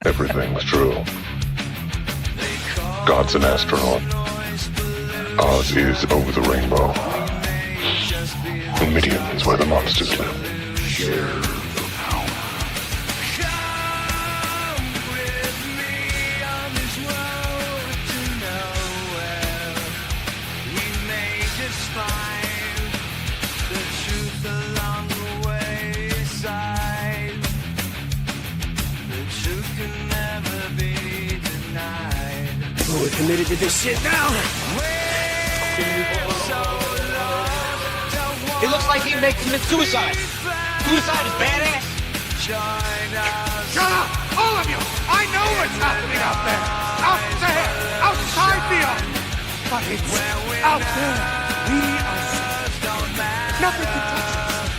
Everything's true. God's an astronaut. Oz is over the rainbow. And Midian is where the monsters live. We're committed to this shit now. It looks like he may commit suicide. Suicide is badass. Shut up, all of you! I know what's happening out there. Out there, outside the earth. But it's out there. We are safe. Nothing can touch us.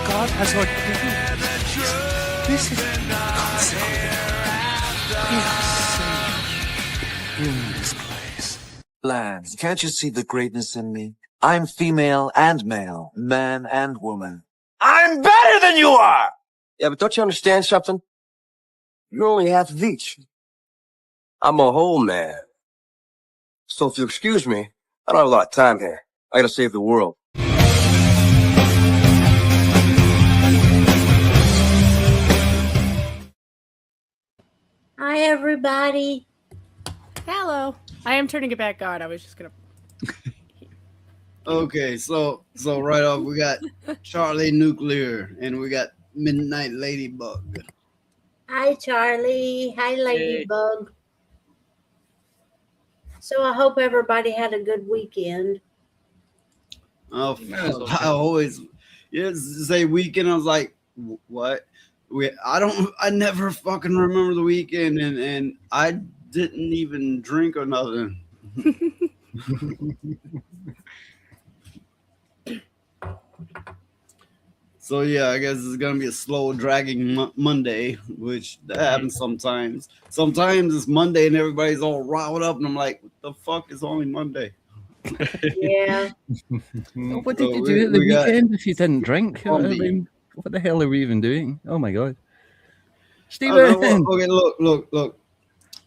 God has ordained this. This is God's order. We are safe in this place. Lance, can't you see the greatness in me? I'm female and male, man and woman. I'm better than you are! Yeah, but don't you understand something? You're only half of each. I'm a whole man. So if you'll excuse me, I don't have a lot of time here. I gotta save the world. Hi, everybody. Hello. I am turning it back on. I was just gonna. Okay, so right off we got Charlie Nuclear and we got Midnight Ladybug. Hi, Charlie. Hi, Ladybug. So I hope everybody had a good weekend. Oh, I always say weekend. I was like, what? I never fucking remember the weekend, and I didn't even drink or nothing. So yeah, I guess it's gonna be a slow dragging Monday, which that happens sometimes. Sometimes it's Monday and everybody's all riled up, and I'm like, what the fuck is only Monday? Yeah. What did you do at the weekend if you didn't drink? I mean, what the hell are we even doing? Oh my god, Steven! Okay, look.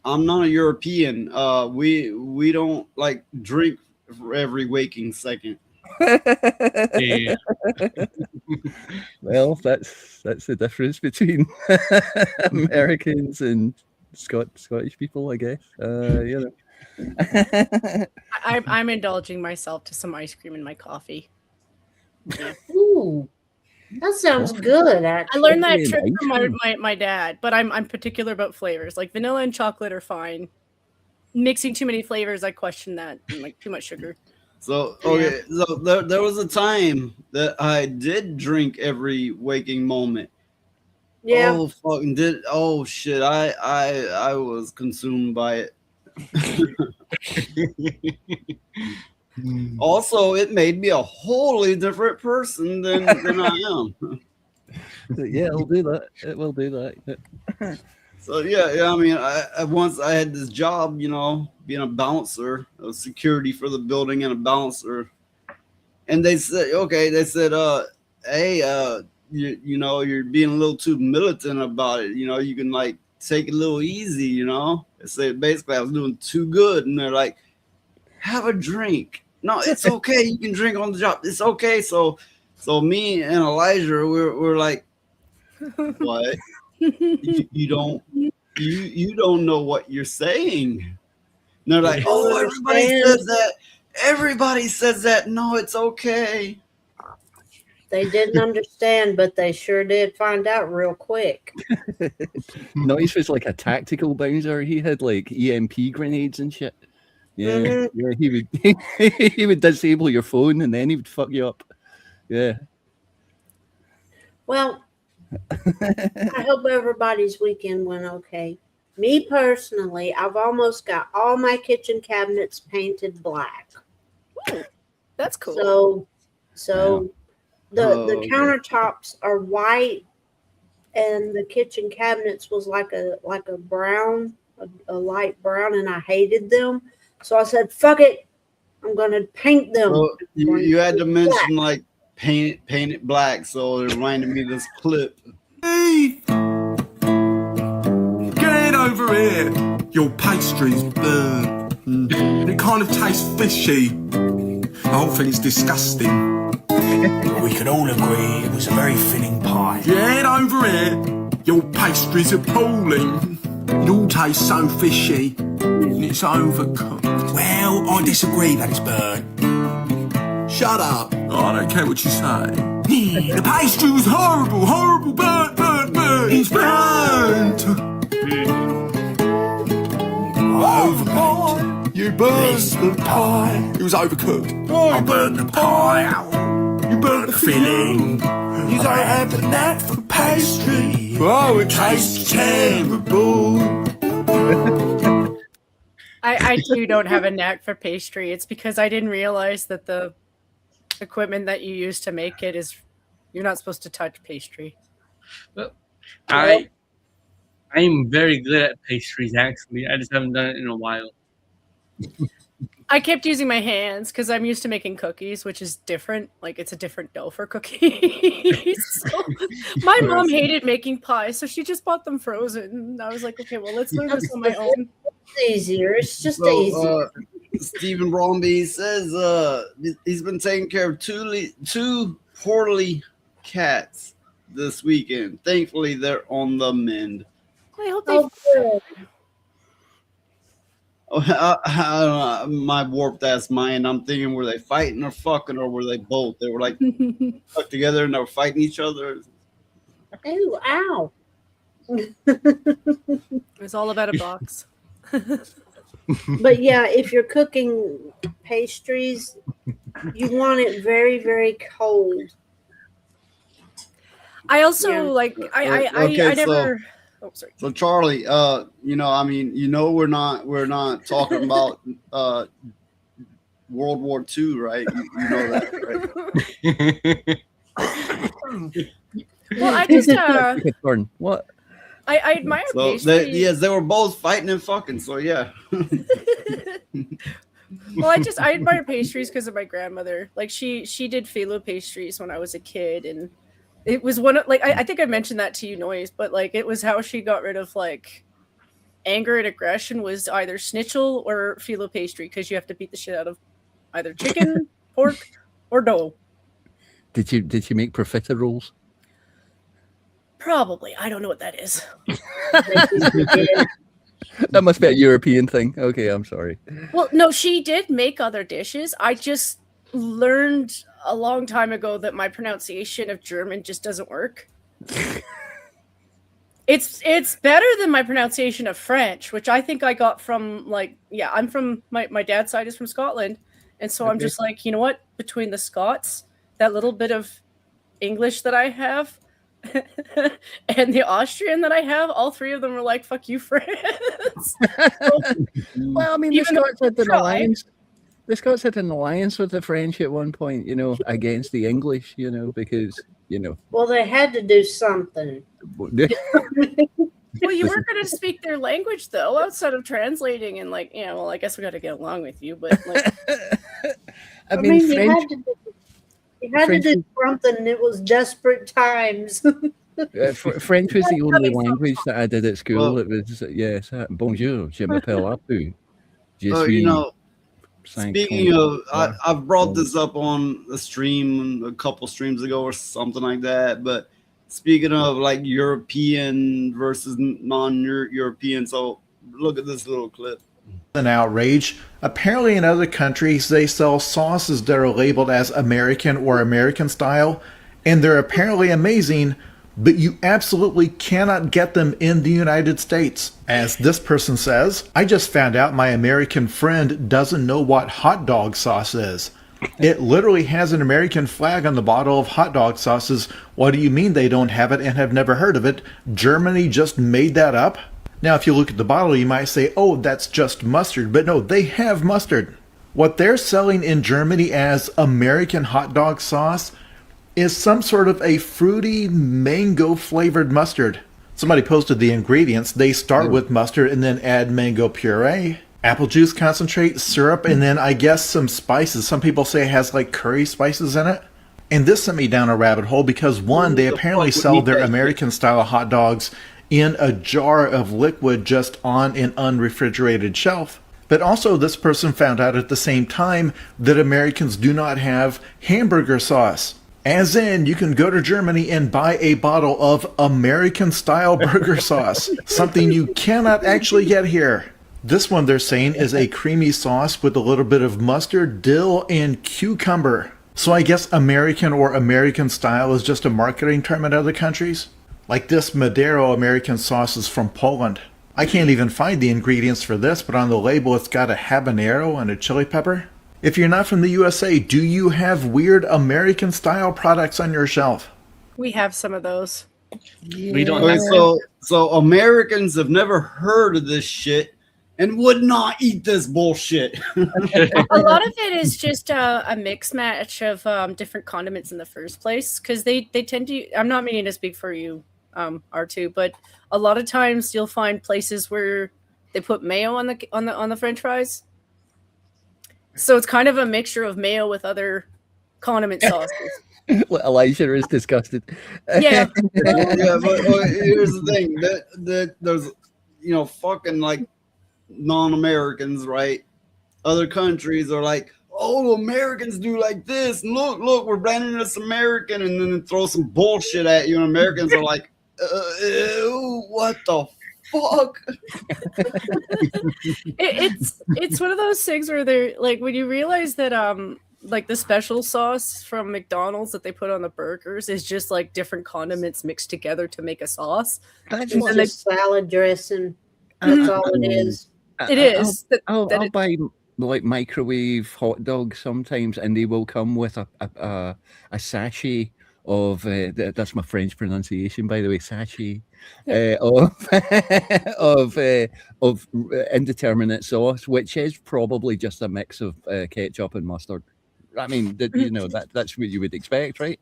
I'm not a European. We don't like drink for every waking second. Yeah. Well, that's the difference between Americans and Scottish people, I guess. You know. I'm indulging myself to some ice cream in my coffee. Yeah. Ooh, that sounds good. Actually, I learned that trick from my dad, but I'm particular about flavors. Like vanilla and chocolate are fine. Mixing too many flavors, I question that. And like too much sugar. So okay, so there was a time that I did drink every waking moment. Yeah. Oh fucking did! Oh shit! I was consumed by it. Also, it made me a wholly different person than I am. Yeah, it'll do that. It will do that. So yeah. I mean, I once I had this job, you know, being a bouncer, a security for the building and a bouncer, and they said, hey, you know, you're being a little too militant about it. You know, you can like take it a little easy. You know, they said basically I was doing too good, and they're like, have a drink. No, it's okay. You can drink on the job. It's okay. So me and Elijah, we're like, what? You don't know what you're saying. And they're like, oh, everybody says that. Everybody says that. No, it's okay. They didn't understand, but they sure did find out real quick. No, he was like a tactical bouncer. He had like EMP grenades and shit. Yeah, yeah. He would disable your phone and then he would fuck you up. Yeah. Well, I hope everybody's weekend went okay. Me personally, I've almost got all my kitchen cabinets painted black. Ooh, that's cool. So the countertops are white, and the kitchen cabinets was like a brown, a light brown, and I hated them. So I said, "Fuck it, I'm gonna paint them." Well, you had to mention like paint it black, so it reminded me of this clip. Hey, over here. Your pastry's burnt. It kind of tastes fishy. The whole thing's disgusting. We could all agree it was a very filling pie. Get over here. Your pastry's appalling. It all tastes so fishy. And it's overcooked. Well, I disagree that it's burnt. Shut up. Oh, I don't care what you say. The pastry was horrible, horrible, burnt, burnt, burnt. It's burnt. Overcooked. You burnt the pie. It was overcooked. I burnt the pie. You burnt the filling. You don't have the knack for pastry. Oh, it tastes terrible. I too don't have a knack for pastry. It's because I didn't realize that the equipment that you use to make it is you're not supposed to touch pastry. Well, I'm very good at pastries, actually. I just haven't done it in a while. I kept using my hands because I'm used to making cookies, which is different. Like, it's a different dough for cookies. So, my mom hated making pies, so she just bought them frozen. And I was like, okay, well, let's learn this on my own. It's easier. It's just easier. Stephen Bromby says he's been taking care of two poorly cats this weekend. Thankfully, they're on the mend. I hope they. I don't know, my warped ass mind. I'm thinking, were they fighting or fucking, or were they both? They were like stuck together and they were fighting each other. Ooh, ow. It's all about a box. But yeah, if you're cooking pastries, you want it very, very cold. I also I never. Oh, sorry. So Charlie, we're not talking about World War II, right? You know that, right? Well, I just what? I admire pastry. Yes, they were both fighting and fucking. So yeah. Well, I admire pastries because of my grandmother. Like she did phyllo pastries when I was a kid, and it was one of I think I mentioned that to you, Noise, but like it was how she got rid of like anger and aggression was either schnitzel or phyllo pastry because you have to beat the shit out of either chicken, pork, or dough. Did you make profiteroles? Probably. I don't know what that is. That must be a European thing. Okay, I'm sorry. Well, no, she did make other dishes. I just learned a long time ago that my pronunciation of German just doesn't work. It's better than my pronunciation of French, which I think I got from I'm from my dad's side is from Scotland, and so I'm just like, you know what? Between the Scots, that little bit of English that I have, and the Austrian that I have, all three of them are like, "Fuck you, France." Well, I mean, the Scots had an alliance. The Scots had an alliance with the French at one point, against the English, because, Well, they had to do something. Well, you weren't going to speak their language, though, outside of translating and, I guess we got to get along with you, but, I mean, French, you had to do something, and it was desperate times. French was the only language that I did at school. Well, it was, yes, bonjour, je m'appelle Apu. Speaking of, I've brought this up on a stream a couple streams ago or something like that. But speaking of like European versus non-European, so look at this little clip. An outrage. Apparently in other countries they sell sauces that are labeled as American or American style, and they're apparently amazing, but you absolutely cannot get them in the United States. As this person says, I just found out my American friend doesn't know what hot dog sauce is. It literally has an American flag on the bottle of hot dog sauces. What do you mean they don't have it and have never heard of it? Germany just made that up? Now, if you look at the bottle, you might say, oh, that's just mustard. But no, they have mustard. What they're selling in Germany as American hot dog sauce is some sort of a fruity mango flavored mustard. Somebody posted the ingredients. They start with mustard and then add mango puree, apple juice concentrate, syrup, and then I guess some spices. Some people say it has like curry spices in it. And this sent me down a rabbit hole because one, they apparently sell their American style hot dogs in a jar of liquid just on an unrefrigerated shelf. But also, this person found out at the same time that Americans do not have hamburger sauce. As in, you can go to Germany and buy a bottle of American-style burger sauce, something you cannot actually get here. This one, they're saying, is a creamy sauce with a little bit of mustard, dill, and cucumber. So I guess American or American style is just a marketing term in other countries? Like this Madero American sauce is from Poland. I can't even find the ingredients for this, but on the label it's got a habanero and a chili pepper. If you're not from the USA, do you have weird American style products on your shelf? We have some of those. We don't Okay, have so Americans have never heard of this shit and would not eat this bullshit. A lot of it is just a mix match of different condiments in the first place, because they tend to. I'm not meaning to speak for you, R2, but a lot of times you'll find places where they put mayo on the French fries. So it's kind of a mixture of mayo with other condiment sauces. Elijah is disgusted. Yeah. Yeah, but here's the thing: that there's, fucking like non-Americans, right? Other countries are like, oh, Americans do like this. And look, we're branding us American, and then throw some bullshit at you. And Americans are like, ew, what the fuck? It's one of those things where they're like, when you realize that like the special sauce from McDonald's that they put on the burgers is just like different condiments mixed together to make a sauce. It's just salad dressing. That's all it is. It is. I'll buy like microwave hot dogs sometimes, and they will come with a sachet of that's my French pronunciation, by the way, sachet of indeterminate sauce, which is probably just a mix of ketchup and mustard. I mean, that's what you would expect, right?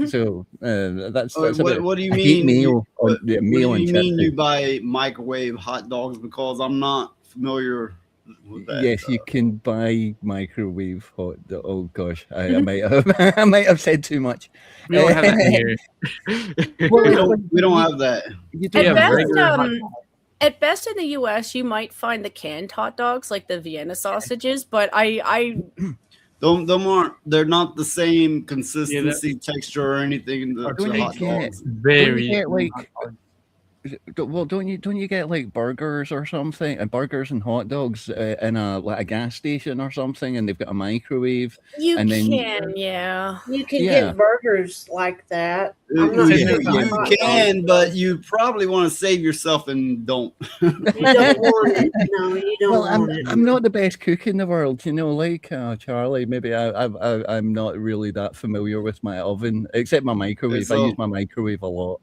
So that's what do you mean? What do you mean you buy microwave hot dogs? Because I'm not familiar with that. Yes, you can buy microwave hot dog. Oh gosh, I might have said too much. We don't have that here. We don't have that. At best in the US, you might find the canned hot dogs, like the Vienna sausages, but they're not the same consistency, texture, or anything in the hot dogs. Don't you get like burgers or something, and burgers and hot dogs in a gas station or something, and they've got a microwave? You can get burgers like that. You can, but you probably want to save yourself and don't. You don't want it. No, you don't want it. I'm not the best cook in the world, like Charlie. Maybe I'm not really that familiar with my oven, except my microwave. I use my microwave a lot.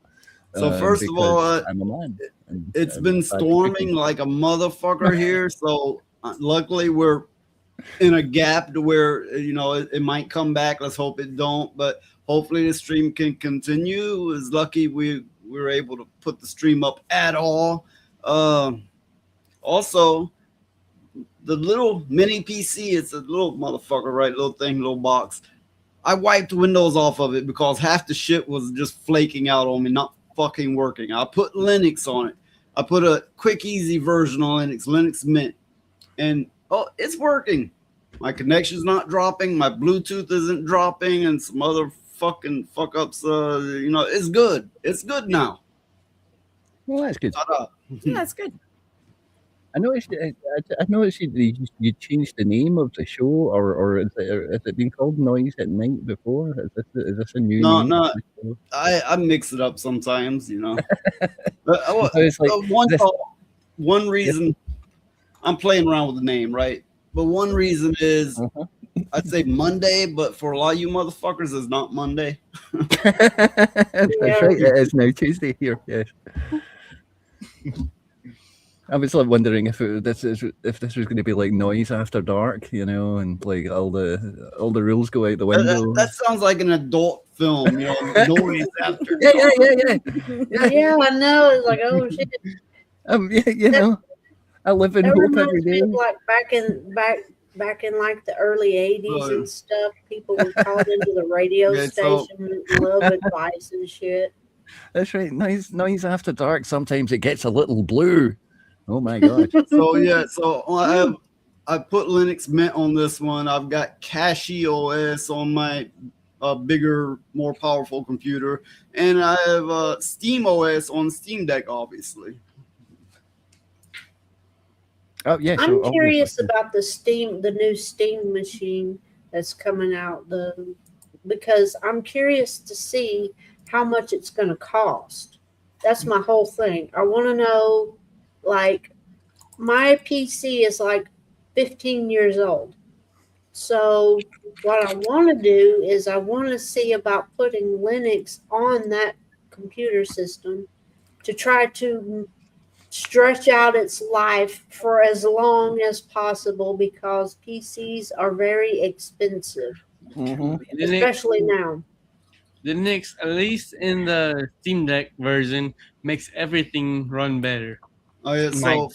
So first of all, I'm a man. It's been storming like a motherfucker here. So luckily we're in a gap to where it might come back. Let's hope it don't. But hopefully the stream can continue. It's lucky we were able to put the stream up at all. Also, the little mini PC, it's a little motherfucker, right? Little thing, little box. I wiped Windows off of it because half the shit was just flaking out on me, not fucking working. I put Linux on it. I put a quick easy version on Linux Mint, and it's working. My connection's not dropping, my Bluetooth isn't dropping, and some other fucking fuck ups. It's good. It's good now. Well, that's good. Yeah, that's good. I noticed you changed the name of the show, or has it been called Noise at Night before? Is this a new name? No. I mix it up sometimes, But one reason I'm playing around with the name, right? But one reason is I'd say Monday, but for a lot of you motherfuckers, it's not Monday. That's right. It is now Tuesday here. Yes. I was wondering if this was going to be like Noise After Dark, and like all the rules go out the window. That sounds like an adult film, Noise After Dark. Yeah, I know. It's like, oh shit. I live in hope every day. Like back in like the early '80s and stuff, people were called into the radio station with love advice and shit. That's right. Noise after dark. Sometimes it gets a little blue. Oh my god. So I put Linux Mint on this one. I've got Cashy OS on my bigger, more powerful computer, and I have Steam OS on Steam Deck, obviously. Oh yeah. I'm curious about the new Steam machine that's coming out. Because I'm curious to see how much it's going to cost. That's my whole thing. I want to know, like, my PC is like 15 years old. So what I want to do is I want to see about putting Linux on that computer system to try to stretch out its life for as long as possible, because PCs are very expensive, especially now. Linux, at least in the Steam Deck version, makes everything run better. Oh yeah, so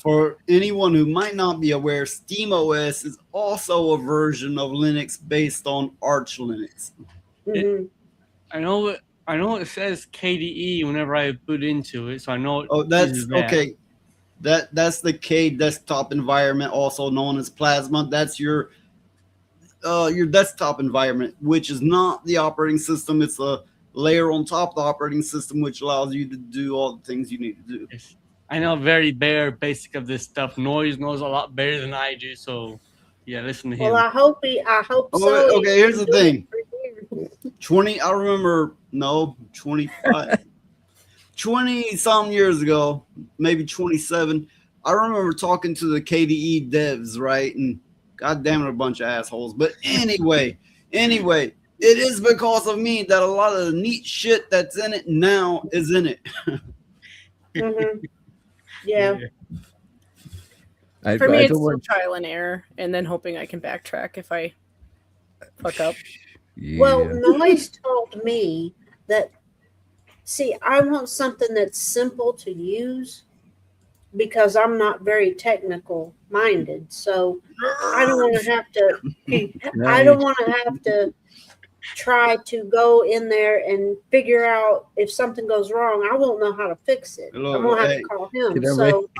for anyone who might not be aware, SteamOS is also a version of Linux based on Arch Linux. I know it says KDE whenever I put into it, so I know. Oh, that's okay. That's the K desktop environment, also known as Plasma. That's your desktop environment, which is not the operating system. It's a layer on top of the operating system, which allows you to do all the things you need to do. Yes. I know very bare basic of this stuff. Noise knows a lot better than I do, so yeah, listen to him. Well, I hope so. Okay, here's the thing. 25, 20-some years ago, maybe 27. I remember talking to the KDE devs, right? And God damn it, a bunch of assholes. But anyway, it is because of me that a lot of the neat shit that's in it now is in it. Yeah. For me, it's still trial and error, and then hoping I can backtrack if I fuck up. Yeah. Well, Noise told me that, see, I want something that's simple to use because I'm not very technical minded. So I don't want to have to try to go in there and figure out if something goes wrong. I won't know how to fix it. I'm gonna have to call him.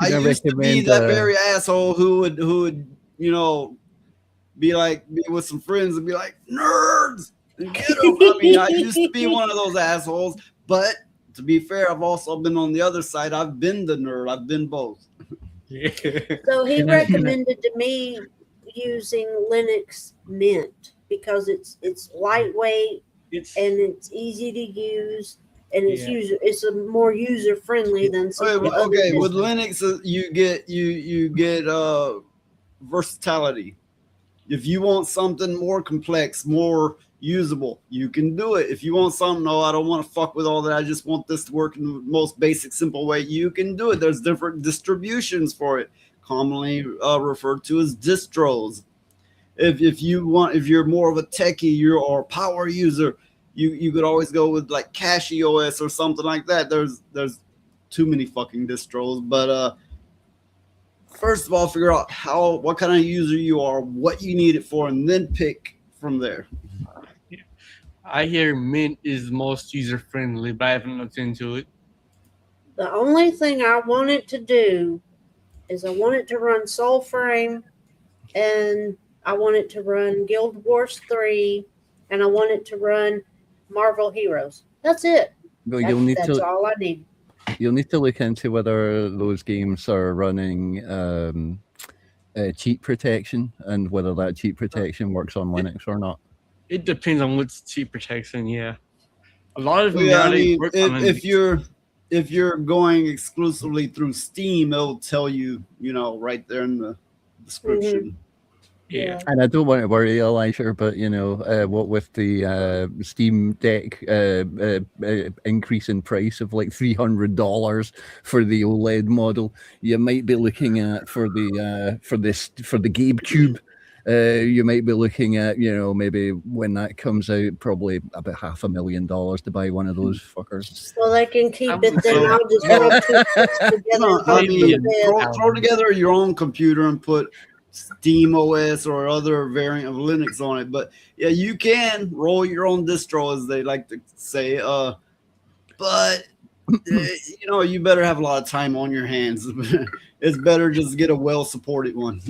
I used to be that very asshole who would be with some friends and be like, nerds, and get them. I mean, I used to be one of those assholes, but to be fair, I've also been on the other side. I've been the nerd. I've been both. So he recommended to me using Linux Mint because it's lightweight and it's easy to use, and it's a more user friendly than some okay. With Linux, you get versatility. If you want something more complex, more usable, you can do it. If you want something, no, I don't want to fuck with all that. I just want this to work in the most basic, simple way. You can do it. There's different distributions for it, commonly referred to as distros. If you're more of a techie, or a power user, you could always go with like Cashy OS or something like that. There's too many fucking distros, but first of all, figure out what kind of user you are, what you need it for, and then pick from there. I hear Mint is most user friendly, but I haven't looked into it. The only thing I want it to do is I want it to run Soulframe, and I want it to run Guild Wars 3, and I want it to run Marvel Heroes. That's it. Well, that's all I need. You'll need to look into whether those games are running cheat protection and whether that cheat protection works on Linux or not. It depends on what's cheat protection. Yeah, a lot of them. If you're going exclusively through Steam, it'll tell you, right there in the description. Mm-hmm. Yeah, and I don't want to worry, Elijah, but what with the Steam Deck increase in price of like $300 for the OLED model, you might be looking at for the GameCube. You might be looking at, maybe when that comes out, probably about $500,000 to buy one of those fuckers. Well, they can keep it. Then I'll just rub together. Throw together your own computer and put Steam OS or other variant of Linux on it. But yeah, you can roll your own distro, as they like to say. but you better have a lot of time on your hands. It's better just to get a well-supported one.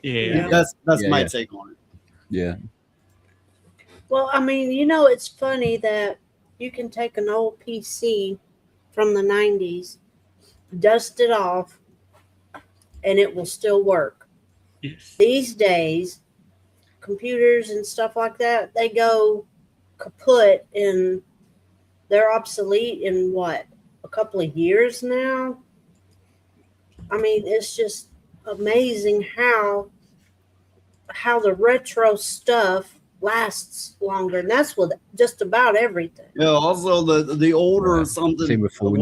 Yeah. That's my take on it. Yeah. Well, I mean, it's funny that you can take an old PC from the 90s, dust it off, and it will still work. Yes. These days, computers and stuff like that, they go kaput and they're obsolete in a couple of years now. I mean, it's just amazing how the retro stuff lasts longer, and that's with just about everything. Yeah. Also, the older something, Same with phones.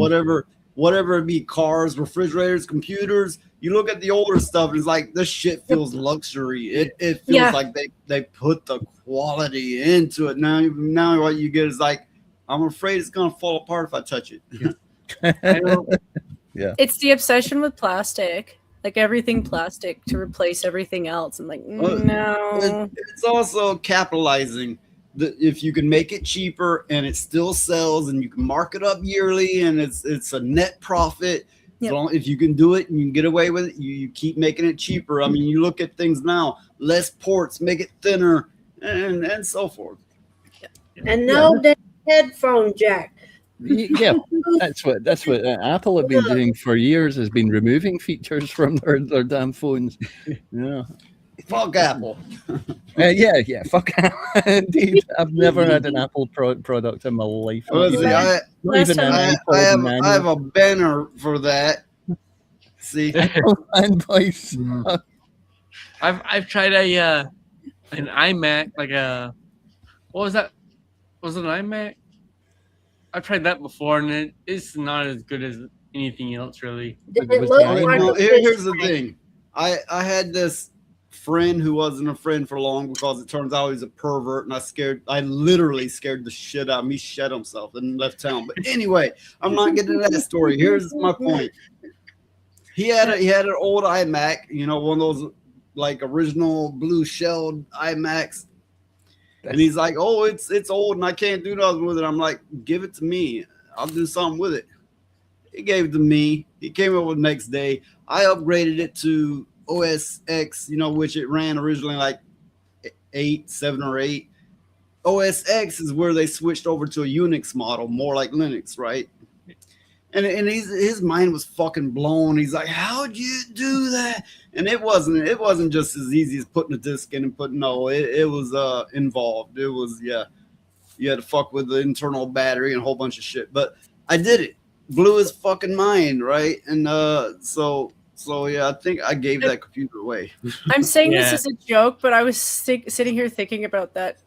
whatever it be, cars, refrigerators, computers. You look at the older stuff, and it's like this shit feels luxury. It feels like they put the quality into it. Now what you get is like, I'm afraid it's gonna fall apart if I touch it. I know. Yeah. It's the obsession with plastic. Like everything plastic to replace everything else. I'm like, no. It's also capitalizing. If you can make it cheaper and it still sells, and you can mark it up yearly, and it's a net profit. Yep. If you can do it and you can get away with it, you keep making it cheaper. I mean, you look at things now, less ports, make it thinner, and so forth. And no damn headphone jack. Yeah, that's what Apple have been doing for years, has been removing features from their damn phones. Yeah. Fuck Apple. Yeah, fuck Apple. Indeed, I've never had an Apple product in my life. I have a banner for that. See, and voice. I've tried an iMac, like what was that? Was it an iMac? I've tried that before, and it's not as good as anything else, really. Did it look like here's the thing. I had this friend who wasn't a friend for long because it turns out he's a pervert, and I literally scared the shit out of him. He shed himself and left town. But anyway, I'm not getting into that story. Here's my point. He had an old iMac, one of those like original blue shelled iMacs. And he's like, oh, it's old and I can't do nothing with it. I'm like, give it to me. I'll do something with it. He gave it to me. He came over the next day. I upgraded it to OS X, which it ran originally like 7 or 8. OS X is where they switched over to a Unix model, more like Linux, right? And his mind was fucking blown. He's like, how'd you do that? And it wasn't just as easy as putting a disk in and it was involved. It was, you had to fuck with the internal battery and a whole bunch of shit. But I did it. Blew his fucking mind, right? And so yeah, I think I gave that computer away. I'm saying this as a joke, but I was sitting here thinking about that.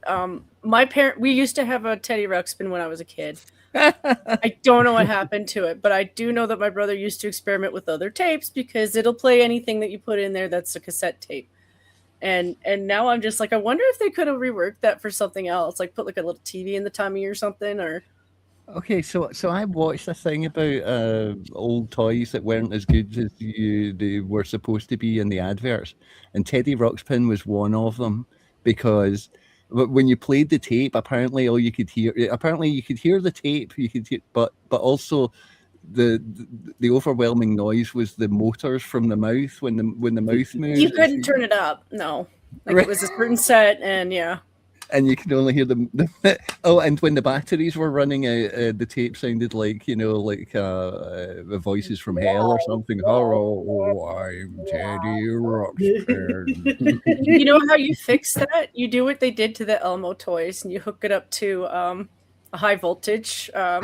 We used to have a Teddy Ruxpin when I was a kid. I don't know what happened to it, but I do know that my brother used to experiment with other tapes because it'll play anything that you put in there that's a cassette tape. And now I'm just like, I wonder if they could have reworked that for something else, like put like a little TV in the tummy or something. Or okay, so I watched a thing about old toys that weren't as good as they were supposed to be in the adverts, and Teddy Ruxpin was one of them because when you played the tape, apparently you could hear the tape, but also the overwhelming noise was the motors from the mouth when the mouth moved. You couldn't turn it up, no. Like right. It was a certain set, and yeah. And you could only hear them. And when the batteries were running out, the tape sounded like the voices from hell or something. Hello, I'm Teddy Ruxpin. You know how you fix that? You do what they did to the Elmo toys, and you hook it up to a high voltage. A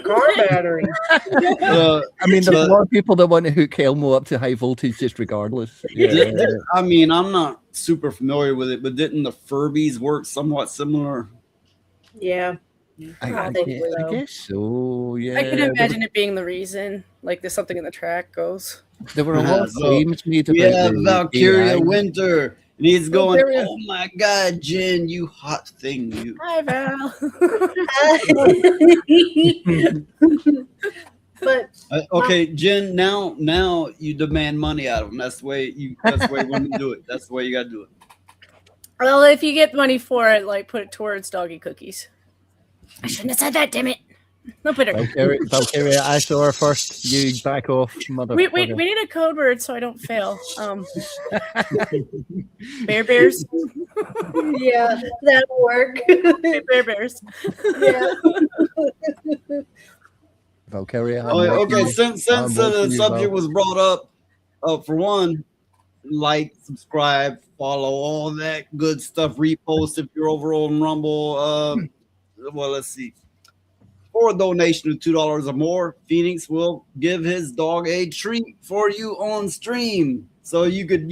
car battery. I mean, there's a lot of people that want to hook Elmo up to high voltage just regardless. Yeah. I mean, I'm not super familiar with it, but didn't the Furbies work somewhat similar? Yeah. I guess so, yeah. I can imagine it being the reason, like there's something in the track goes. There were a lot of claims made about Valkyria AI. Winter. And he's going, oh my God, Jen, you hot thing. You. Hi, Val. But okay, Jen, now you demand money out of them. That's the way women do it. That's the way you got to do it. Well, if you get money for it, like put it towards doggy cookies. I shouldn't have said that, damn it. No better. Valkyria, I saw her first. You back off, motherfucker. We need a code word so I don't fail. Bears. Yeah, that'll work. Bears. Yeah. Valkyria. Oh, yeah, okay, since the subject was brought up, for one, like, subscribe, follow, all that good stuff, repost if you're over on Rumble. Well, let's see. For a donation of $2 or more, Phoenix will give his dog a treat for you on stream. So you could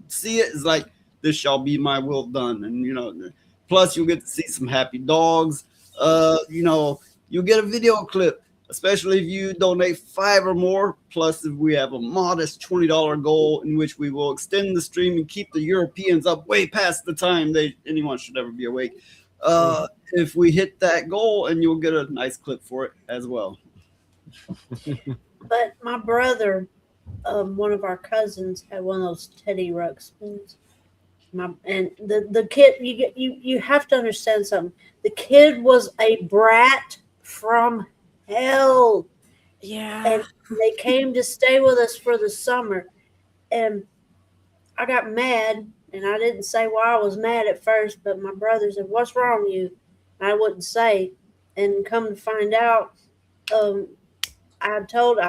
see it. It's like, this shall be my will done. And plus you'll get to see some happy dogs. You'll get a video clip, especially if you donate 5 or more. Plus, if we have a modest $20 goal in which we will extend the stream and keep the Europeans up way past the time anyone should ever be awake. If we hit that goal, and you'll get a nice clip for it as well. But my brother, one of our cousins, had one of those Teddy Ruxpins. And the kid, you have to understand something. The kid was a brat from hell. Yeah. And they came to stay with us for the summer. And I got mad, and I didn't say why I was mad at first, but my brother said, "What's wrong with you?" I wouldn't say. And come to find out, I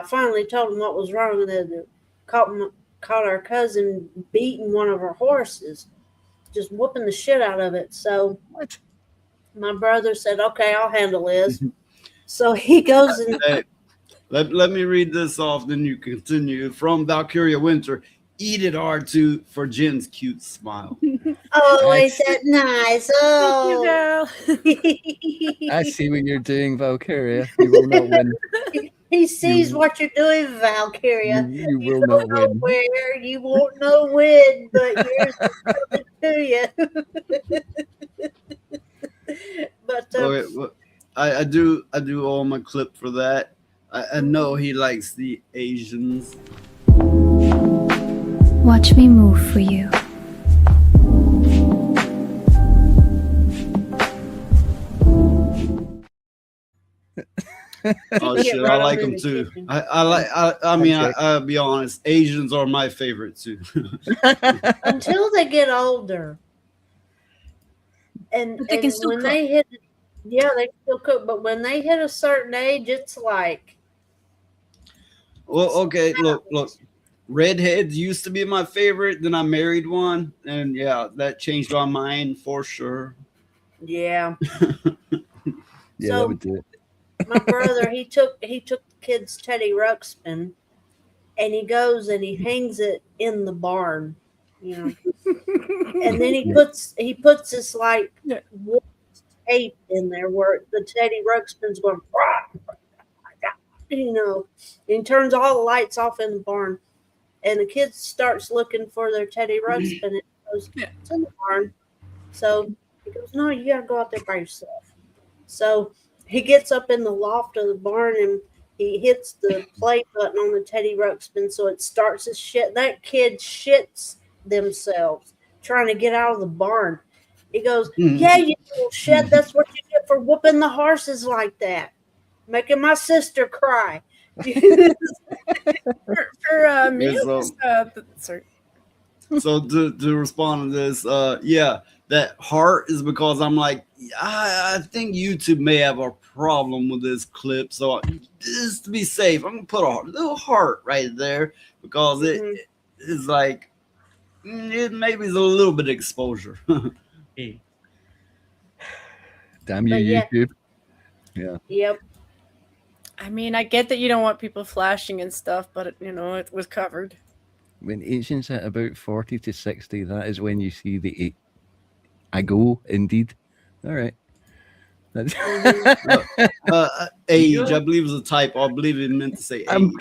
finally told him what was wrong, and they caught our cousin beating one of our horses, just whooping the shit out of it. So my brother said, "Okay, I'll handle this." So he goes and hey, let me read this off, then you continue. From Valkyria Winter, eat it R2 for Jen's cute smile. Oh, ain't that nice? Oh, I see what you're doing, Valkyria. You will not win. He sees what you're doing, Valkyria. You will not win. Where you won't know when, but here's coming to you. But Okay, well, I do owe him a clip for that. I know he likes the Asians. Watch me move for you. Oh shit, I like them too. I'll be honest, Asians are my favorite too. until they get older, and But they can still when cook. they hit, yeah, they still cook. But when they hit a certain age, it's like, Well, okay, look. Redheads used to be my favorite. Then I married one, and yeah, that changed my mind for sure. yeah. Yeah, So- that would do it. My brother, he took the kid's Teddy Ruxpin, and he goes and he hangs it in the barn, and then he puts this like wood tape in there where the Teddy Ruxpin's going, and he turns all the lights off in the barn, and the kid starts looking for their Teddy Ruxpin, and he goes, "It's in the barn." So he goes, "No, you gotta go out there by yourself." So he gets up in the loft of the barn and he hits the play button on the Teddy Ruxpin, so it starts his shit. That kid shits themselves trying to get out of the barn. He goes, "Yeah, you little shit. That's what you get for whooping the horses like that, making my sister cry." For me, Yeah, sorry. So to respond to this, yeah, that heart is because I'm like, I think YouTube may have a problem with this clip. So just to be safe, I'm gonna put a little heart right there because it is like it maybe is a little bit of exposure. Damn you, But yeah. YouTube. Yeah. Yep. I mean, I get that you don't want people flashing and stuff, but it was covered. When Asians at about 40 to 60, that is when you see the I go, indeed. All right. That's Age, I believe, is a typo. I believe it meant to say age. I'm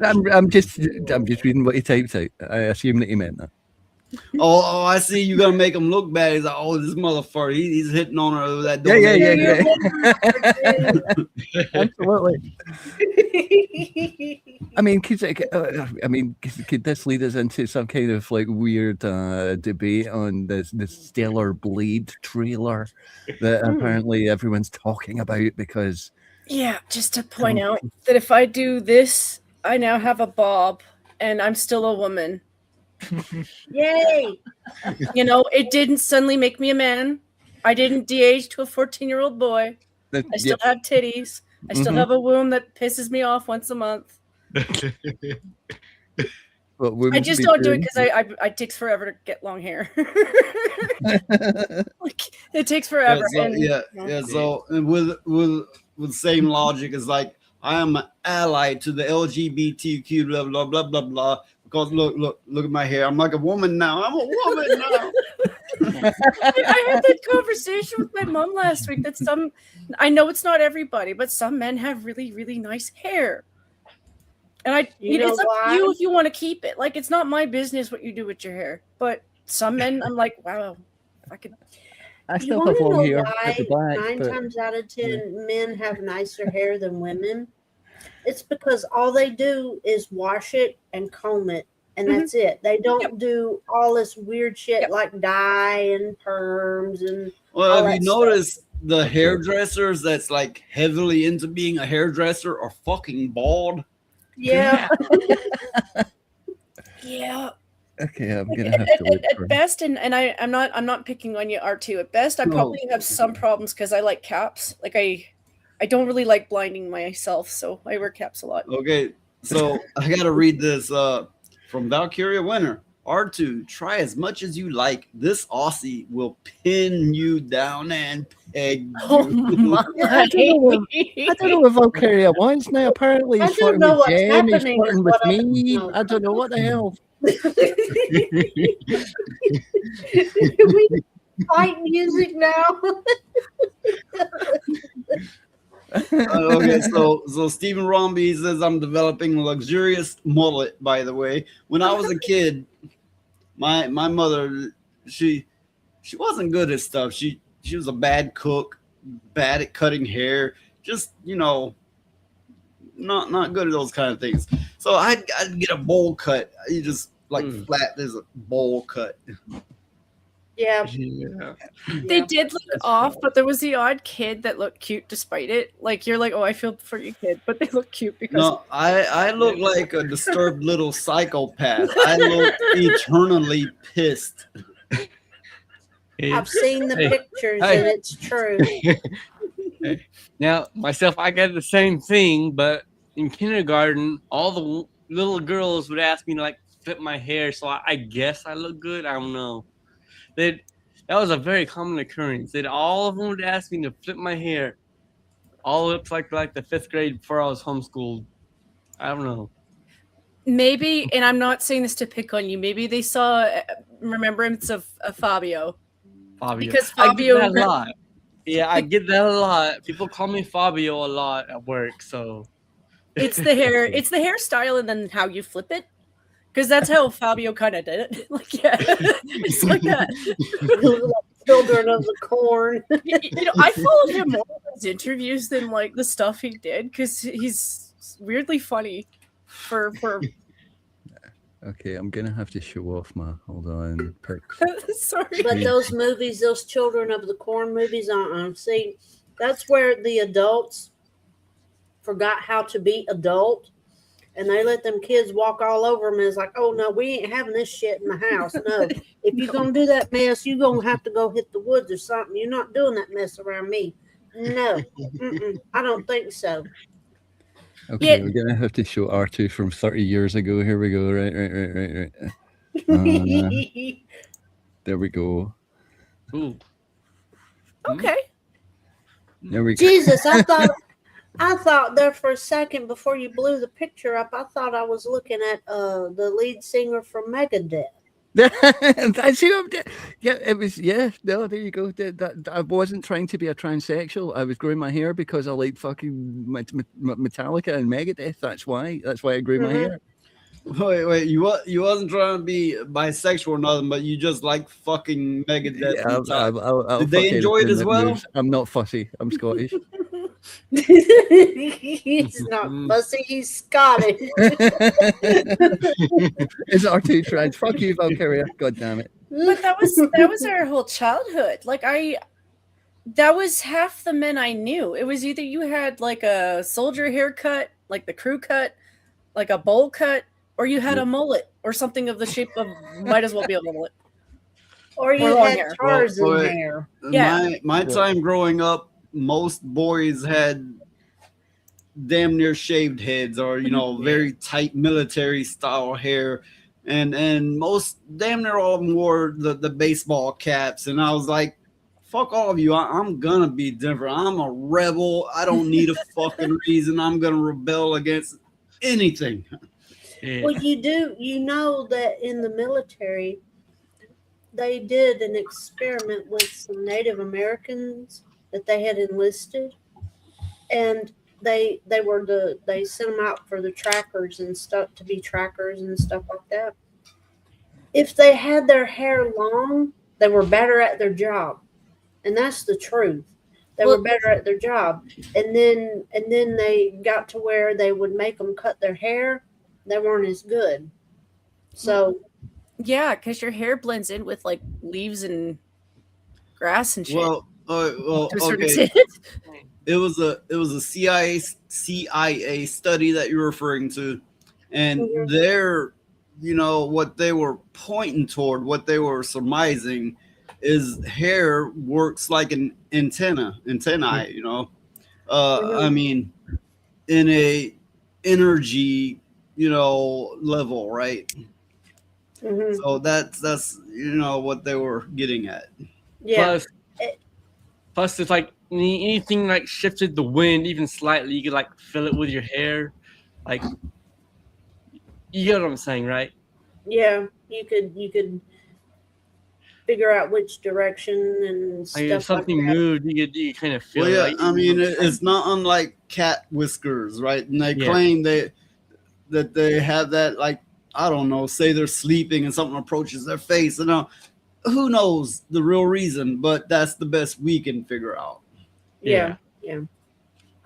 just reading what he typed out. I assume that he meant that. Oh, I see. You're gonna make him look bad. He's like, "Oh, this motherfucker, he's hitting on her with that." Yeah. Absolutely. I mean, could this lead us into some kind of like weird debate on the Stellar Blade trailer that apparently everyone's talking about because Yeah, just to point out that if I do this, I now have a bob, and I'm still a woman. Yay! You know, it didn't suddenly make me a man. I didn't de-age to a 14-year-old boy. I still have titties. I still have a womb that pisses me off once a month. I just don't do it because it takes forever to get long hair. Like, it takes forever. So with the same logic as like I am an ally to the LGBTQ blah blah blah blah blah. Because look at my hair. I'm like a woman now. I'm a woman now. I had that conversation with my mom last week that I know it's not everybody, but some men have really, really nice hair. And it's up to you if you want to keep it. Like, it's not my business what you do with your hair. But some men, I'm like, wow, if I could. I still have long hair. Why 9 times out of 10 men have nicer hair than women? It's because all they do is wash it and comb it, and that's it. They don't do all this weird shit like dye and perms and. Well, have you noticed the hairdressers that's like heavily into being a hairdresser are fucking bald? Yeah. Yeah. Okay, I'm gonna have to at best, and I'm not picking on you, R2. At best, I probably have some problems because I like caps. Like I don't really like blinding myself, so I wear caps a lot. Okay, so I gotta read this from Valkyria Winter. R2, try as much as you like. This Aussie will pin you down and peg you. Oh my! I don't know what Valkyria wants now. Apparently, he's flirting with Jen. He's flirting with me. I don't know what the hell. We fight music now. Okay, so Stephen Romby says I'm developing a luxurious mullet. By the way, when I was a kid, my mother she wasn't good at stuff. She was a bad cook, bad at cutting hair. Just not good at those kind of things. So I'd get a bowl cut. You just like flat. There's a bowl cut. Yeah. They did look off, but there was the odd kid that looked cute despite it. Like, you're like, oh, I feel for you, kid, but they look cute because. No, I look like a disturbed little psychopath. I look eternally pissed. I've seen the pictures, and it's true. Now, myself, I got the same thing, but in kindergarten, all the little girls would ask me to like flip my hair, so I guess I look good. I don't know. That was a very common occurrence. That all of them would ask me to flip my hair, all up like the 5th grade before I was homeschooled. I don't know. Maybe, and I'm not saying this to pick on you. Maybe they saw remembrance of Fabio. Because Fabio. I get that a lot. Yeah, I get that a lot. People call me Fabio a lot at work. So it's the hair. It's the hairstyle, and then how you flip it. Because that's how Fabio kind of did it. Like, yeah, it's like that. Children of the Corn. I followed him more in his interviews than like the stuff he did because he's weirdly funny. For Okay, I'm gonna have to show off my. Hold on. Sorry. But those movies, those Children of the Corn movies, see, that's where the adults forgot how to be adult. And they let them kids walk all over them. And it's like, oh, no, we ain't having this shit in the house. No. If you're going to do that mess, you're going to have to go hit the woods or something. You're not doing that mess around me. No. I don't think so. Okay, we're going to have to show R2 from 30 years ago. Here we go. Right. There we go. Ooh. Okay. There we go. Jesus, I thought there for a second before you blew the picture up, I thought I was looking at the lead singer from Megadeth. That's who yeah, it was. Yeah, no, there you go. I wasn't trying to be a transsexual. I was growing my hair because I like fucking Metallica and Megadeth. That's why I grew my hair. Wait, you wasn't trying to be bisexual or nothing, but you just like fucking Megadeth. Yeah, Did they enjoy it as well? I'm not fussy. I'm Scottish. He's not fussy, he's Scottish. It's R2 trans. Fuck you, Valkyria. God damn it. But that was our whole childhood. Like That was half the men I knew. It was either you had like a soldier haircut, like the crew cut, like a bowl cut, or you had a mullet or something of the shape of might as well be a mullet. Or you long had hair. Tarzan Well, hair. Yeah. My time growing up, most boys had damn near shaved heads, or very tight military style hair, and most damn near all of them wore the baseball caps. And I was like, fuck all of you. I'm gonna be different. I'm a rebel. I don't need a fucking reason. I'm gonna rebel against anything. Well, you know that in the military, they did an experiment with some Native Americans that they had enlisted, and they sent them out for the trackers and stuff, to be trackers and stuff like that. If they had their hair long, they were better at their job, and that's the truth. They were better at their job, and then they got to where they would make them cut their hair. They weren't as good. So yeah, because your hair blends in with like leaves and grass and shit. Well, To a certain okay. extent. It was a CIA study that you're referring to, and they're what they were pointing toward, what they were surmising, is hair works like an antennae. I mean, in a energy level, right? So that's what they were getting at. Yeah. Plus, it's like anything like shifted the wind even slightly, you could like fill it with your hair. Like, you get what I'm saying, right? Yeah, you could figure out which direction and Like, stuff if something like that. moved, you kind of feel Well, yeah, it. Like, I mean, it's not unlike cat whiskers, right? And they Yeah. claim that they have that, like, I don't know, say they're sleeping and something approaches their face. Who knows the real reason, but that's the best we can figure out. Yeah.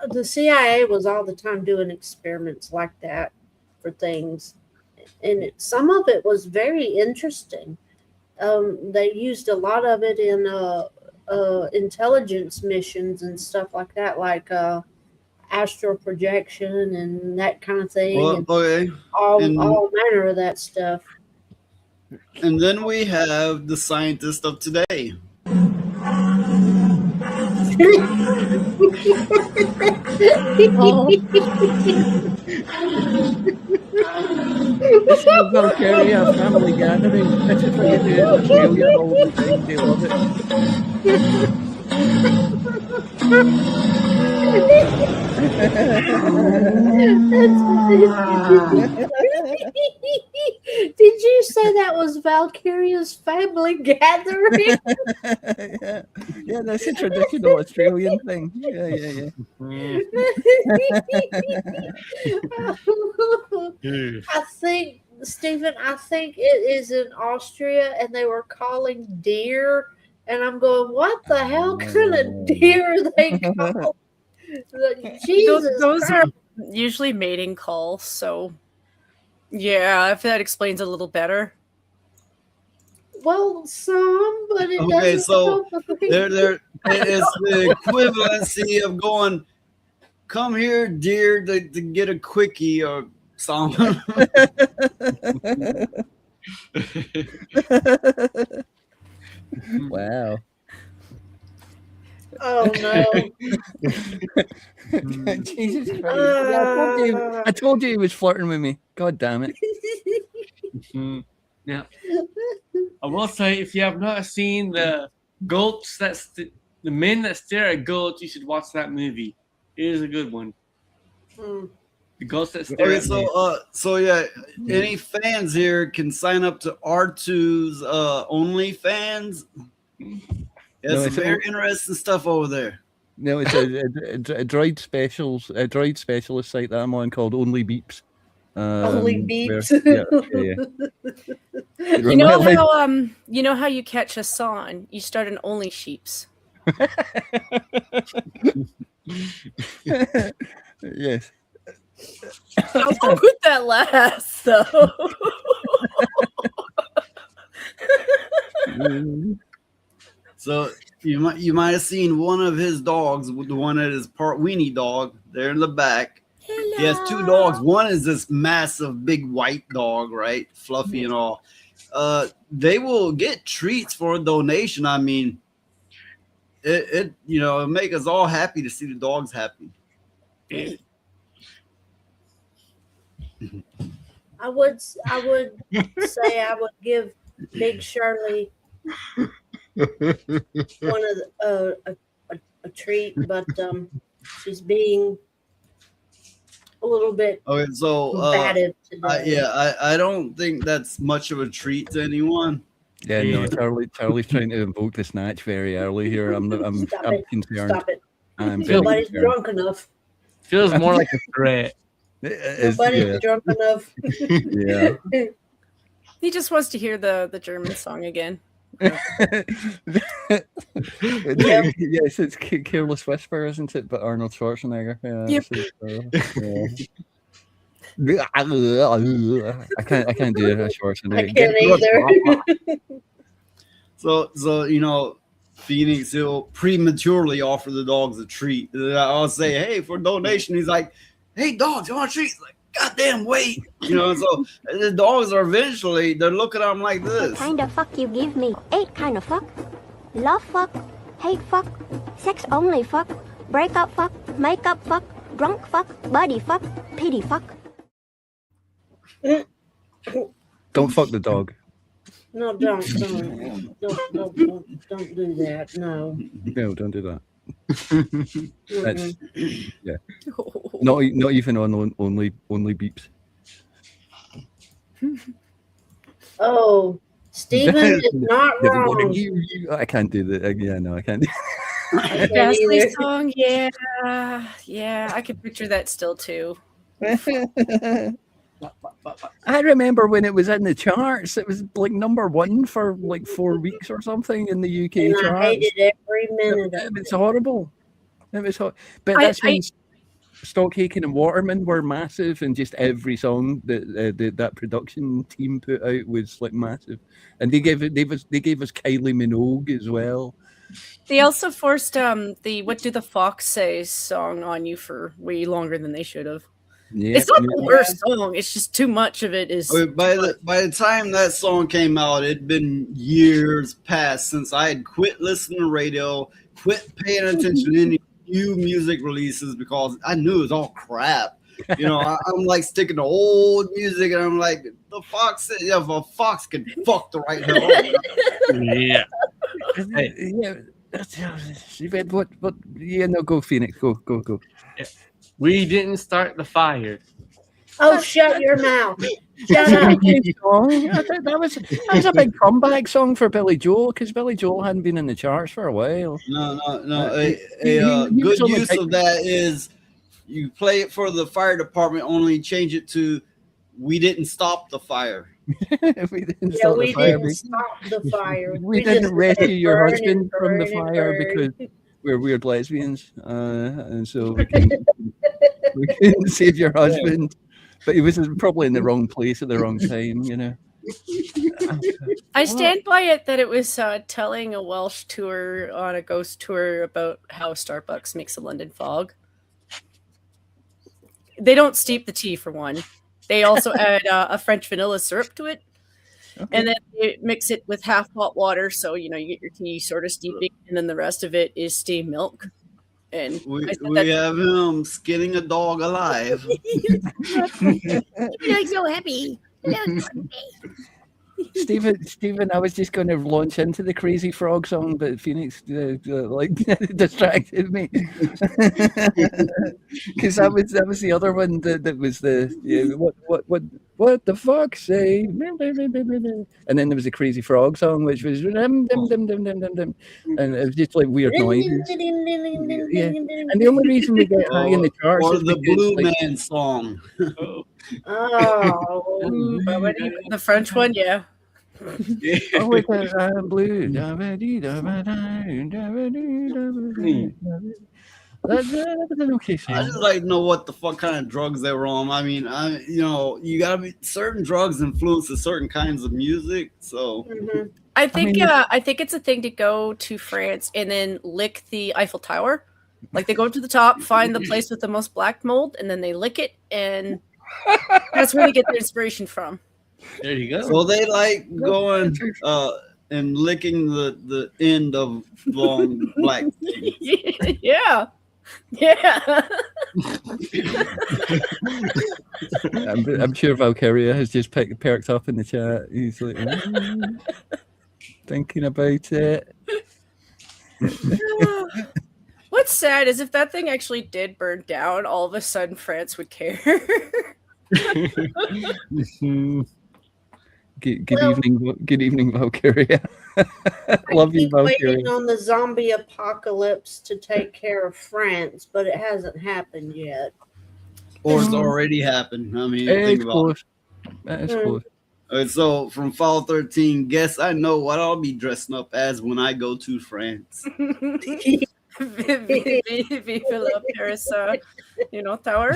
The CIA was all the time doing experiments like that for things, and some of it was very interesting. They used a lot of it in intelligence missions and stuff like that, like astral projection and that kind of thing. Well, and okay. all manner of that stuff. And then we have the scientist of today. This is a Valkyria family gathering. This is what you do in Australia all the time. They love Did you say that was Valkyria's family gathering? Yeah, that's a traditional Australian thing. Yeah. I think, Stephen, it is in Austria, and they were calling deer, and I'm going, what the hell kind of deer are they calling? Jesus Those are Christ. usually mating calls, so yeah, if that explains a little better. Well, some, but it Okay, doesn't so help. there it's the equivalency of going, come here, dear, to get a quickie or something. Wow. Oh no. Jesus Christ. Yeah, I told you he was flirting with me. God damn it. Yeah. I will say, if you have not seen the goats, the men that stare at goats, you should watch that movie. It is a good one. The goats that stare Okay, at men. so yeah, any fans here can sign up to R2's OnlyFans. Yeah, No, some it's very interesting stuff over there. No, it's a droid specialist site that I'm on called Only Beeps. Only Beeps. Yeah. You know how you catch a sawn? You start an Only Sheeps. Yes. How long would that last, though? So You might have seen one of his dogs, the one that is part weenie dog, there in the back. He has two dogs. One is this massive big white dog, right? Fluffy and all. They will get treats for a donation. I mean, it make us all happy to see the dogs happy. I would say I would give Big Shirley one of a treat, but she's being a little bit Okay, so combative today. I don't think that's much of a treat to anyone. Yeah, no, Charlie's trying to invoke the snatch very early here. I'm concerned. Stop it. I'm very Nobody's concerned. drunk enough. Feels more like a threat. Nobody's drunk enough. Yeah. He just wants to hear the German song again. Yes, it's Careless Whisper, isn't it? But Arnold Schwarzenegger. Yeah. I can't do a Schwarzenegger. I can't either. So Phoenix will prematurely offer the dogs a treat. I'll say, hey, for donation. He's like, hey, dogs, you want a treat? Like, goddamn, wait. So the dogs are eventually, they're looking at him like this. What kind of fuck you give me? 8 kind of fuck. Love fuck, hate fuck, sex only fuck, breakup fuck, makeup fuck, drunk fuck, buddy fuck, pity fuck. Don't fuck the dog. No, don't do that. No. No, don't do that. That's Not even on only beeps. Oh, Stephen is not wrong. I can't do that. Yeah, no, I can't. Ghastly song, yeah, I can picture that still too. I remember when it was in the charts. It was like #1 for like 4 weeks or something in the UK And charts. I hated every minute of It was it. horrible. It was hot. But that's when Stockaken and Waterman were massive, and just every song that production team put out was like massive. And they gave us Kylie Minogue as well. They also forced the "What Do the Fox Say" song on you for way longer than they should have. Yeah, it's not the worst song. It's just too much of it is. By the time that song came out, it'd been years past since I had quit listening to radio, quit paying attention to any new music releases because I knew it was all crap. I'm like sticking to old music, and I'm like, the fox. Yeah, if a fox can fuck the right hell. Yeah. What? Yeah, no, go Phoenix, go. Yeah. We didn't start the fire. Oh, shut your mouth! Shut up! That was a big comeback song for Billy Joel, because Billy Joel hadn't been in the charts for a while. No. A good use of that is you play it for the fire department, only change it to "We didn't stop the fire." We didn't stop the fire. We didn't rescue your husband from the fire because we're weird lesbians, and so we couldn't save your husband. But he was probably in the wrong place at the wrong time, I stand by it that it was telling a Welsh tour on a ghost tour about how Starbucks makes a London fog. They don't steep the tea for one. They also add a French vanilla syrup to it. Okay. And then they mix it with half hot water. So, you get your tea sort of steeping, and then the rest of it is steamed milk. And we have him skinning a dog alive. You're so happy. Stephen, I was just going to launch into the Crazy Frog song, but Phoenix distracted me because that was the other one that was the what the fuck say, and then there was the Crazy Frog song, which was and it was just like weird noises. Yeah, and the only reason we get high in the charts or is the Blue like, Man song. The French one, yeah. Oh, because I'm blue. That's an okay I song. just like to know what the fuck kind of drugs they were on. I mean, you gotta be certain drugs influence certain kinds of music. So I think it's a thing to go to France and then lick the Eiffel Tower. Like they go up to the top, find the place with the most black mold, and then they lick it, and that's where they get their inspiration from. There you go. So they like going and licking the end of long black things. Yeah. I'm sure Valkyria has just perked up in the chat. He's like, thinking about it. What's sad is if that thing actually did burn down, all of a sudden France would care. Good evening, Valkyria. Love you, Valkyria. Waiting on the zombie apocalypse to take care of France, but it hasn't happened yet. Or it's already happened. I mean, think about it. That's close. All right, so from Fall 13, guess I know what I'll be dressing up as when I go to France. Vive la Paris, tower.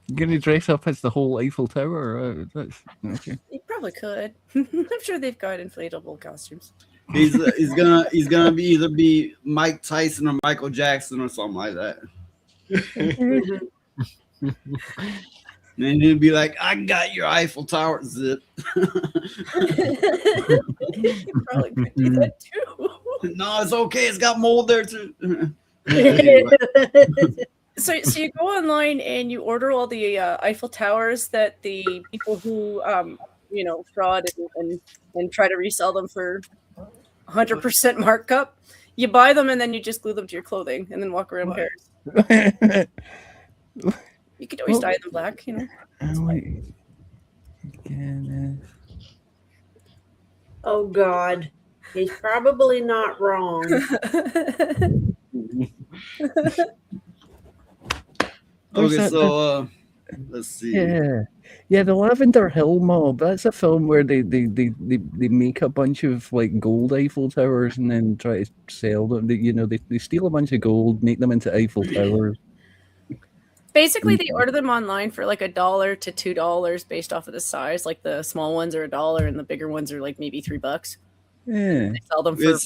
You're gonna dress up as the whole Eiffel Tower? That's okay. You probably could. I'm sure they've got inflatable costumes. He's gonna be either be Mike Tyson or Michael Jackson or something like that. And then he'd be like, "I got your Eiffel Tower zip." You probably could do that too. No, it's okay. It's got mold there too. So you go online and you order all the Eiffel Towers that the people who fraud and try to resell them for 100% markup. You buy them and then you just glue them to your clothing and then walk around Paris. You could always dye them black, Oh God, he's probably not wrong. Okay, so let's see. Yeah, the Lavender Hill Mob. That's a film where they make a bunch of like gold Eiffel Towers and then try to sell them. They steal a bunch of gold, make them into Eiffel Towers. Basically, they order them online for like $1 to $2 based off of the size. Like the small ones are $1 and the bigger ones are like maybe $3. Yeah, they sell them for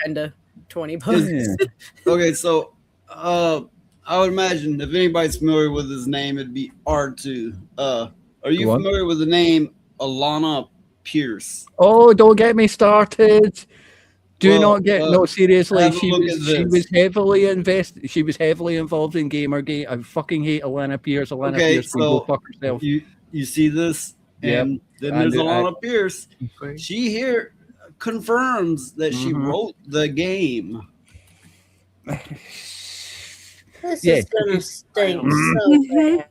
10 to $20. Okay, so I would imagine if anybody's familiar with his name, it'd be R2. Are you familiar with the name Alanah Pearce? Oh, don't get me started. No, seriously. She was heavily invested. She was heavily involved in Gamergate. I fucking hate Alanah Pearce. Pearce can go fuck herself. You see this? And then there's Alanah Pearce. She here confirms that she wrote the game. This is gonna stink so bad.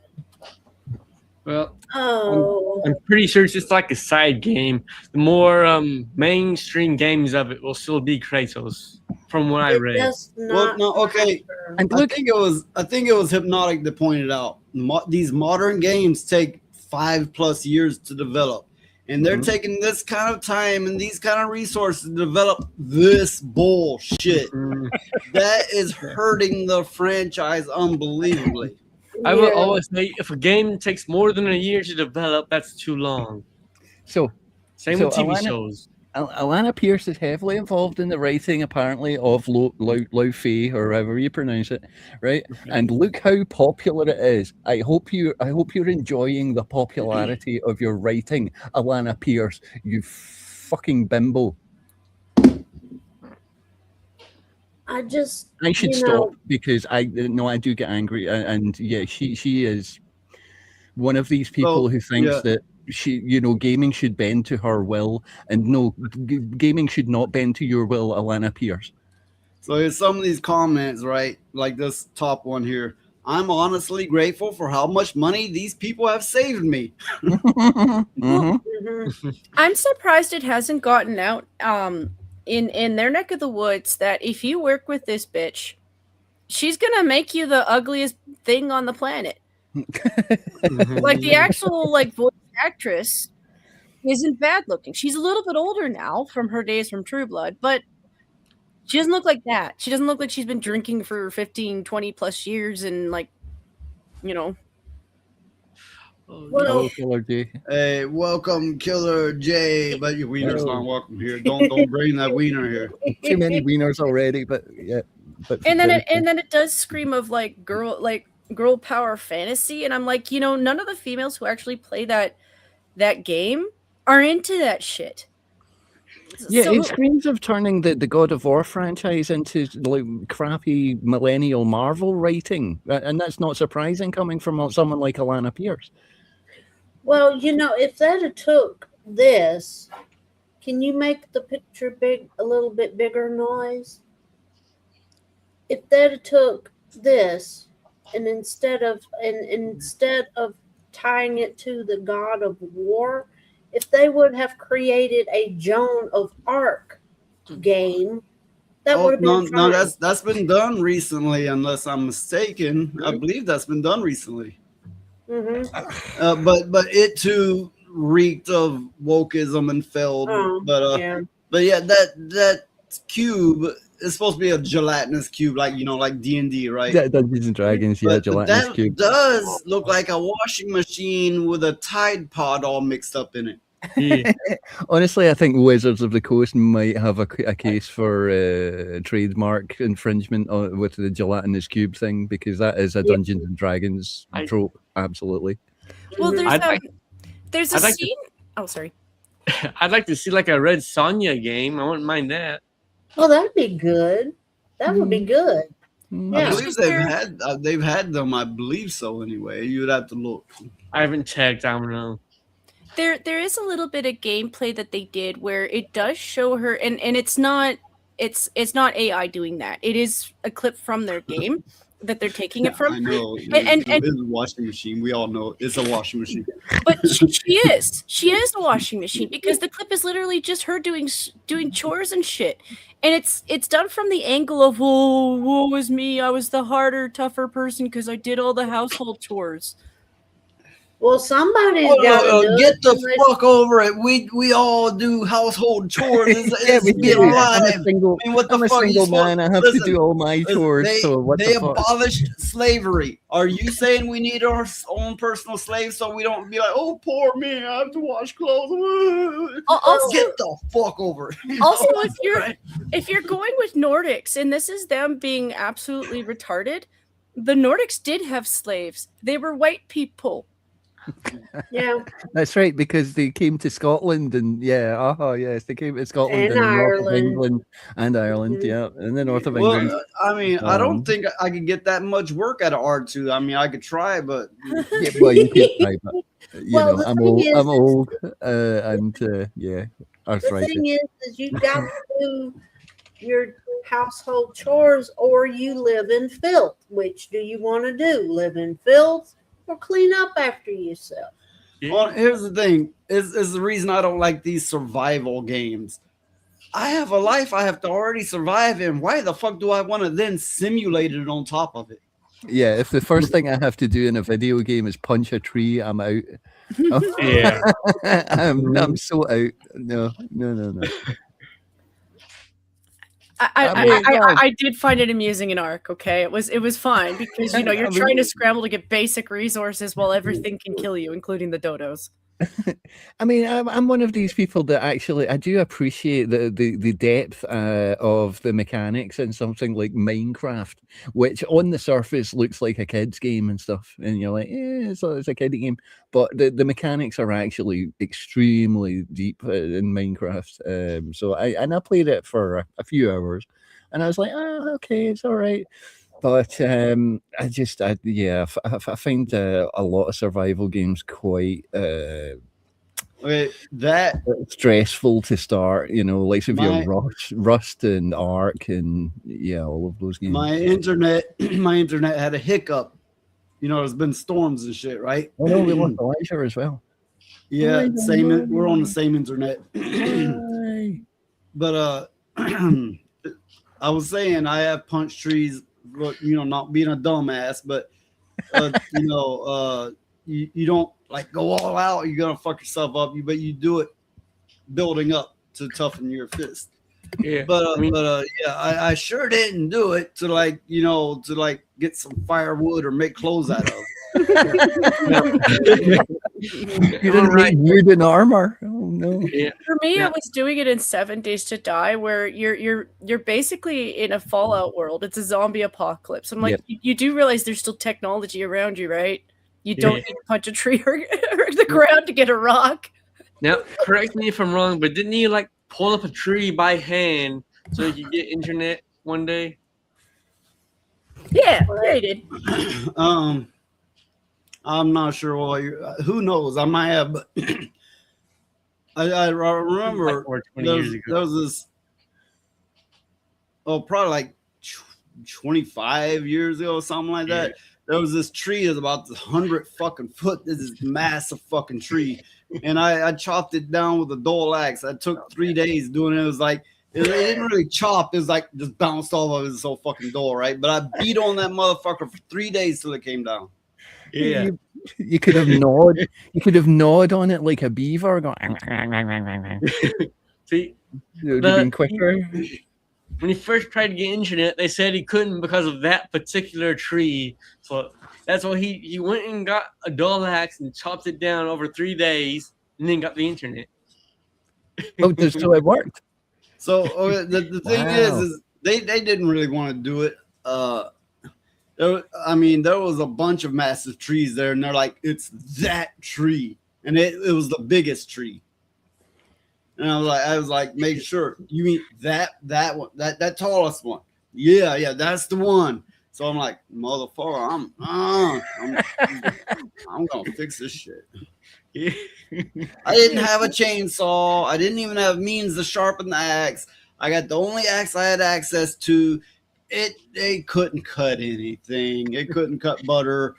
Well, I'm pretty sure it's just like a side game. The more mainstream games of it will still be Kratos, from what I read. Okay. I think it was Hypnotic that pointed out these modern games take 5+ years to develop, and they're taking this kind of time and these kind of resources to develop this bullshit. That is hurting the franchise unbelievably. I will always say if a game takes more than a year to develop, that's too long. Same with TV shows. Alanah Pearce is heavily involved in the writing, apparently, of Laufrey, or however you pronounce it, right? And look how popular it is. I hope you're enjoying the popularity of your writing, Alanah Pearce. You fucking bimbo. I should stop because I do get angry, and yeah, she is one of these people who thinks that gaming should bend to her will, and no, gaming should not bend to your will, Alanah Pearce. So here's some of these comments, right? Like this top one here. I'm honestly grateful for how much money these people have saved me. I'm surprised it hasn't gotten out in their neck of the woods that if you work with this bitch, she's gonna make you the ugliest thing on the planet. Like the actual voice actress isn't bad looking. She's a little bit older now from her days from True Blood, but She doesn't look like that. She doesn't look like she's been drinking for 15, 20 plus years and like, you know. Hello, Killer J. Hey, welcome, Killer J. But your wiener's not welcome here. Don't bring that wiener here. Too many wieners already, but yeah. But And then it does scream of like girl power fantasy, and I'm like, you know, none of the females who actually play that game are into that shit. Yeah, So- it screams of turning the God of War franchise into like crappy millennial Marvel writing, and that's not surprising coming from someone like Alanah Pearce. Well, you know, if that had took this, can you make the picture a little bit bigger noise? If that had took this, and instead of tying it to the God of War, if they would have created a Joan of Arc game, that would have been fine. No, that's been done recently, unless I'm mistaken. I believe that's been done recently. Mm-hmm. But it too reeked of wokeism and failed. But yeah, that cube is supposed to be a gelatinous cube, like like D&D, right? Yeah, Dungeons and Dragons, yeah, gelatinous cube. That does look like a washing machine with a Tide Pod all mixed up in it. Honestly, I think Wizards of the Coast might have a case for trademark infringement with the gelatinous cube thing, because that is a Dungeons and Dragons trope. Absolutely. Well, there's a scene. Oh, sorry. I'd like to see like a Red Sonja game. I wouldn't mind that. Oh, that'd be good. That would be good. I believe they've had them. I believe so. Anyway, you'd have to look. I haven't checked. I don't know. There is a little bit of gameplay that they did where it does show her, and it's not AI doing that. It is a clip from their game that they're taking it from. I know. And it's a washing machine. We all know it's a washing machine. But she is a washing machine, because the clip is literally just her doing chores and shit, and it's done from the angle of, oh, woe is me, I was the harder, tougher person because I did all the household chores. Well, somebody's got to get the fuck over it. We all do household chores. It's being alive. I'm a single man. I have to do all my chores. They abolished slavery. Are you saying we need our own personal slaves so we don't be like, oh, poor me, I have to wash clothes? Also, get the fuck over it. Also, if you're going with Nordics, and this is them being absolutely retarded, the Nordics did have slaves. They were white people. Yeah, that's right, because they came to Scotland, and yes, they came to Scotland and Ireland. North of England and Ireland, in the north of England. I mean, I don't think I could get that much work out of R2. I mean, I could try, but you could try, but I'm old, and arthritis. The thing is you got to do your household chores, or you live in filth. Which do you want to do? Live in filth or clean up after yourself? Well, here's the thing. Is the reason I don't like these survival games. I have a life I have to already survive in. Why the fuck do I want to then simulate it on top of it? Yeah, if the first thing I have to do in a video game is punch a tree, I'm out. Yeah. I'm so out. No. I did find it amusing in Ark. Okay, it was fine, because you're trying to scramble to get basic resources while everything can kill you, including the dodos. I mean, I'm one of these people that actually I do appreciate the depth of the mechanics in something like Minecraft, which on the surface looks like a kid's game and stuff, and you're like, it's a kiddie game, but the mechanics are actually extremely deep in Minecraft. So I played it for a few hours, and I was like, okay, it's all right. But I find a lot of survival games quite stressful to start. Like if you're Rust and Ark and all of those games. My internet had a hiccup. There's been storms and shit, right? Oh no, we lost Elijah as well. Yeah, same. We're on the same internet. But I was saying I have punch trees. Not being a dumbass, but you don't like go all out. You're gonna fuck yourself up, but you do it building up to toughen your fist. Yeah, But yeah, I sure didn't do it to like get some firewood or make clothes out of. You didn't make wooden armor. Oh no. Yeah. For me, I was doing it in 7 Days to Die, where you're basically in a Fallout world. It's a zombie apocalypse. I'm like, you do realize there's still technology around you, right? You don't need to punch a tree or the ground to get a rock. Now, correct me if I'm wrong, but didn't you like pull up a tree by hand so you could get internet one day? Yeah, you did. I'm not sure why who knows? I might have, but I remember there was this, probably like 25 years ago or something like that. There was this tree that's about 100 fucking foot. This is massive fucking tree. And I chopped it down with a dull axe. I took 3 days doing it. It was like, it didn't really chop. It was like just bounced off of it. It's so fucking dull, right? But I beat on that motherfucker for 3 days till it came down. Yeah. You could have gnawed. You could have gnawed on it like a beaver. Going. See, it would have been quicker. When he first tried to get internet, they said he couldn't because of that particular tree. So that's why he went and got a dull axe and chopped it down over 3 days, and then got the internet. Oh, so it worked. So the thing is they didn't really want to do it. There was a bunch of massive trees there, and they're like, it's that tree, and it was the biggest tree. And I was like, make sure you mean that one, that tallest one. Yeah, that's the one. So I'm like, motherfucker, I'm gonna fix this shit. I didn't have a chainsaw. I didn't even have means to sharpen the axe. I got the only axe I had access to. It couldn't cut anything. It couldn't cut butter.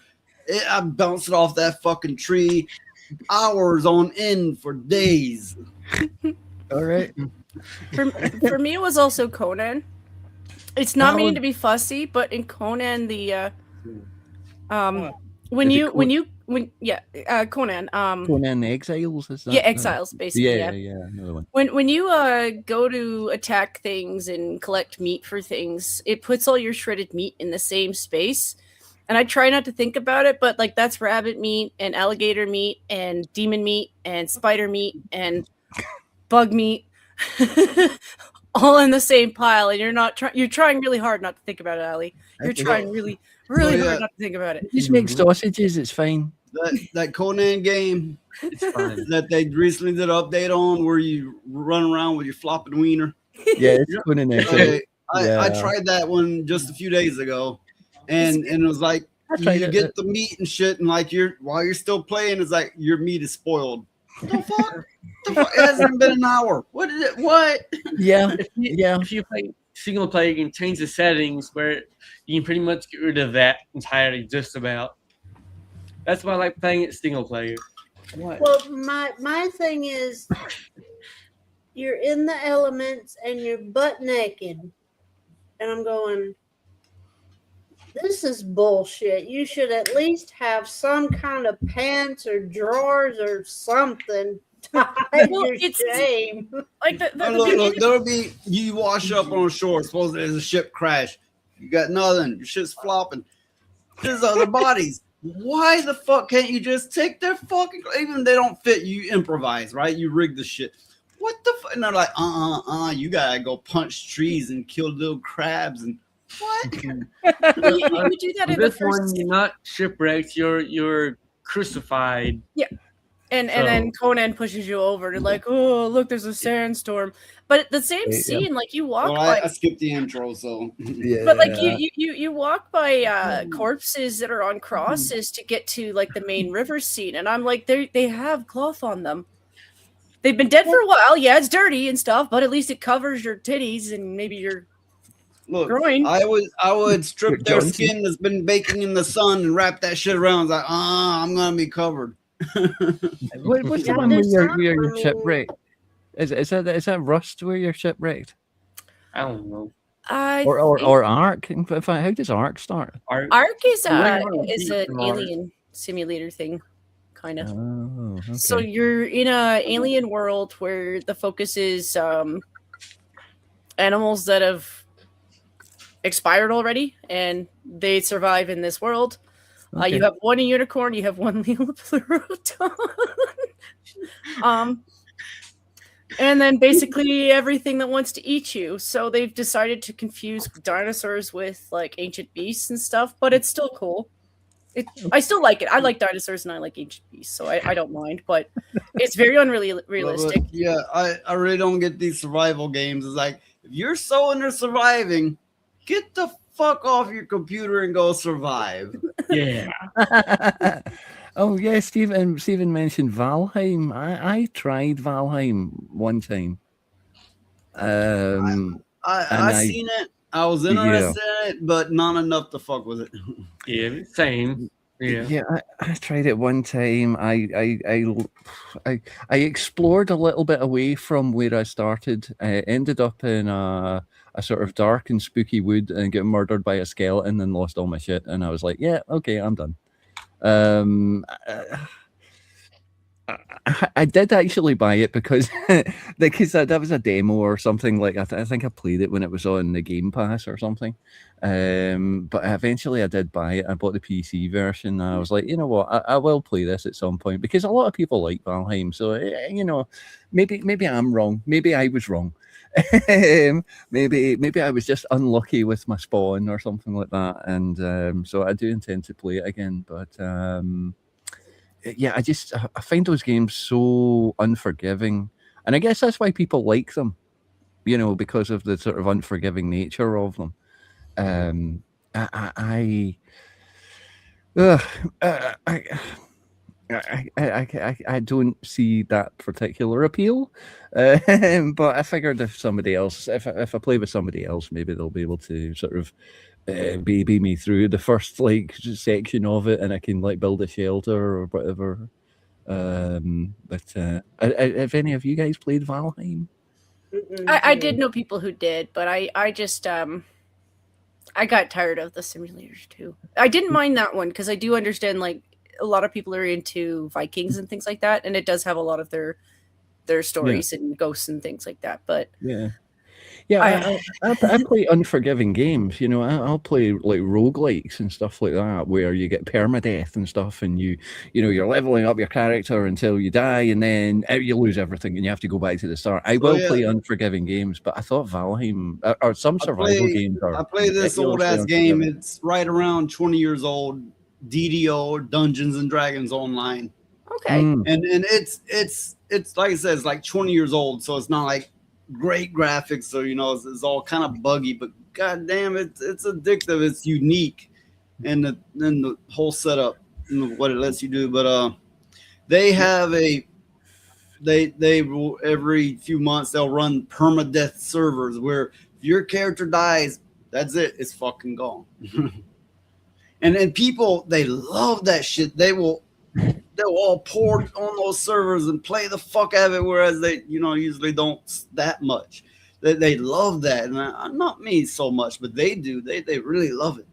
I bounced it off that fucking tree hours on end for days. All right. For me, it was also Conan. It's not meaning to be fussy, but in Conan, the Conan. Conan Exiles, is that? Yeah, Exiles, basically. Yeah, another one. When you go to attack things and collect meat for things, it puts all your shredded meat in the same space. And I try not to think about it, but like that's rabbit meat and alligator meat and demon meat and spider meat and bug meat, all in the same pile. And you're trying really hard not to think about it, Ali. You're trying really hard not to think about it. Just make sausages, it's fine. That Conan game that they recently did an update on where you run around with your flopping wiener. Yeah, it's Conan Exiles. I tried that one just a few days ago, and it was like you get the meat and shit, and like while you're still playing, it's like your meat is spoiled. The fuck? It hasn't been an hour. What? Yeah. If you play single player, you can change the settings where you can pretty much get rid of that entirely, just about. That's why I like playing it single player. What? Well, my thing is, you're in the elements and you're butt naked, and I'm going, this is bullshit. You should at least have some kind of pants or drawers or something to hide your shame. Like look, there'll be you wash up on shore. Suppose there's a ship crash. You got nothing. Your shit's flopping. There's other bodies. Why the fuck can't you just take their fucking, even if they don't fit, you improvise, right? You rig the shit. What the fuck? And they're like, you gotta go punch trees and kill little crabs and what? you do that in the this one, you're not shipwrecked, you're crucified. Yeah. And then Conan pushes you over to like, oh, look, there's a sandstorm. But the same scene, like you walk by. I skipped the intro, so yeah. But like you walk by corpses that are on crosses to get to like the main river scene, and I'm like, they have cloth on them. They've been dead for a while. Yeah, it's dirty and stuff, but at least it covers your titties and maybe your groin. I would strip their skin that's been baking in the sun and wrap that shit around. It's like, I'm gonna be covered. What's the one where you're shipwrecked? Is that Rust where you're shipwrecked? I don't know. Or Ark. In fact, how does Ark start? Ark is an alien simulator thing, kind of. Oh, okay. So you're in a alien world where the focus is animals that have expired already, and they survive in this world. Okay. You have one unicorn, you have one Liliplerodon. And then basically everything that wants to eat you. So they've decided to confuse dinosaurs with like ancient beasts and stuff, but it's still cool. I still like it. I like dinosaurs and I like ancient beasts, so I don't mind. But it's very unrealistic. Yeah, I really don't get these survival games. It's like, if you're so into surviving, get the fuck off your computer and go survive. Yeah. Oh yeah, Stephen mentioned Valheim. I tried Valheim one time. I seen it. I was interested in it, but not enough to fuck with it. Yeah, same. Yeah, I tried it one time. I explored a little bit away from where I started. I ended up in a sort of dark and spooky wood and got murdered by a skeleton and lost all my shit. And I was like, yeah, okay, I'm done. I did actually buy it because that was a demo or something. Like I think I played it when it was on the Game Pass or something. But eventually I did buy it. I bought the PC version. And I was like, you know what, I will play this at some point because a lot of people like Valheim. So you know, maybe I'm wrong. Maybe I was wrong. maybe I was just unlucky with my spawn or something like that. And so I do intend to play it again. But yeah, I find those games so unforgiving, and I guess that's why people like them, you know, because of the sort of unforgiving nature of them. I don't see that particular appeal, but I figured if somebody else, if I play with somebody else, maybe they'll be able to sort of baby me through the first like section of it, and I can like build a shelter or whatever. But have any of you guys played Valheim? I did know people who did, but I just I got tired of the simulators too. I didn't mind that one because I do understand like a lot of people are into Vikings and things like that, and it does have a lot of their stories and ghosts and things like that. But I play unforgiving games, you know. I'll play like roguelikes and stuff like that, where you get permadeath and stuff, and you know, you're leveling up your character until you die, and then you lose everything, and you have to go back to the start. I will play unforgiving games, but I thought Valheim or some survival games are. I play this old ass game. It's right around 20 years old. DDO, Dungeons and Dragons Online. Okay, and it's like I said, it's like 20 years old, so it's not like great graphics, so you know it's all kind of buggy, but goddamn, it's addictive. It's unique, and the whole setup, and what it lets you do. But they have they will every few months they'll run permadeath servers where if your character dies, that's it. It's fucking gone. and people, they love that shit. They'll all pour on those servers and play the fuck out of it, whereas they, you know, usually don't that much. They love that, and not me so much, but they do. They really love it.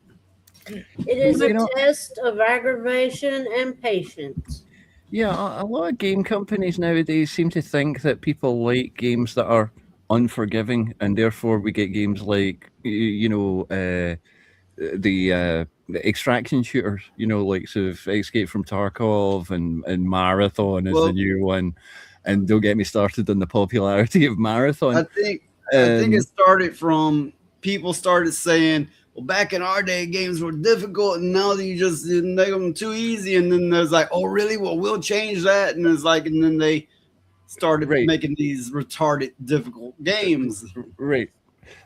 It is a test of aggravation and patience. Yeah, a lot of game companies nowadays seem to think that people like games that are unforgiving, and therefore we get games like, you know, the extraction shooters, you know, like sort of Escape from Tarkov and Marathon is the new one. And don't get me started on the popularity of Marathon. I think it started from people started saying, well, back in our day, games were difficult, and now that you just make them too easy. And then there's like, oh, really? Well, we'll change that. And it's like, and then they started making these retarded, difficult games. Right.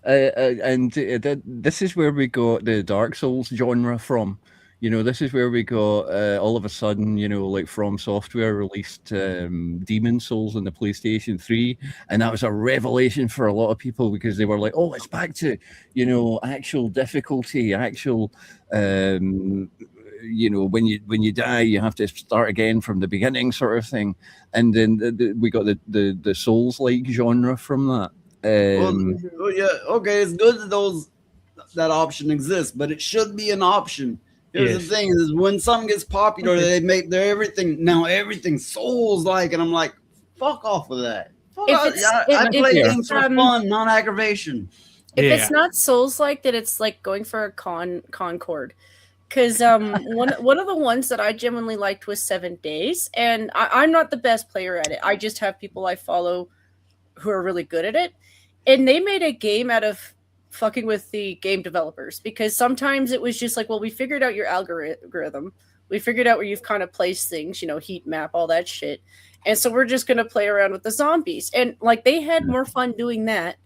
And this is where we got the Dark Souls genre from. You know, this is where we got all of a sudden, you know, like From Software released Demon Souls on the PlayStation 3, and that was a revelation for a lot of people because they were like, oh, it's back to, you know, actual difficulty, actual you know, when you die, you have to start again from the beginning, sort of thing. And then we got the Souls-like genre from that. Well, yeah, okay, it's good that that option exists, but it should be an option. Here's the thing: is when something gets popular, they make everything Souls-like, and I'm like, fuck off with that. I play games for fun, not aggravation. If it's not Souls-like, then it's like going for a Concord. Because one of the ones that I genuinely liked was 7 Days, and I'm not the best player at it. I just have people I follow who are really good at it, and they made a game out of fucking with the game developers, because sometimes it was just like, well, we figured out your algorithm, we figured out where you've kind of placed things, heat map, all that shit, and so we're just gonna play around with the zombies, and like they had more fun doing that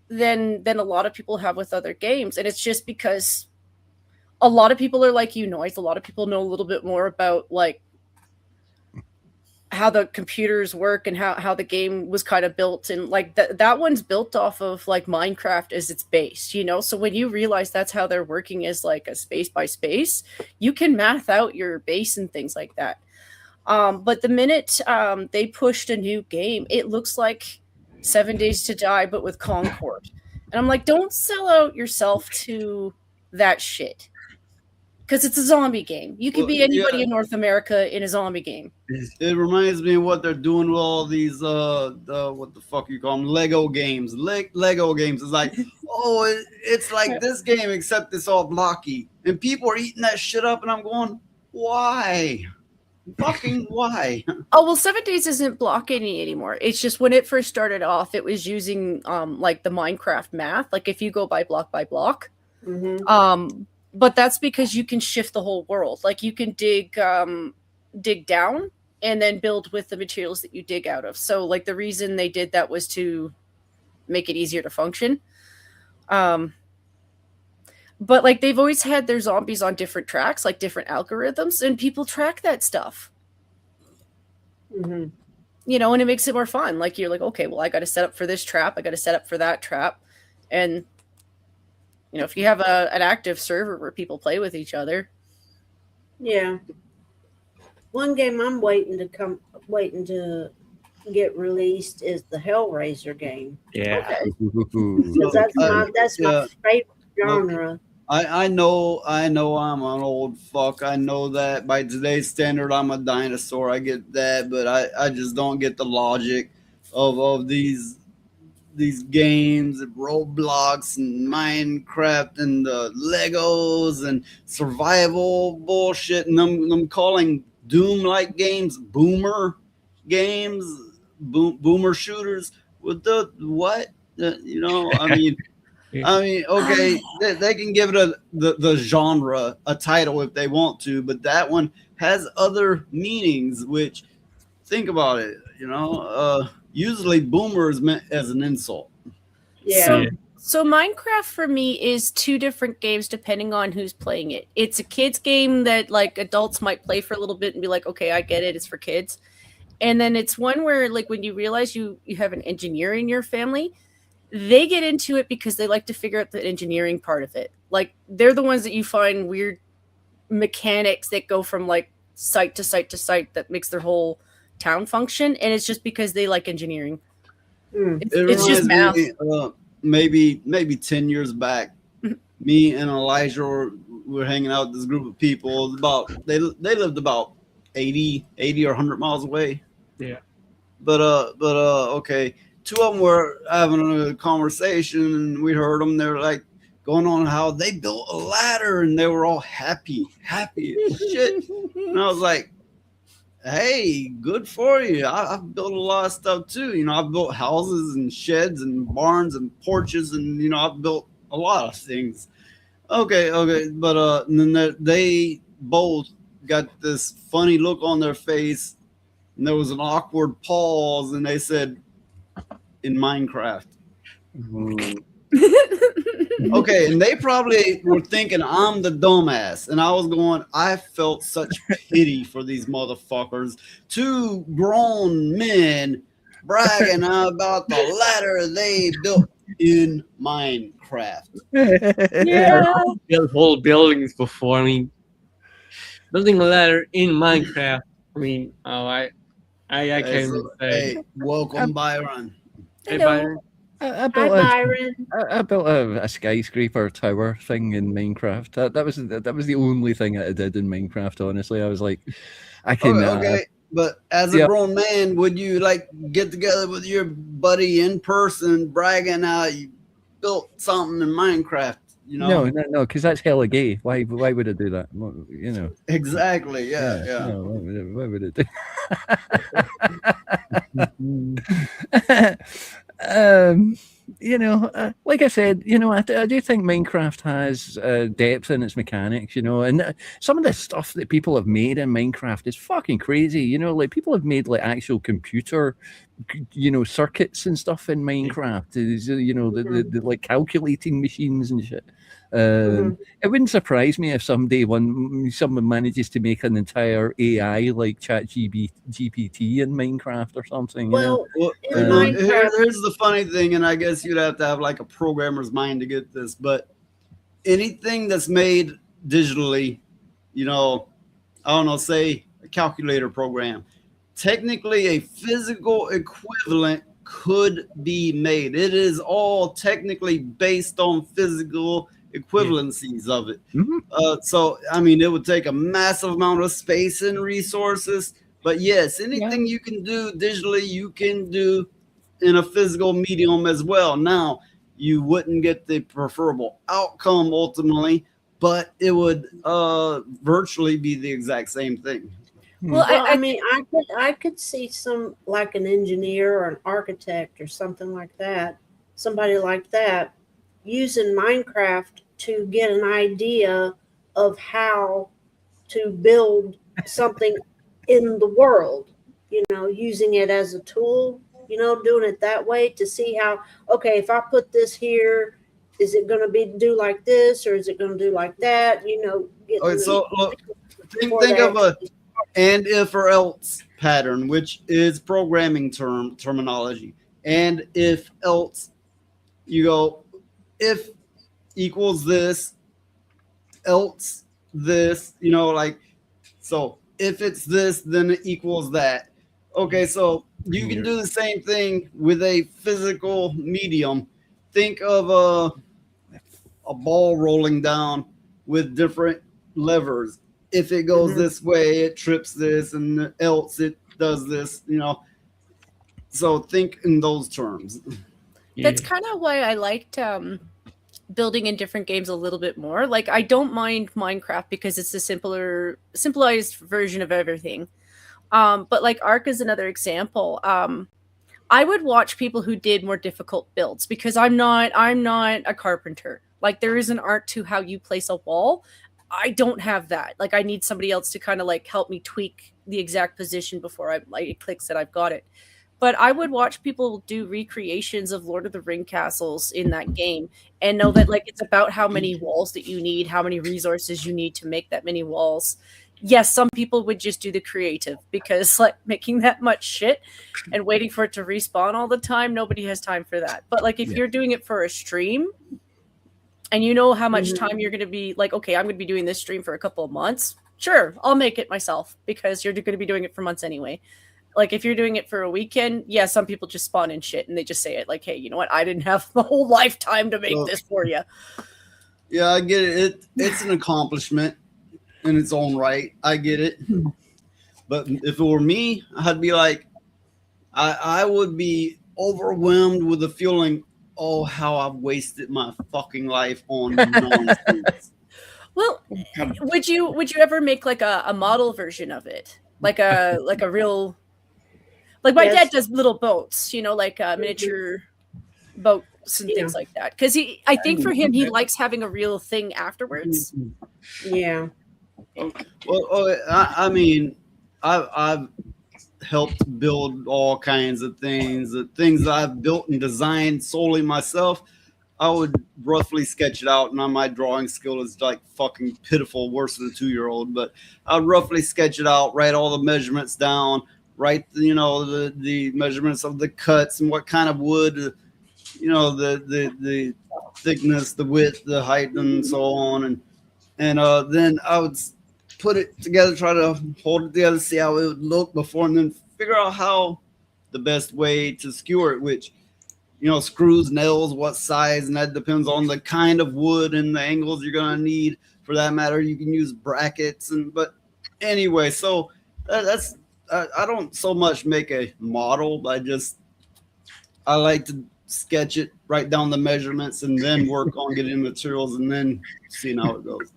than a lot of people have with other games, and it's just because a lot of people are like Noise. A lot of people know a little bit more about like how the computers work and how the game was kind of built, and like that one's built off of like Minecraft as its base, so when you realize that's how they're working as like a space by space, you can math out your base and things like that. But the minute they pushed a new game, it looks like 7 Days to Die but with Concord, and I'm like, don't sell out yourself to that shit. Because it's a zombie game. You can be anybody in North America in a zombie game. It reminds me of what they're doing with all these, what the fuck you call them, Lego games. Lego games. It's like, it's like this game, except it's all blocky. And people are eating that shit up, and I'm going, why? Fucking why? Oh, well, 7 Days isn't blocky anymore. It's just when it first started off, it was using, like, the Minecraft math. Like, if you go by block, but that's because you can shift the whole world. Like you can dig down and then build with the materials that you dig out of. So like the reason they did that was to make it easier to function. But like they've always had their zombies on different tracks, like different algorithms, and people track that stuff. Mm-hmm. And it makes it more fun. Like you're like, okay, well, I got to set up for this trap. I got to set up for that trap. And if you have an active server where people play with each other. Yeah. One game I'm waiting to get released is the Hellraiser game. Yeah. Okay. That's my favorite genre. I know I'm an old fuck. I know that by today's standard I'm a dinosaur. I get that, but I just don't get the logic of these games and Roblox and Minecraft and the Legos and survival bullshit, and I'm calling Doom-like games boomer games, boomer shooters. With the what? I mean, okay, they can give it the genre a title if they want to, but that one has other meanings. Which, think about it, usually boomer is meant as an insult. Yeah. So Minecraft for me is two different games depending on who's playing it. It's a kids game that like adults might play for a little bit and be like, okay, I get it, it's for kids. And then it's one where like when you realize you have an engineer in your family, they get into it because they like to figure out the engineering part of it. Like they're the ones that you find weird mechanics that go from like site to site to site that makes their whole town function, and it's just because they like engineering. It's just math. Maybe 10 years back, me and Elijah were hanging out with this group of people. They lived about 80 or 100 miles away. Yeah. But okay, two of them were having a conversation, and we heard them. They're like going on how they built a ladder, and they were all happy as shit. And I was like, hey, good for you. I've built a lot of stuff too. I've built houses and sheds and barns and porches, and I've built a lot of things. Okay, but and then they both got this funny look on their face, and there was an awkward pause, and they said, "In Minecraft." Okay, and they probably were thinking I'm the dumbass, and I was going, I felt such pity for these motherfuckers. Two grown men bragging about the ladder they built in Minecraft. Yeah. Built whole buildings before. I mean, building a ladder in Minecraft. I mean, I can't even say. Hey, welcome, Byron. Hey, Byron. I built a skyscraper tower thing in Minecraft. That was the only thing I did in Minecraft. Honestly, I was like, I can. Okay. But as a grown man, would you like get together with your buddy in person, bragging how you built something in Minecraft? You know? No, because that's hella gay. Why would I do that? Well, you know. Exactly. Yeah. No, why would I do? You know, like I said, you know, I do think Minecraft has depth in its mechanics, you know, and some of the stuff that people have made in Minecraft is fucking crazy, you know, like people have made like actual computer, you know, circuits and stuff in Minecraft, you know, the like calculating machines and shit. It wouldn't surprise me if someday someone manages to make an entire AI like ChatGPT in Minecraft or something. Well, here's the funny thing, and I guess you'd have to have like a programmer's mind to get this, but anything that's made digitally, you know, I don't know, say a calculator program, technically a physical equivalent could be made. It is all technically based on physical equivalencies of it. So I mean, it would take a massive amount of space and resources, but yes, anything you can do digitally, you can do in a physical medium as well. Now, you wouldn't get the preferable outcome ultimately, but it would virtually be the exact same thing. Well, I mean, I could see some like an engineer or an architect or something like that, somebody like that, using Minecraft to get an idea of how to build something in the world, you know, using it as a tool, you know, doing it that way to see how, okay, if I put this here, is it going to do like this, or is it going to do like that? You know, okay, so look, think of a and if or else pattern, which is programming terminology. And if else, you go, if equals this, else this, you know, like, so if it's this, then it equals that. Okay, so you can do the same thing with a physical medium. Think of a ball rolling down with different levers. If it goes this way, it trips this, and else it does this, you know. So think in those terms. That's kind of why I liked building in different games a little bit more. Like, I don't mind Minecraft because it's a simplified version of everything. But like Ark is another example. I would watch people who did more difficult builds because I'm not a carpenter. Like, there is an art to how you place a wall. I don't have that. Like, I need somebody else to kind of like help me tweak the exact position before it clicks that I've got it. But I would watch people do recreations of Lord of the Ring castles in that game and know that like it's about how many walls that you need, how many resources you need to make that many walls. Yes, some people would just do the creative because like making that much shit and waiting for it to respawn all the time, nobody has time for that. But like if you're doing it for a stream and you know how much time you're going to be like, okay, I'm going to be doing this stream for a couple of months. Sure, I'll make it myself because you're going to be doing it for months anyway. Like if you're doing it for a weekend, yeah, some people just spawn in shit and they just say it like, hey, you know what? I didn't have the whole lifetime to make this for you. Yeah, I get it. It's an accomplishment in its own right. I get it. But if it were me, I'd be like, I would be overwhelmed with the feeling, oh, how I've wasted my fucking life on nonsense. Well, would you ever make like a model version of it? Like a real, like my dad does little boats, you know, like miniature boats and things like that. Because I think for him, he likes having a real thing afterwards. Yeah. Well, I mean, I've helped build all kinds of things. The things I've built and designed solely myself, I would roughly sketch it out. Now my drawing skill is like fucking pitiful, worse than a 2-year-old. But I'd roughly sketch it out, write all the measurements down, write the measurements of the cuts and what kind of wood, you know, the thickness, the width, the height, and so on. And then I would put it together, try to hold it together, see how it would look before, and then figure out how the best way to skewer it, which, you know, screws, nails, what size, and that depends on the kind of wood and the angles you're gonna need. For that matter, you can use brackets, but anyway, so that's I don't so much make a model, but I like to sketch it, write down the measurements, and then work on getting materials, and then seeing how it goes.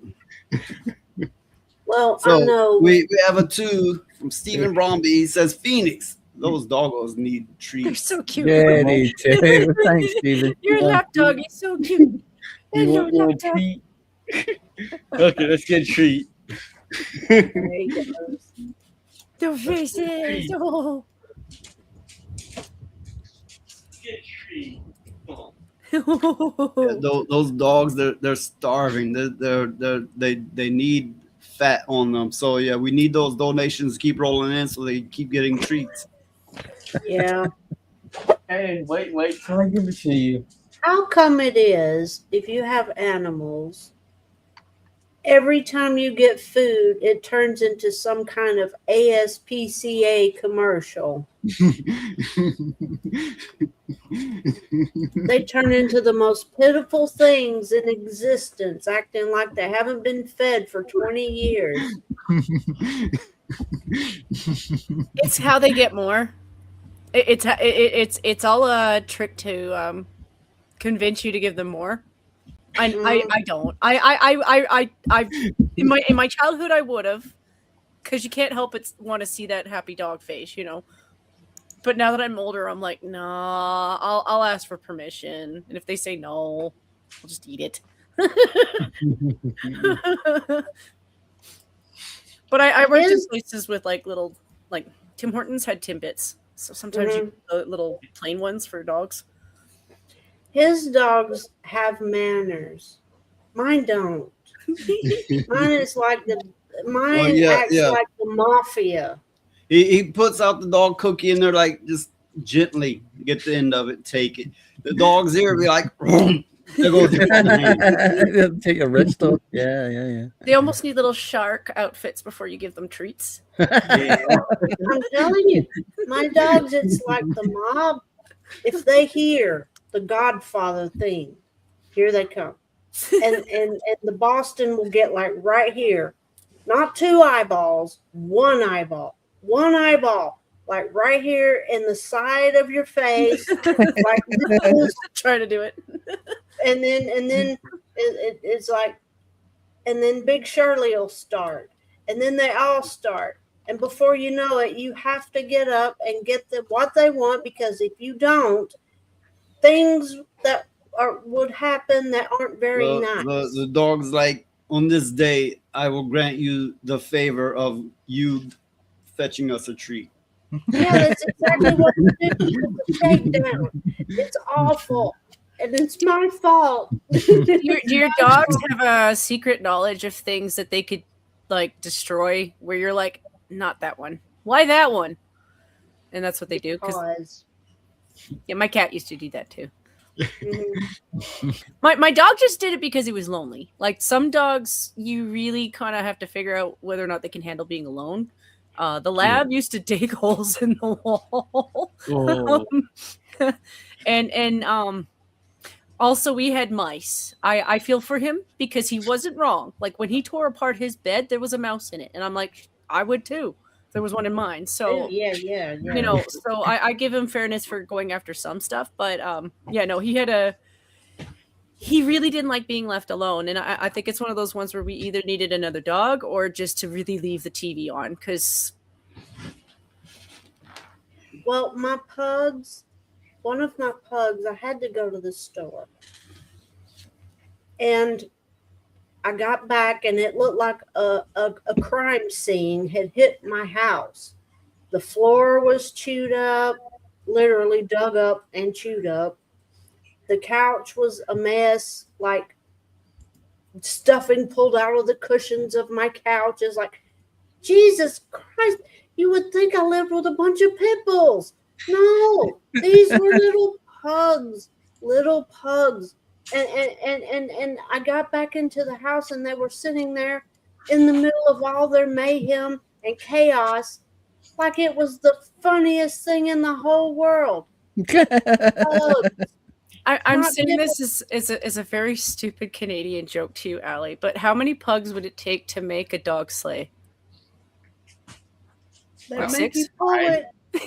Well, So I know we have a 2 from Stephen Bromby. He says, Phoenix, those doggos need treats. They're so cute. Yeah, they do. Thanks, Steven. Your lapdog is so cute. You Hello, want your lapdog. treat? Okay, let's get a treat. there he goes. The faces. Oh. Get a treat. Oh. Yeah, those dogs, they're starving. They need fat on them. So yeah, we need those donations to keep rolling in so they keep getting treats. Yeah. Hey, wait till I give it to you. How come it is if you have animals, every time you get food, it turns into some kind of ASPCA commercial? They turn into the most pitiful things in existence, acting like they haven't been fed for 20 years. It's how they get more. It's all a trick to convince you to give them more. I don't. I in my childhood I would have, because you can't help but want to see that happy dog face, you know. But now that I'm older, I'm like, nah. I'll ask for permission, and if they say no, I'll just eat it. But I worked in places with like little, like Tim Hortons had Timbits, so sometimes you little plain ones for dogs. His dogs have manners. Mine don't. Mine is like mine acts like the mafia. He puts out the dog cookie in there, like just gently get the end of it, take it. The dog's here be like, there goes take a wrist off. Yeah. They almost need little shark outfits before you give them treats. I'm telling you, my dogs, it's like the mob. If they hear the Godfather theme, here they come. And the Boston will get like right here, not 2 eyeballs, 1 eyeball, like right here in the side of your face, like try to do it. And then it's like, and then Big Shirley will start, and then they all start, and before you know it, you have to get up and get them what they want, because if you don't, things that would happen that aren't very nice. The dog's like, on this day, I will grant you the favor of you fetching us a treat. Yeah, that's exactly what you do. The shakedown. It's awful. And it's my fault. Do your dogs have a secret knowledge of things that they could like destroy, where you're like, not that one. Why that one? And that's what they do. Yeah, my cat used to do that too. Mm-hmm. My dog just did it because he was lonely. Like some dogs, you really kind of have to figure out whether or not they can handle being alone. The lab used to dig holes in the wall. Oh. and also we had mice. I feel for him because he wasn't wrong. Like when he tore apart his bed, there was a mouse in it, and I'm like, I would too. There was one in mine. So yeah. You know, so I give him fairness for going after some stuff, but he really didn't like being left alone, and I think it's one of those ones where we either needed another dog or just to really leave the TV on, because. Well, one of my pugs, I had to go to the store, and I got back, and it looked like a crime scene had hit my house. The floor was chewed up, literally dug up and chewed up. The couch was a mess, like stuffing pulled out of the cushions of my couch. It's like, Jesus Christ, you would think I lived with a bunch of pit bulls. No, these were little pugs. And I got back into the house, and they were sitting there in the middle of all their mayhem and chaos, like it was the funniest thing in the whole world. I'm saying this is a very stupid Canadian joke to you, Allie, but how many pugs would it take to make a dog sleigh? They Like make 6? you pull it. They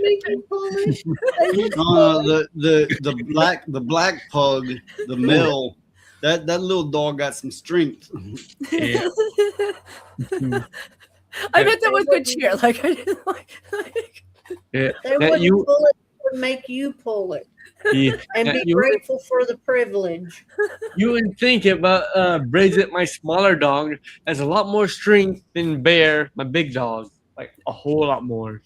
make you pull it. They make you pull No, it. the black pug, the male, that little dog got some strength. Yeah. I bet that was good cheer. Like I didn't Yeah. They Now wouldn't you, pull it. They would make you pull it. yeah. And Now be you, grateful for the privilege. you would think about Bridget, my smaller dog, has a lot more strength than Bear, my big dog. Like a whole lot more.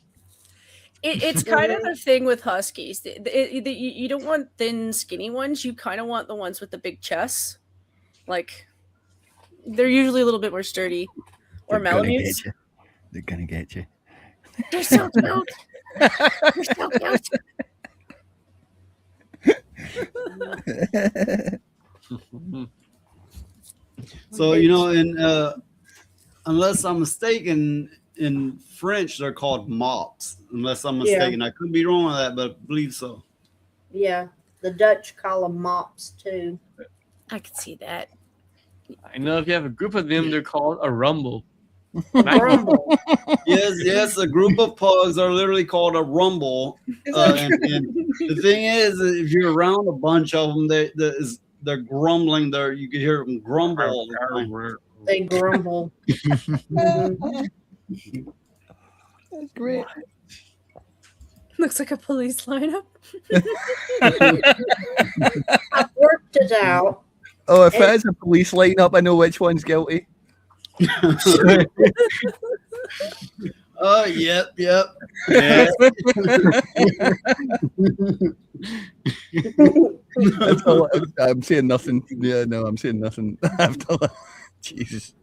It's kind of the thing with huskies. You don't want thin, skinny ones. You kind of want the ones with the big chests. Like they're usually a little bit more sturdy. Or They're gonna Malamutes. get you. They're gonna get you. They're so cute. They're so cute. So you know, in unless I'm mistaken, in French they're called mops. Unless I'm mistaken, I could be wrong on that, but I believe so. Yeah, the Dutch call them mops too. I could see that. I know if you have a group of them, they're called a rumble. Rumble. Yes, a group of pugs are literally called a rumble. And the thing is, if you're around a bunch of them, they're grumbling. You can hear them grumble all the time. They grumble. That's great. Looks like a police lineup. I've worked it out. Oh, if it is a police lineup, I know which one's guilty. Oh, yep. Yeah. I'm saying nothing. Yeah, no, I'm saying nothing. Jesus.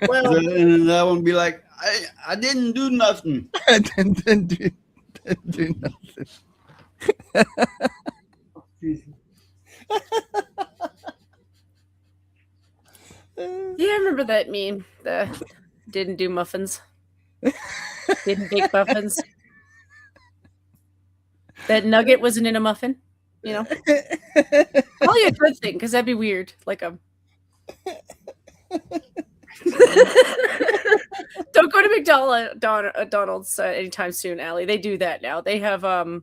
Well, and that one be like, I didn't do nothing. I didn't do nothing. Yeah, I remember that meme. The didn't do muffins. Didn't bake muffins. That nugget wasn't in a muffin, you know? Probably a good thing, because that'd be weird. Like a don't go to McDonald's anytime soon, Allie. They do that now. They have a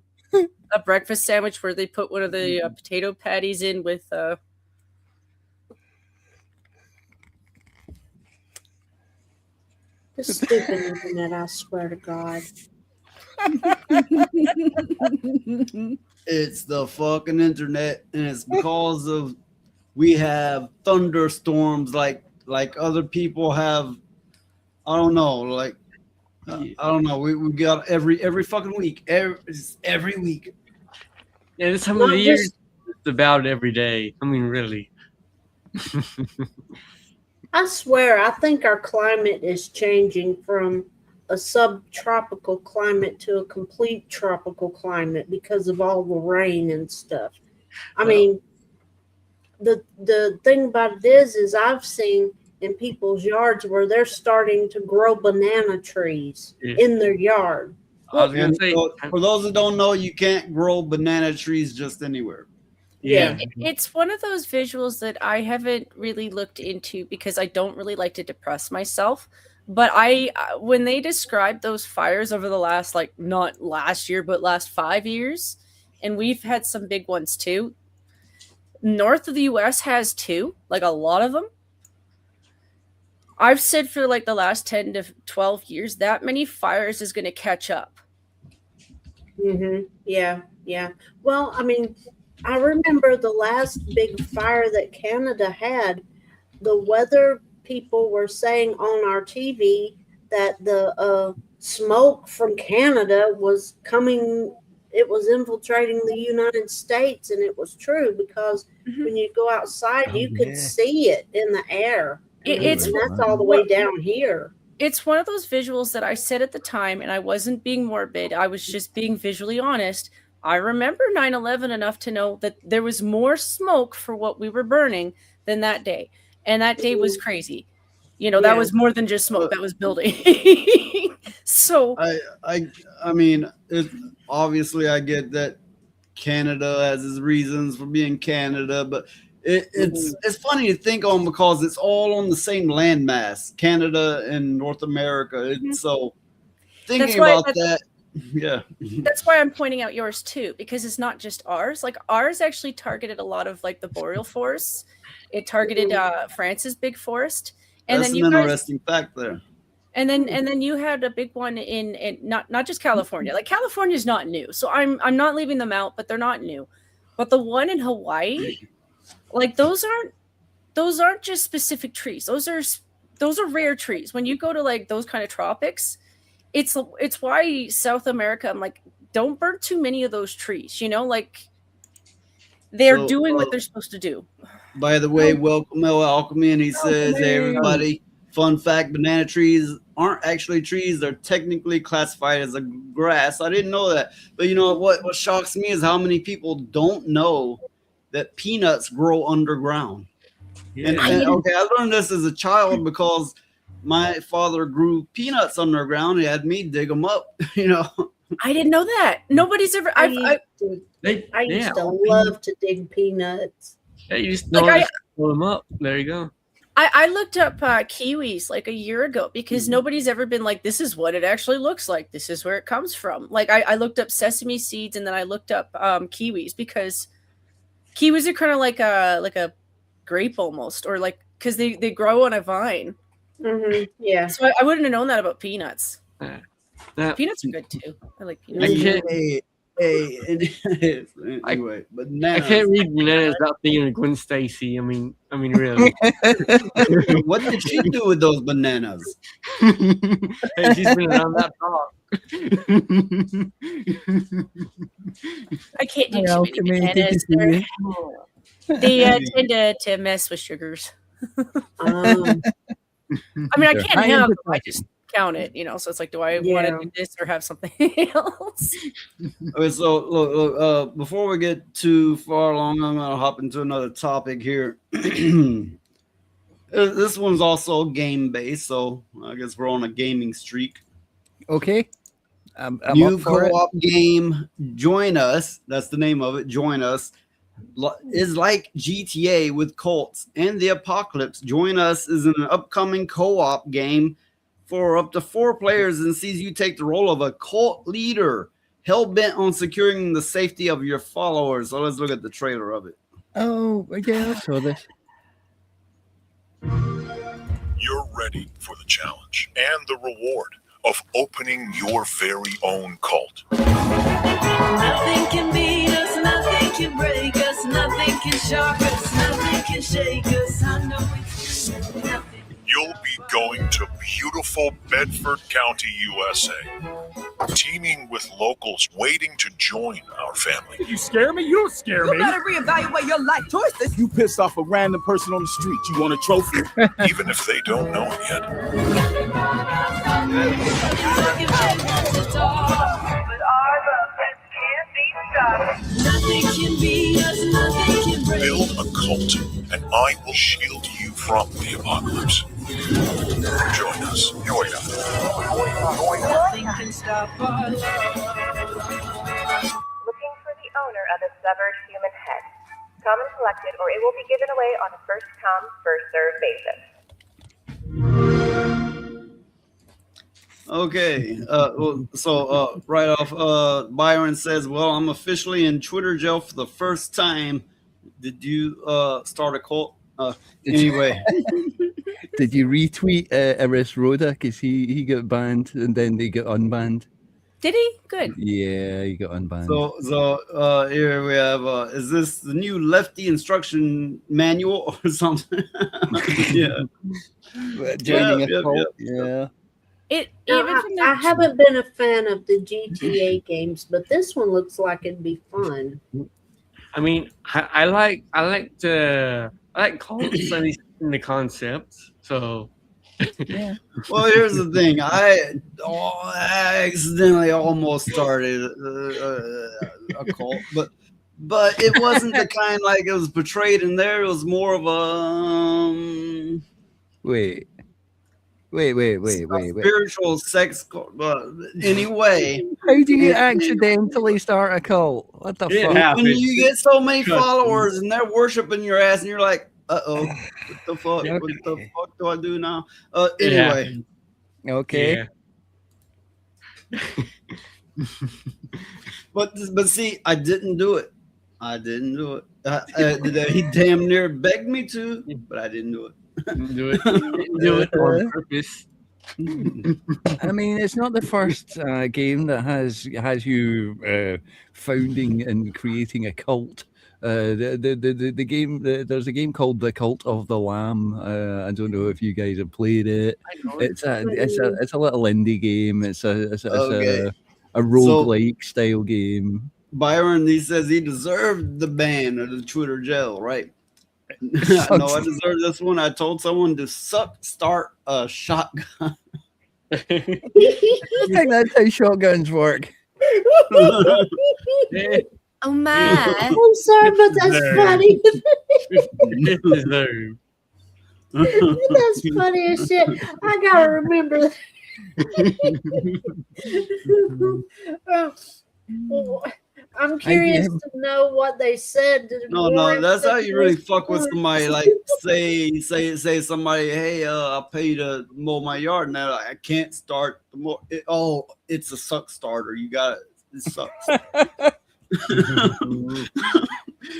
breakfast sandwich where they put one of the potato patties in with the stupid internet, I swear to God. It's the fucking internet, and it's because of we have thunderstorms like other people have. I don't know, like I don't know. We got every fucking week, every week. Yeah, this time of the year, it's about every day. I mean, really. I swear, I think our climate is changing from a subtropical climate to a complete tropical climate because of all the rain and stuff. I mean, the thing about it is I've seen in people's yards where they're starting to grow banana trees in their yard. I was gonna say, for those that don't know, you can't grow banana trees just anywhere. Yeah. It's one of those visuals that I haven't really looked into because I don't really like to depress myself. But when they described those fires over the last, like, not last year, but last 5 years, and we've had some big ones too. North of the US has two, like a lot of them. I've said for like the last 10 to 12 years, that many fires is going to catch up. Mm-hmm. Yeah. Well, I mean, I remember the last big fire that Canada had, the weather people were saying on our TV that the smoke from Canada was coming, it was infiltrating the United States, and it was true because when you go outside, you could see it in the air. And that's all the way down here. It's one of those visuals that I said at the time, and I wasn't being morbid. I was just being visually honest. I remember 9/11 enough to know that there was more smoke for what we were burning than that day. And that day was crazy. You know, that was more than just smoke. That was building. So I mean, obviously I get that Canada has its reasons for being Canada, but It's funny to think on because it's all on the same landmass, Canada and North America. So thinking about that, yeah. That's why I'm pointing out yours too, because it's not just ours. Like ours actually targeted a lot of like the boreal forests. It targeted France's big forest, and that's then an you guys, interesting fact there. and then you had a big one in not just California. Like California is not new, so I'm not leaving them out, but they're not new. But the one in Hawaii, like those aren't just specific trees. Those are rare trees. When you go to like those kind of tropics, it's why South America, I'm like, don't burn too many of those trees. You know, like they're doing what they're supposed to do. By the way, welcome El Alchemy, and he says, "Hey everybody, fun fact: banana trees aren't actually trees; they're technically classified as a grass." I didn't know that, but you know what shocks me is how many people don't know that peanuts grow underground. Yeah. And okay, I learned this as a child because my father grew peanuts underground. He had me dig them up. You know, I didn't know that. Nobody's ever. I used to love to dig peanuts. Yeah, you just know to pull them up. There you go. I looked up kiwis like a year ago because nobody's ever been like, this is what it actually looks like. This is where it comes from. Like I looked up sesame seeds and then I looked up kiwis because kiwis are kind of like a grape almost, or like because they grow on a vine. Mm-hmm. Yeah. So I wouldn't have known that about peanuts. Peanuts are good too. I like peanuts. Anyway, I can't read bananas without thinking of Gwen Stacy. I mean, really. What did she do with those bananas? Hey, she's been around that block. I can't do too many bananas. They tend to mess with sugars. I mean, I can't have them. I just count it, you know. So it's like, do I want to do this or have something else? Okay, so look, before we get too far along, I'm gonna hop into another topic here. This one's also game based, so I guess we're on a gaming streak. Okay. New co-op game, Join Us. That's the name of it. Join Us is like GTA with cults and the apocalypse. Join Us is an upcoming co-op game for up to 4 players and sees you take the role of a cult leader hell-bent on securing the safety of your followers. So let's look at the trailer of it. Oh, yeah, I saw this. You're ready for the challenge and the reward of opening your very own cult. Nothing can beat us, nothing can break us, nothing can shock us, nothing can shake us. I know it's nothing. You'll be going to beautiful Bedford County, USA, teaming with locals waiting to join our family. You scare me? You don't scare me. You better reevaluate your life choices. You pissed off a random person on the street. You want a trophy? Even if they don't know it yet. Nothing can beat us, nothing can break. Build a cult, and I will shield you from the apocalypse. Join us. Join us. Nothing can stop our love. Looking for the owner of a severed human head. Come and collect it, or it will be given away on a first-come, first-served basis. Okay, so right off, Byron says, well, I'm officially in Twitter jail for the first time. Did you start a cult? Anyway. Did you retweet Aris Rhoda? Because he got banned and then they got unbanned. Did he? Good. Yeah, he got unbanned. So here we have, is this the new lefty instruction manual or something? Yeah. Joining a cult. Yeah. I haven't been a fan of the GTA games, but this one looks like it'd be fun. I mean, I like cults at least in the concept. So yeah. Well, here's the thing. I accidentally almost started a cult, but it wasn't the kind like it was portrayed in there. It was more of a wait. Wait. spiritual sex. Anyway, How do you accidentally start a cult? What the fuck? when you get so many followers and they're worshiping your ass, and you're like, uh-oh, what the fuck? What the fuck do I do now? Anyway. Okay. But see, I didn't do it. He damn near begged me to, but I didn't do it. Do it on purpose. I mean, it's not the first game that has you founding and creating a cult. The game there's a game called The Cult of the Lamb. I don't know if you guys have played it. It's a little indie game. It's a roguelike style game. Byron, he says he deserved the ban or the Twitter jail, right? No, I deserve this one. I told someone to start a shotgun. I think that's how shotguns work. Oh my! I'm sorry, but that's funny. That's funny as shit. I gotta remember that. I'm curious to know what they said. No, that's how you really fuck with somebody. Like, say somebody, hey, I pay you to mow my yard, and they're like, I can't start the mow. It's a suck starter. You got it. It sucks.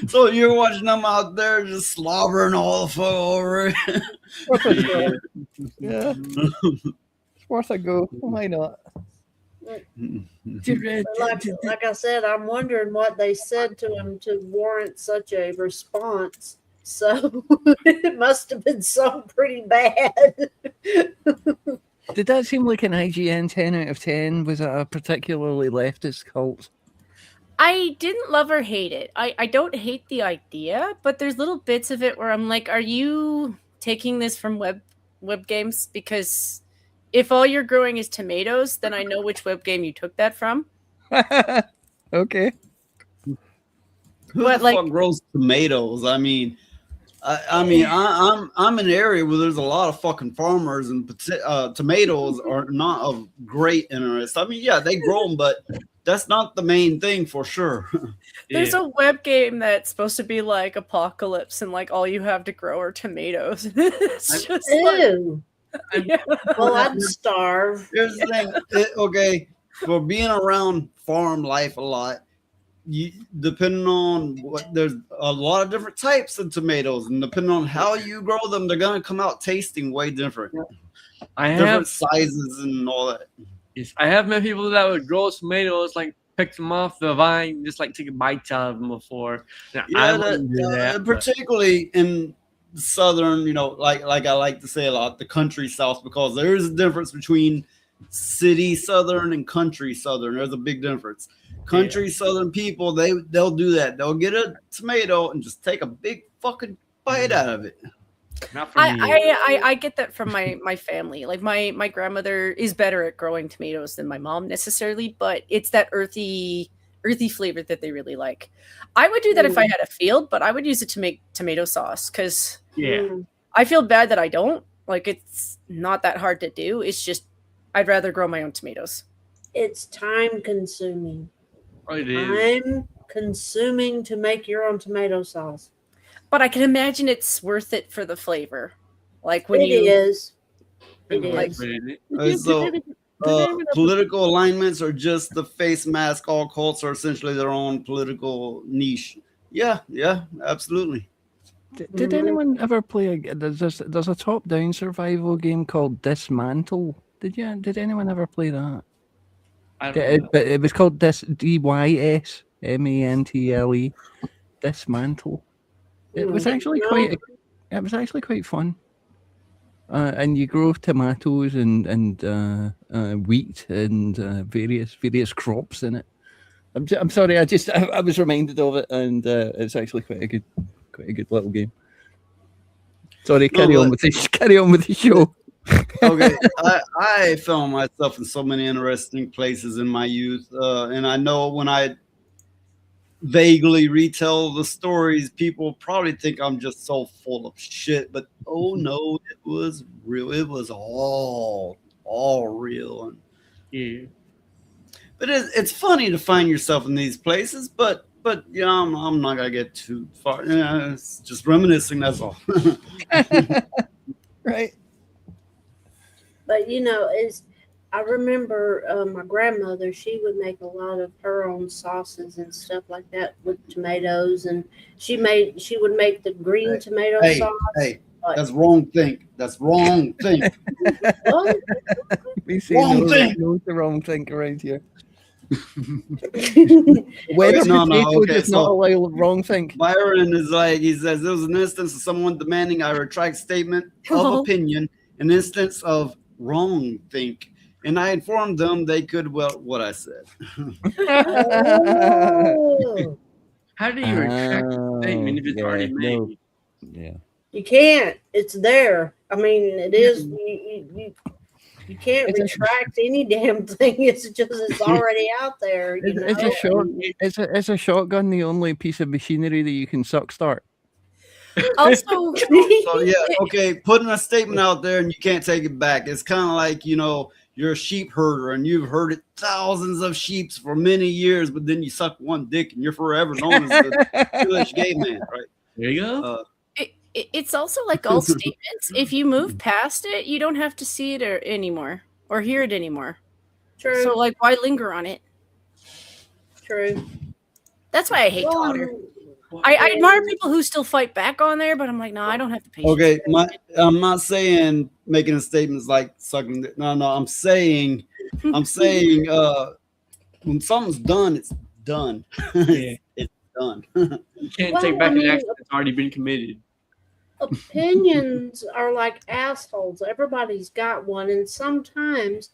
So you're watching them out there just slobbering all the fuck over it. Yeah, it's worth a go. Why not? Like I said, I'm wondering what they said to him to warrant such a response. So it must have been something pretty bad. Did that seem like an IGN 10 out of 10? Was it a particularly leftist cult? I didn't love or hate it. I don't hate the idea, but there's little bits of it where I'm like, are you taking this from web games? Because if all you're growing is tomatoes, then I know which web game you took that from. Okay. Who the fuck grows tomatoes? I mean, I'm in an area where there's a lot of fucking farmers, and tomatoes are not of great interest. I mean, yeah, they grow them, but that's not the main thing for sure. There's a web game that's supposed to be like apocalypse, and like all you have to grow are tomatoes. It's just Ew. Well, I'd starve. Here's the thing. Okay, for being around farm life a lot, depending on there's a lot of different types of tomatoes, and depending on how you grow them, they're gonna come out tasting way different. Different sizes and all that. Yes, I have met people that would grow tomatoes, like pick them off the vine, just like take bites out of them before. Now, I wouldn't do that, particularly in southern, like I like to say a lot, the country south, because there is a difference between city southern and country southern. There's a big difference. Country southern people, they'll do that. They'll get a tomato and just take a big fucking bite out of it. Not for me. I get that from my family. Like my grandmother is better at growing tomatoes than my mom necessarily, but it's that earthy flavor that they really like. I would do that if I had a field, but I would use it to make tomato sauce because I feel bad that I don't. Like, it's not that hard to do. It's just I'd rather grow my own tomatoes. It's time consuming. Oh, it is. Time consuming to make your own tomato sauce. But I can imagine it's worth it for the flavor. Like when It is. So political alignments are just the face mask. All cults are essentially their own political niche. Yeah, absolutely. Did anyone ever play there's a top-down survival game called Dismantle? Did anyone ever play that? It was called DYSMANTLE. Dismantle. It was actually quite fun. And you grow tomatoes and wheat and various crops in it. I'm sorry, I was reminded of it, and it's actually quite a good little game. Sorry, carry on with the show. Okay, I found myself in so many interesting places in my youth, and I know when I vaguely retell the stories, people probably think I'm just so full of shit. But oh no, it was real. It was all real. And, Yeah. but it's funny to find yourself in these places. But you know, I'm not gonna get too far. Yeah, it's just reminiscing. That's all. Right. But I remember my grandmother. She would make a lot of her own sauces and stuff like that with tomatoes, and she would make the green tomato sauce. Hey, that's wrong. That's wrong. What? We say Wrong thing. no to wrong think around here. Wait, no, okay, does not allow wrong think. Byron is like, he says there was an instance of someone demanding I retract statement of opinion, an instance of wrong think, and I informed them they could what I said. How do you retract the statement if it's already made? No. Yeah. You can't. It's there. I mean, it is. You can't retract any damn thing. It's already out there. Is a shotgun the only piece of machinery that you can suck start? Also, so yeah, okay, putting a statement out there and you can't take it back. It's kind of like, you're a sheep herder and you've herded thousands of sheep for many years, but then you suck one dick and you're forever known as the Jewish gay man, right? There you go. It's also like all statements. If you move past it, you don't have to see it anymore or hear it anymore. True. So, like, why linger on it? True. That's why I hate Twitter. I admire people who still fight back on there, but I'm like, no, I don't have the patience. Okay, I'm not saying making a statement is like sucking. No, I'm saying when something's done, it's done. It's done. You can't take back an action that's already been committed. Opinions are like assholes. Everybody's got one, and sometimes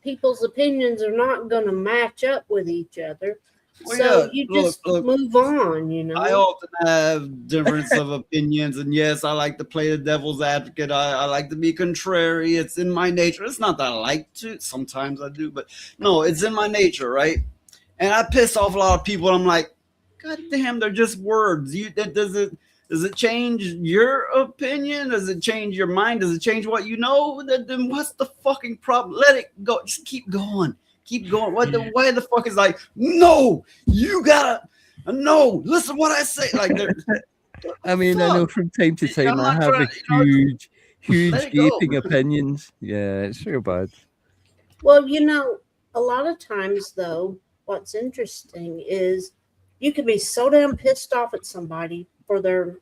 people's opinions are not going to match up with each other. So you just move on, I often have difference of opinions, and yes, I like to play the devil's advocate. I like to be contrary. It's in my nature. It's not that I like to. Sometimes I do, but no, it's in my nature, right? And I piss off a lot of people. I'm like, God damn, they're just words. Does it change your opinion? Does it change your mind? Does it change what you know? Then what's the fucking problem? Let it go. Just keep going. Keep going. Why the fuck is like, no, you gotta, no, listen what I say. Like, I mean, I know from time to time I have huge gaping opinions. Yeah, it's real bad. Well, a lot of times, though, what's interesting is you could be so damn pissed off at somebody for their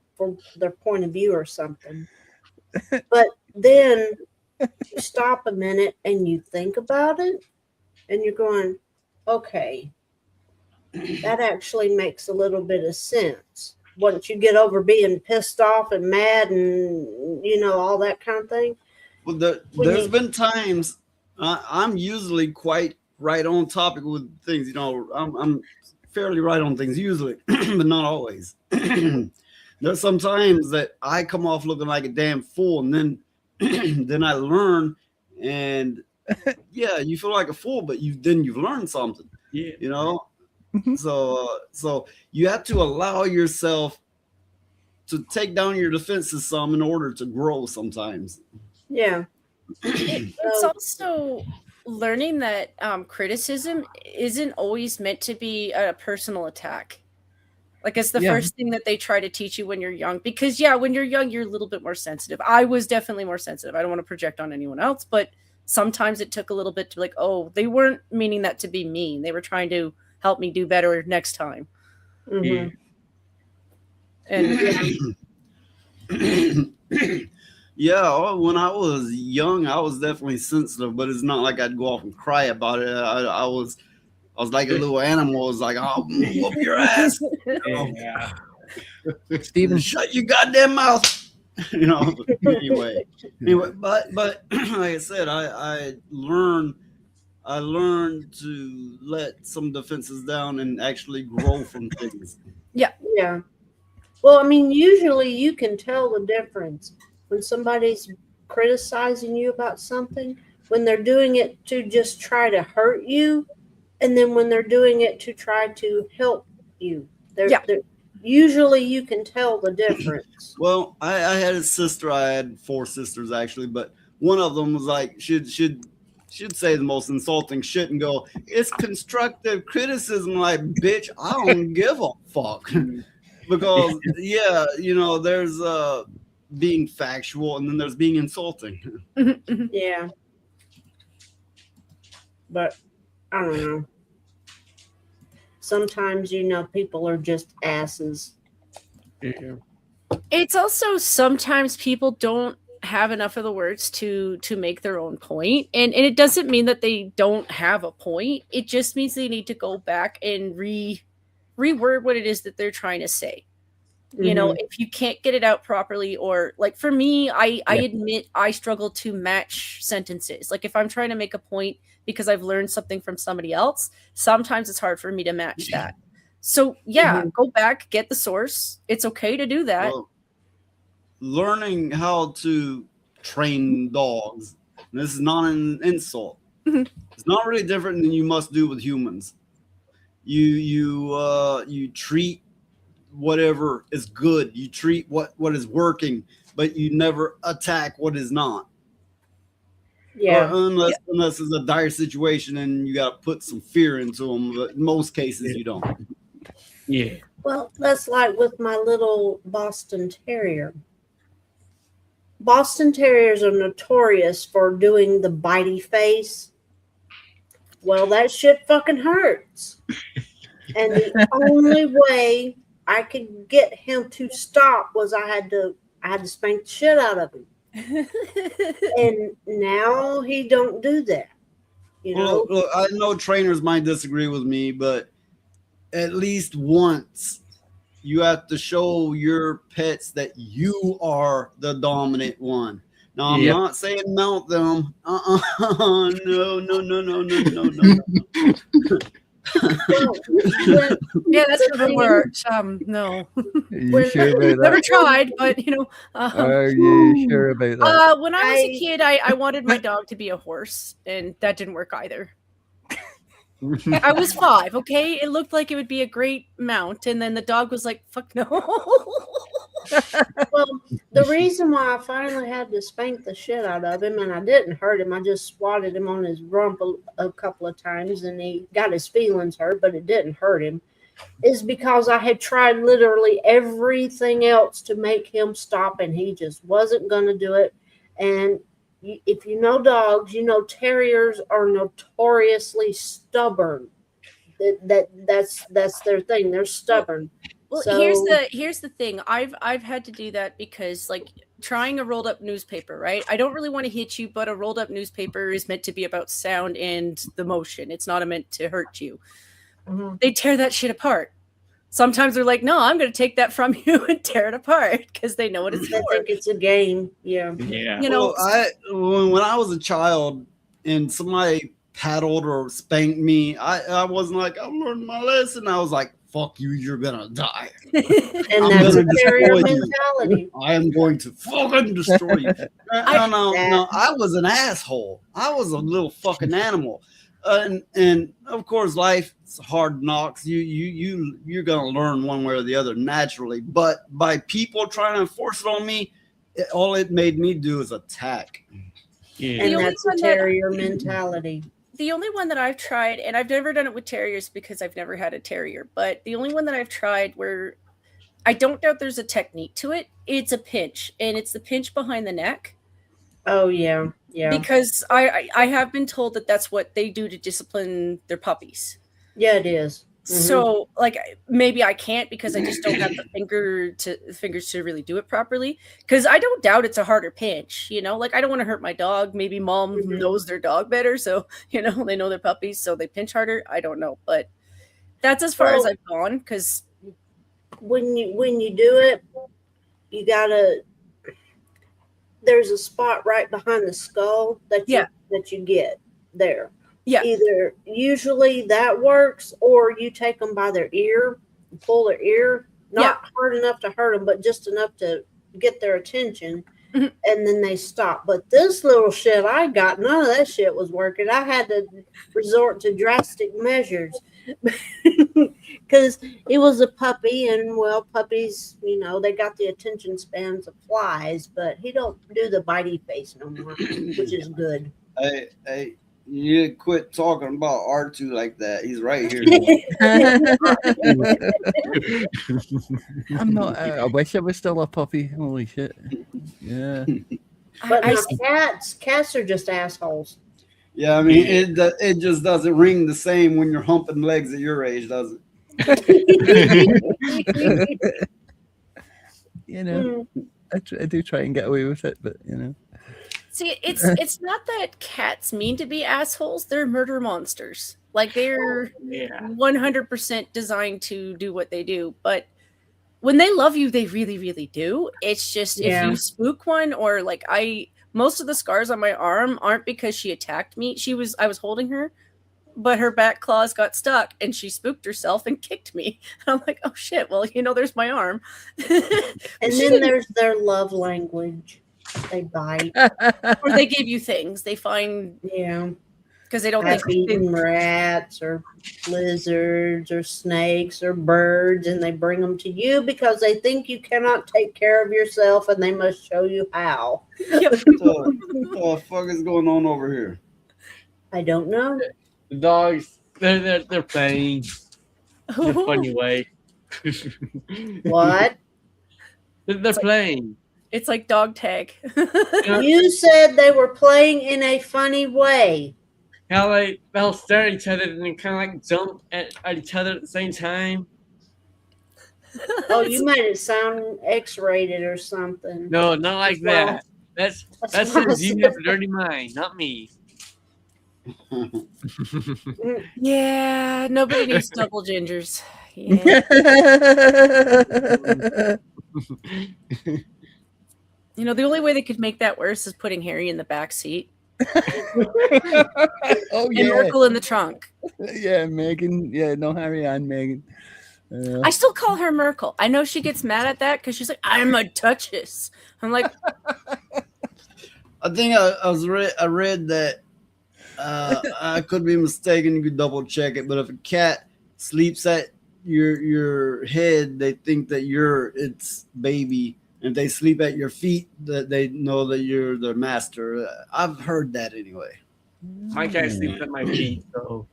point of view or something, but then you stop a minute and you think about it, and you're going, okay, that actually makes a little bit of sense. Once you get over being pissed off and mad and, all that kind of thing. Well, there's been times I'm usually quite right on topic with things. I'm fairly right on things usually, but not always. There's some times that I come off looking like a damn fool, and then I learn, and yeah, you feel like a fool, but you've learned something. Yeah. So you have to allow yourself to take down your defenses some in order to grow sometimes. Yeah. It's also learning that criticism isn't always meant to be a personal attack. Like, it's the first thing that they try to teach you when you're young. Because, when you're young, you're a little bit more sensitive. I was definitely more sensitive. I don't want to project on anyone else, but sometimes it took a little bit to be like, oh, they weren't meaning that to be mean. They were trying to help me do better next time. Mm-hmm. And when I was young, I was definitely sensitive, but it's not like I'd go off and cry about it. I was like a little animal. I was like, I'll whoop your ass. Yeah. Steven, shut your goddamn mouth. Anyway, but like I said, I learned to let some defenses down and actually grow from things. Yeah. Well, I mean, usually you can tell the difference when somebody's criticizing you about something, when they're doing it to just try to hurt you, and then when they're doing it to try to help you. They're usually you can tell the difference. Well, I had a sister. I had 4 sisters actually, but one of them was like should say the most insulting shit and go, "It's constructive criticism." Like, bitch, I don't give a fuck. Because there's being factual and then there's being insulting. Yeah. But I don't know. Sometimes people are just asses. It's also sometimes people don't have enough of the words to make their own point, and it doesn't mean that they don't have a point. It just means they need to go back and reword what it is that they're trying to say. If you can't get it out properly, or like for me, I admit I struggle to match sentences. Like if I'm trying to make a point because I've learned something from somebody else, sometimes it's hard for me to match that. So go back, get the source. It's okay to do that. Well, learning how to train dogs, and this is not an insult. It's not really different than you must do with humans. You treat whatever is good. You treat what is working, but you never attack what is not. Yeah. Unless it's a dire situation and you got to put some fear into them. But in most cases, you don't. Yeah. Well, that's like with my little Boston Terrier. Boston Terriers are notorious for doing the bitey face. Well, that shit fucking hurts. And the only way I could get him to stop was I had to spank the shit out of him. And now he don't do that. Well, look, I know trainers might disagree with me, but at least once you have to show your pets that you are the dominant one. Now, I'm not saying mount them. No. That's never worked. No. You sure about that? Never tried, but Are you sure about that? When I was a kid, I wanted my dog to be a horse, and that didn't work either. I was 5, okay? It looked like it would be a great mount, and then the dog was like, fuck no. Well, the reason why I finally had to spank the shit out of him, and I didn't hurt him, I just swatted him on his rump a couple of times, and he got his feelings hurt, but it didn't hurt him, is because I had tried literally everything else to make him stop, and he just wasn't going to do it. And if you know dogs, terriers are notoriously stubborn. That's their thing. They're stubborn. Well, So- here's the thing. I've had to do that because like trying a rolled up newspaper, right? I don't really want to hit you, but a rolled up newspaper is meant to be about sound and the motion. It's not meant to hurt you. Mhm. They tear that shit apart. Sometimes they're like, "No, I'm going to take that from you and tear it apart," because they know what it's I for. think it's a game. Yeah. When I was a child and somebody paddled or spanked me, I wasn't like, I learned my lesson. I was like, fuck you, you're gonna die. And I'm that's a gonna terrier destroy you. mentality. I am going to fucking destroy you. No, I was an asshole. I was a little fucking animal. And of course, life's hard knocks. You're gonna learn one way or the other naturally. But by people trying to force it on me, all it made me do is attack. And The only that's a one that- terrier mentality. The only one that I've tried, and I've never done it with terriers because I've never had a terrier, but the only one that I've tried where I don't doubt there's a technique to it, it's a pinch, and it's the pinch behind the neck. Oh, yeah. Yeah. Because I have been told that that's what they do to discipline their puppies. Yeah, it is. So, like, maybe I can't because I just don't have the fingers to really do it properly. Because I don't doubt it's a harder pinch, Like, I don't want to hurt my dog. Maybe mom knows their dog better, so they know their puppies, so they pinch harder. I don't know, but that's as far as I've gone. Because when you do it, you gotta. There's a spot right behind the skull that you get there. Yeah. Either usually that works, or you take them by their ear, pull their ear, not hard enough to hurt them, but just enough to get their attention, and then they stop. But this little shit I got, none of that shit was working. I had to resort to drastic measures because he was a puppy, and well, puppies, you know, they got the attention spans of flies, but he don't do the bitey face no more, which is good. Hey, you need to quit talking about R2 like that. He's right here. I'm not. I wish I was still a puppy. Holy shit. Yeah. But now cats are just assholes. Yeah, I mean, it just doesn't ring the same when you're humping legs at your age, does it? You know, I do try and get away with it, but you know. See, it's not that cats mean to be assholes. They're murder monsters. Like they're 100% designed to do what they do. But when they love you, they really, really do. It's just if you spook one, or like most of the scars on my arm aren't because she attacked me. I was holding her, but her back claws got stuck and she spooked herself and kicked me. And I'm like, oh shit, well, you know, there's my arm. And then there's their love language. They bite. Or they give you things. They find because they don't think eating rats or lizards or snakes or birds, and they bring them to you because they think you cannot take care of yourself and they must show you how. What the fuck is going on over here? I don't know. The dogs, they're playing in a funny way. What? They're playing. It's like dog tag. You said they were playing in a funny way. How they'll stare at each other and then kind of like jump at each other at the same time. Oh, you made it sound X-rated or something. No, not like that. That's you have a dirty mind, not me. Yeah, nobody needs double gingers. Yeah. You know, the only way they could make that worse is putting Harry in the back seat. Oh and Merkel in the trunk. Yeah, Megan. Yeah, no Harry and Megan. I still call her Merkel. I know she gets mad at that because she's like, I'm a duchess. I'm like, I think I read that I could be mistaken. You could double check it, but if a cat sleeps at your head, they think that you're its baby. If they sleep at your feet, that they know that you're their master. I've heard that anyway. My cat sleeps at my feet, so.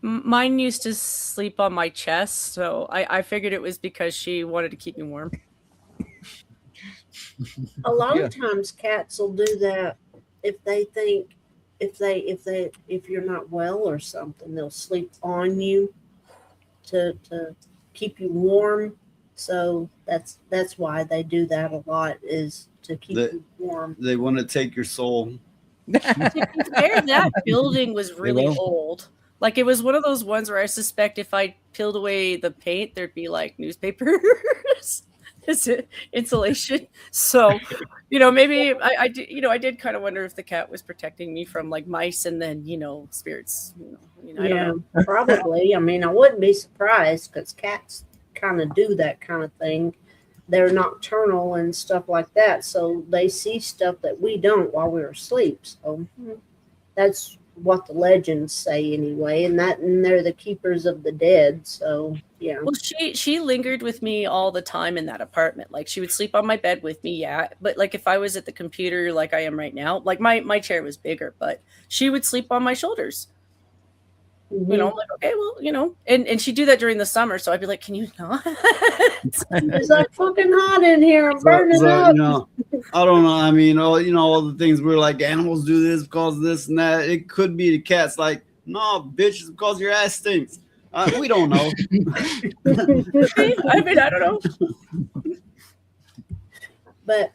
Mine used to sleep on my chest, so I figured it was because she wanted to keep me warm. A lot of times cats will do that if they think if you're not well or something, they'll sleep on you to keep you warm. So that's why they do that a lot, is to keep you warm. They want to take your soul. To be fair, that building was really old. Like it was one of those ones where I suspect if I peeled away the paint, there'd be like newspapers. Insulation. So, you know, maybe I did kind of wonder if the cat was protecting me from like mice and then, you know, spirits. I don't know. Probably. I mean, I wouldn't be surprised because cats kind of do that kind of thing. They're nocturnal and stuff like that, so they see stuff that we don't while we're asleep. So that's what the legends say anyway, and they're the keepers of the dead. So yeah. Well, she lingered with me all the time in that apartment. Like she would sleep on my bed with me, but like if I was at the computer like I am right now, like my chair was bigger, but she would sleep on my shoulders. Mm-hmm. You know, I'm like, okay, well, you know, and she'd do that during the summer, so I'd be like, can you not? It's like fucking hot in here. I'm burning up. You know, I don't know. I mean, all the things we're like, animals do this because of this and that. It could be the cat's like, no, bitch, it's because your ass stinks. We don't know. I mean, I don't know. But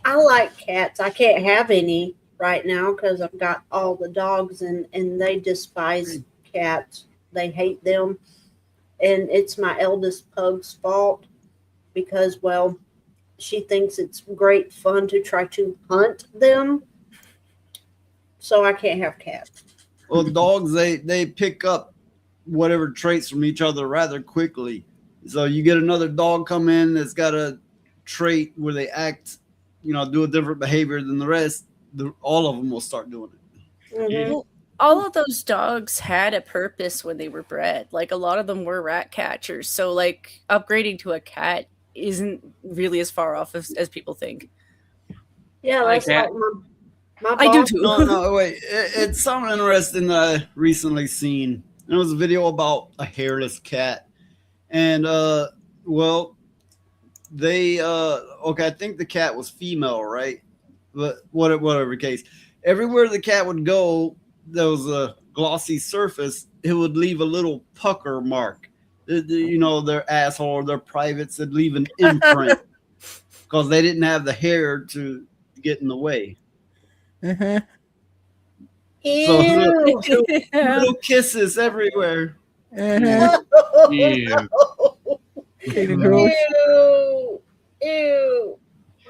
I like cats. I can't have any right now because I've got all the dogs and they despise cats. They hate them. And it's my eldest pug's fault because, well, she thinks it's great fun to try to hunt them. So I can't have cats. Well, dogs, they pick up whatever traits from each other rather quickly. So you get another dog come in that's got a trait where they act, do a different behavior than the rest. All of them will start doing it. Mm-hmm. all of those dogs had a purpose when they were bred. Like a lot of them were rat catchers. So like upgrading to a cat isn't really as far off as people think. Yeah, I that's can't- like my I do boss- too. No, wait. It's something interesting that I recently seen. There was a video about a hairless cat. And, well, they, okay, I think the cat was female, right? But whatever case. Everywhere the cat would go, there was a glossy surface. It would leave a little pucker mark. You know, their asshole or their privates would leave an imprint because they didn't have the hair to get in the way. Uh-huh. So Ew. little kisses everywhere. Uh-huh. Yeah. Kind of gross. Ew. Ew.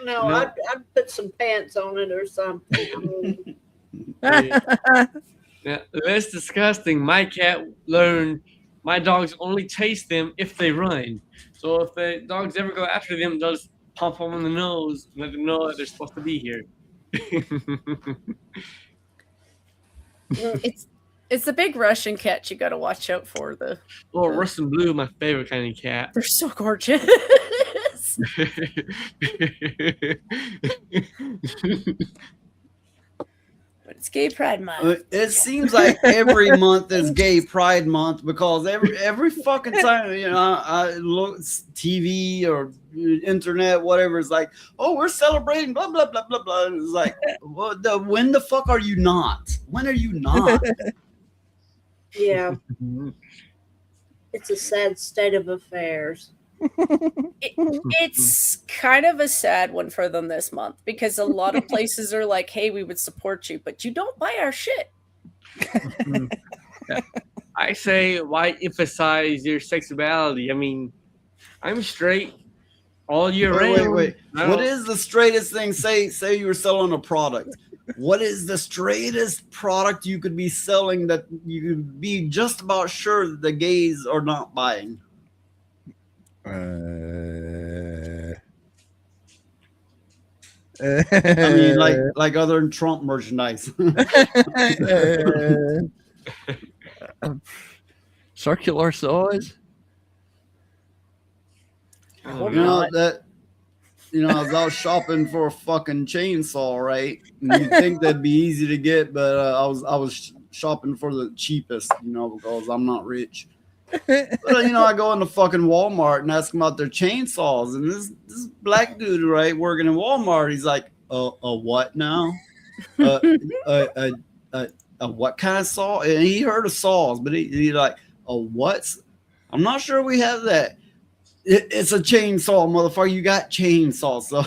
No, No. I'd put some pants on it or something. Yeah, that's disgusting. My cat learned my dogs only chase them if they run. So if the dogs ever go after them, they'll just pump them on the nose and let them know that they're supposed to be here. It's the big Russian cat you got to watch out for. Oh, Russian Blue, my favorite kind of cat. They're so gorgeous. But it's Gay Pride Month. It seems like every month is Gay Pride Month because every fucking time, you know, I look TV or internet, whatever, it's like, oh, we're celebrating blah blah blah blah blah. It's like, when the fuck are you not? When are you not? Yeah. It's a sad state of affairs. It's kind of a sad one for them this month because a lot of places are like, hey, we would support you, but you don't buy our shit. I say, why emphasize your sexuality? I mean, I'm straight all year round. Wait. I What don't- is the straightest thing? Say you were selling a product. What is the straightest product you could be selling that you could be just about sure that the gays are not buying? I mean, like other than Trump merchandise. Circular saws. You know, I was out shopping for a fucking chainsaw, right? And you'd think that'd be easy to get, but I was shopping for the cheapest, you know, because I'm not rich. But, you know, I go into fucking Walmart and ask them about their chainsaws, and this black dude, right, working in Walmart, he's like, a what now? A what kind of saw? And he heard of saws, but he like, a what? I'm not sure we have that. It's a chainsaw, motherfucker. You got chainsaw. So,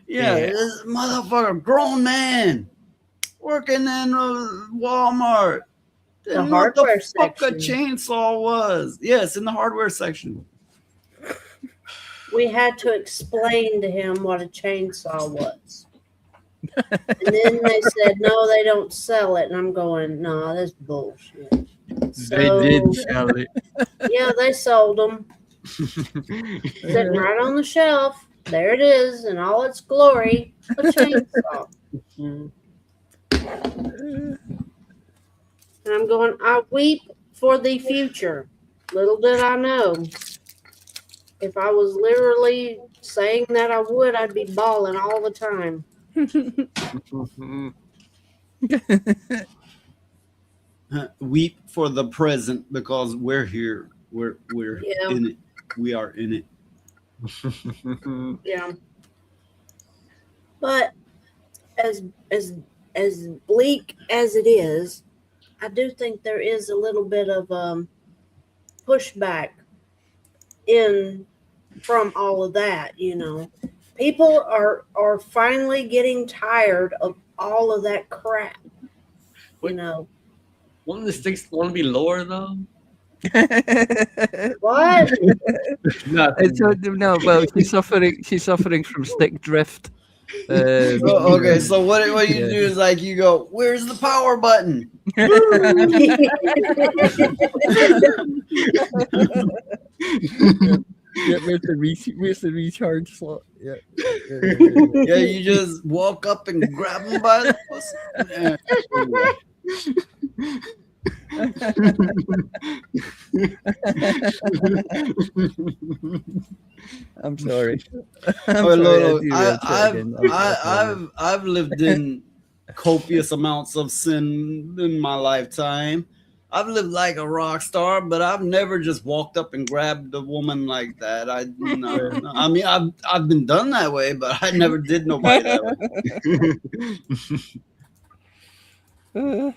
yeah. This motherfucker, grown man, working in Walmart. The And hardware what the fuck a section. chainsaw was? Yes, in the hardware section. We had to explain to him what a chainsaw was. And then they said, no, they don't sell it. And I'm going, no, that's bullshit. They did sell it. Yeah, they sold them. Sitting right on the shelf. There it is in all its glory. A chainsaw. And I'm going, I weep for the future. Little did I know. If I was literally saying that I would, I'd be bawling all the time. Weep for the present because we're here. We're Yeah. in it. We are in it. Yeah. But as bleak as it is, I do think there is a little bit of pushback in from all of that, you know. People are finally getting tired of all of that crap. You know. Wouldn't the sticks want to be lower though? What? No, well, she's suffering from stick drift. Okay, so what you do is like you go, where's the power button? Yeah, where's the recharge slot? Yeah. Yeah, you just walk up and grab them by the pussy. I'm sorry. Look, I've lived in copious amounts of sin in my lifetime. I've lived like a rock star, but I've never just walked up and grabbed a woman like that. I mean, I've been done that way, but I never did nobody that way.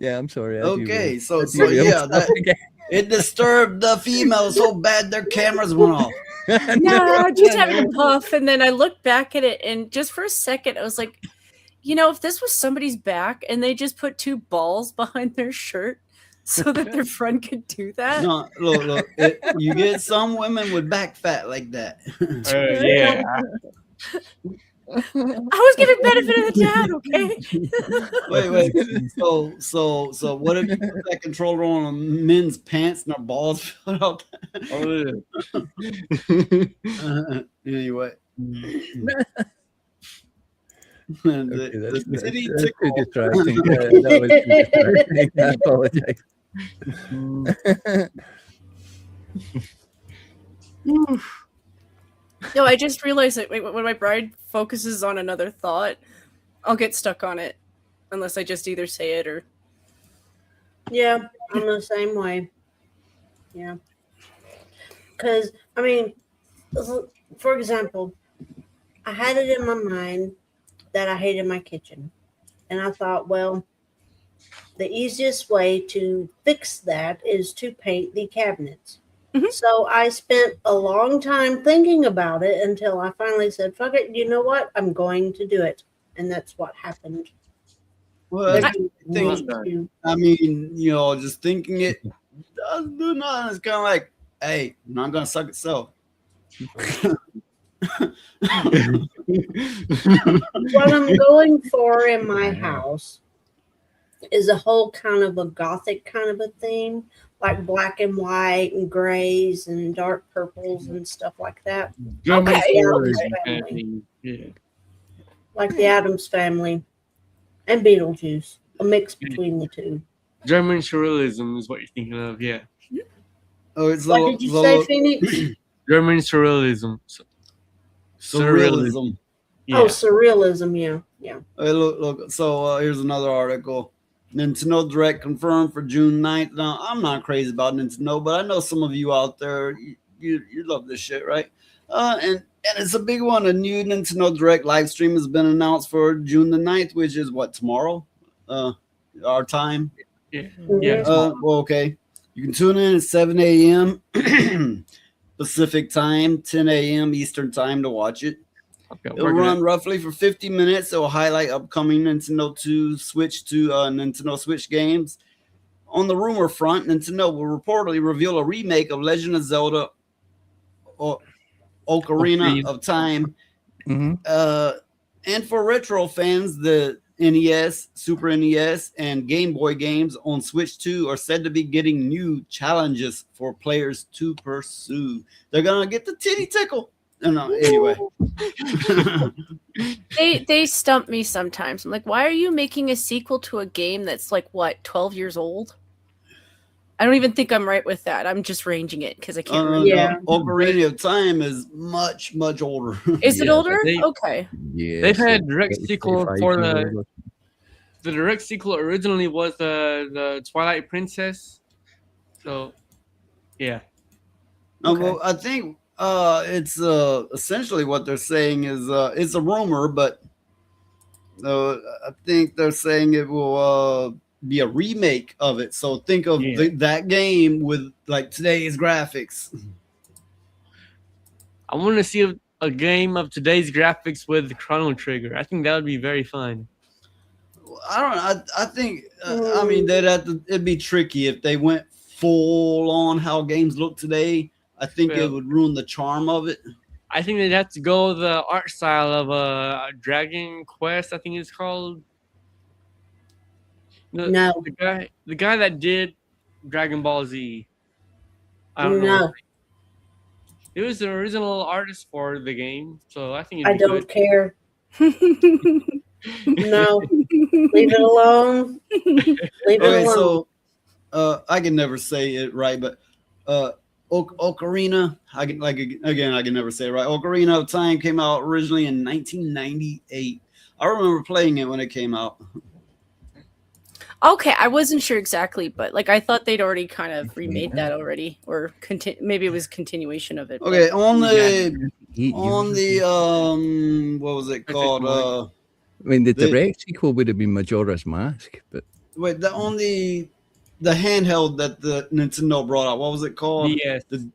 Yeah, I'm sorry. Okay, so yeah, it disturbed the females so bad their cameras went off. Yeah, just having a puff, and then I looked back at it, and just for a second, I was like, you know, if this was somebody's back and they just put 2 balls behind their shirt so that their friend could do that. No, look, you get some women with back fat like that. Yeah. I was giving benefit of the doubt, okay? Wait. So what if you put that controller on men's pants and their balls fell out? Anyway. Okay, that's too distracting. That was too distracting. I apologize. No, I just realized that when my bride focuses on another thought, I'll get stuck on it unless I just either say it or. Yeah, I'm the same way. Yeah. Because, I mean, for example, I had it in my mind that I hated my kitchen. And I thought, well, the easiest way to fix that is to paint the cabinets. So I spent a long time thinking about it until I finally said, fuck it, you know what? I'm going to do it. And that's what happened. Well, I mean, you know, just thinking it doesn't do nothing. It's kind of like, hey, I'm not going to suck itself. What I'm going for in my house is a whole kind of a gothic kind of a theme, like black and white and grays and dark purples and stuff like that. Okay. Yeah. Like the Addams Family and Beetlejuice, a mix between the two. German surrealism is what you're thinking of, yeah. Oh, it's what did you say, Phoenix? German surrealism. Surrealism. Yeah. Oh, surrealism, yeah. Hey, look. So here's another article. Nintendo Direct confirmed for June 9th. Now, I'm not crazy about Nintendo, but I know some of you out there, you love this shit, right? And it's a big one. A new Nintendo Direct live stream has been announced for June the 9th, which is what, tomorrow? Our time? Yeah. Well, okay. You can tune in at 7 a.m. Pacific time, 10 a.m. Eastern time to watch it. Okay, it'll run roughly for 50 minutes. It will highlight upcoming Nintendo Nintendo Switch games. On the rumor front, Nintendo will reportedly reveal a remake of Legend of Zelda or Ocarina of Time. And for retro fans, the NES, Super NES, and Game Boy games on Switch 2 are said to be getting new challenges for players to pursue. They're going to get the titty tickle. No, anyway. They stump me sometimes. I'm like, why are you making a sequel to a game that's like, what, 12 years old? I don't even think I'm right with that. I'm just ranging it because I can't remember. Ocarina of Time is much, much older. Is it older? Okay. Yeah. They've had direct sequel for the direct sequel originally was the Twilight Princess. So, yeah. Well, I think it's essentially what they're saying is it's a rumor, but I think they're saying it will be a remake of it. So think of that game with like today's graphics. I want to see a game of today's graphics with Chrono Trigger. I think that would be very fun. I think I mean it'd be tricky if they went full on how games look today. I think it would ruin the charm of it. I think they'd have to go the art style of Dragon Quest, I think it's called. No. The guy that did Dragon Ball Z. I don't know. He was the original artist for the game, so I think I it'd be don't good. care. No, leave it alone. Leave it Okay, alone. so I can never say it right, but Ocarina, I can never say it right. Ocarina of Time came out originally in 1998. I remember playing it when it came out. Okay, I wasn't sure exactly, but like I thought they'd already kind of remade that already, or maybe it was continuation of it. Okay, but- on the what was it called? I mean, the direct sequel would have been Majora's Mask, but Wait, on the handheld that the Nintendo brought out, what was it called? DS. The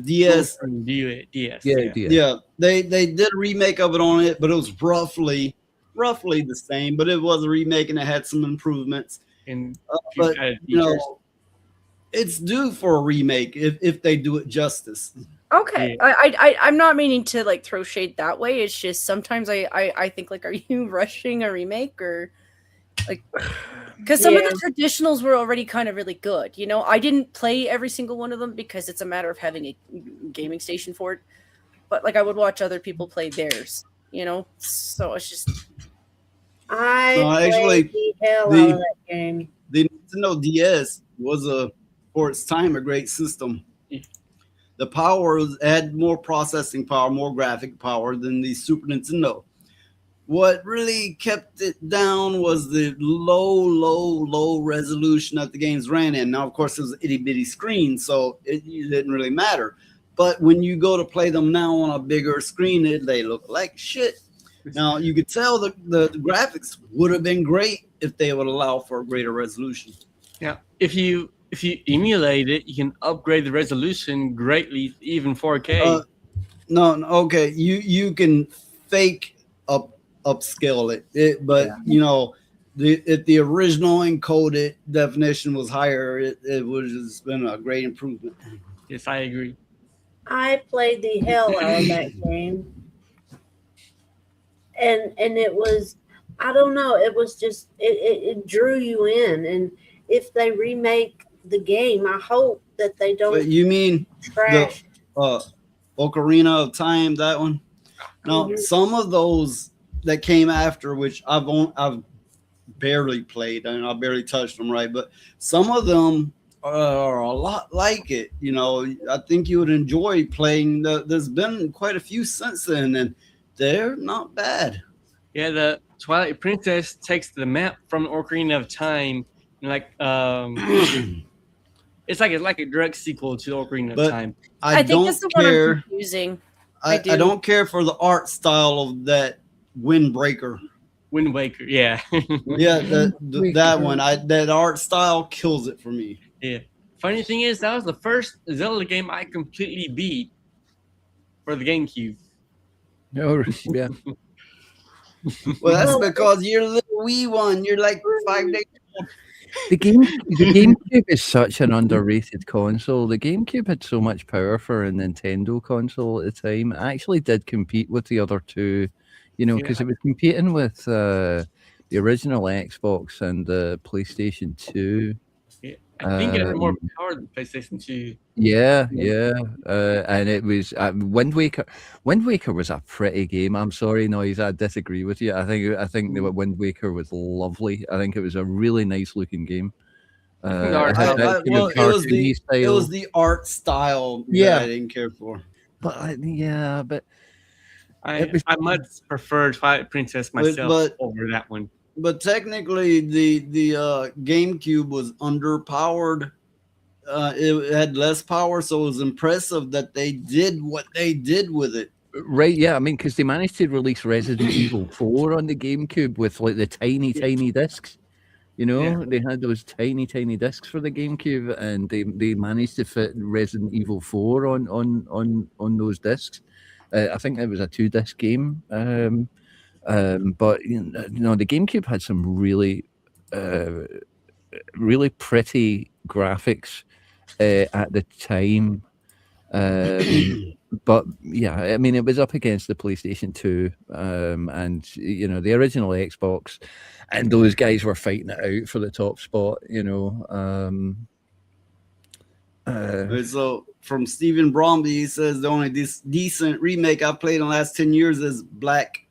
DS. DS. Yeah. They did a remake of it on it, but it was roughly the same. But it was a remake and it had some improvements. And but you know, it's due for a remake if they do it justice. Okay, I'm not meaning to like throw shade that way. It's just sometimes I think like, are you rushing a remake or like? Because some of the traditionals were already kind of really good. You know, I didn't play every single one of them because it's a matter of having a gaming station for it. But like I would watch other people play theirs. You know, so it's just. I played the hell out of that game. The Nintendo DS was for its time a great system. The power had more processing power, more graphic power than the Super Nintendo. What really kept it down was the low resolution that the games ran in. Now, of course, it was an itty bitty screen, so it didn't really matter. But when you go to play them now on a bigger screen, they look like shit. Now, you could tell the graphics would have been great if they would allow for a greater resolution. Yeah, if you emulate it, you can upgrade the resolution greatly, even 4K. No, okay, you can fake upscale it, but you know, if the original encoded definition was higher, it would have just been a great improvement. Yes, I agree. I played the hell out of that game. And it was, I don't know, it was just it drew you in. And if they remake the game, I hope that they don't. But you mean trash the Ocarina of Time, that one? Now, some of those that came after, which I've barely played and I barely touched them, right? But some of them are a lot like it. You know, I think you would enjoy playing. There's been quite a few since then, and they're not bad. Yeah, the Twilight Princess takes the map from Ocarina of Time, and like it's like a direct sequel to Ocarina of Time. I think that's the one I'm confusing. I don't care for the art style of that Windbreaker. Wind Waker, yeah. Yeah, that one. That art style kills it for me. Yeah. Funny thing is, that was the first Zelda game I completely beat for the GameCube. Oh, yeah. Well, that's because you're a little wee one. You're like 5 days old. The GameCube is such an underrated console. The GameCube had so much power for a Nintendo console at the time. It actually did compete with the other two, you know, because it was competing with the original Xbox and the PlayStation 2. Yeah, I think it had more power than PlayStation 2. Yeah, and it was Wind Waker. Wind Waker was a pretty game. I'm sorry, Noise, I disagree with you. I think the Wind Waker was lovely. I think it was a really nice looking game. It was the art style that I didn't care for. But I much preferred Twilight Princess myself over that one. But technically, the GameCube was underpowered. It had less power, so it was impressive that they did what they did with it. Right, yeah. I mean, because they managed to release Resident Evil 4 on the GameCube with like the tiny discs. You know, they had those tiny discs for the GameCube, and they managed to fit Resident Evil 4 on those discs. I think it was a 2-disc game. But you know, the GameCube had some really pretty graphics at the time. But yeah, I mean, it was up against the PlayStation 2 and you know, the original Xbox, and those guys were fighting it out for the top spot. You know, Okay, so from Stephen Bromby, he says the only decent remake I've played in the last 10 years is Black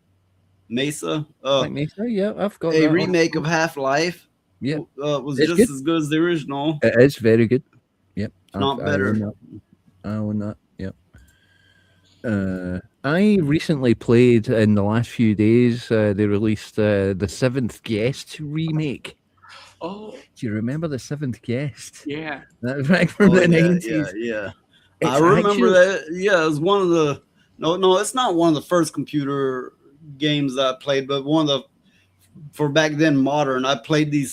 Mesa. Black Mesa, yeah, I've got a that remake on. of Half-Life. Yeah, was it's just good. as good as the original. It is very good. Yep, Not better. I own that. Yep. I recently played in the last few days. They released the Seventh Guest remake. Oh, do you remember the Seventh Guest? yeah. That's right from the 90s. Yeah. It's I remember actually- that. Yeah, it was one of the. No, it's not one of the first computer games that I played, but one of the. For back then, modern. I played the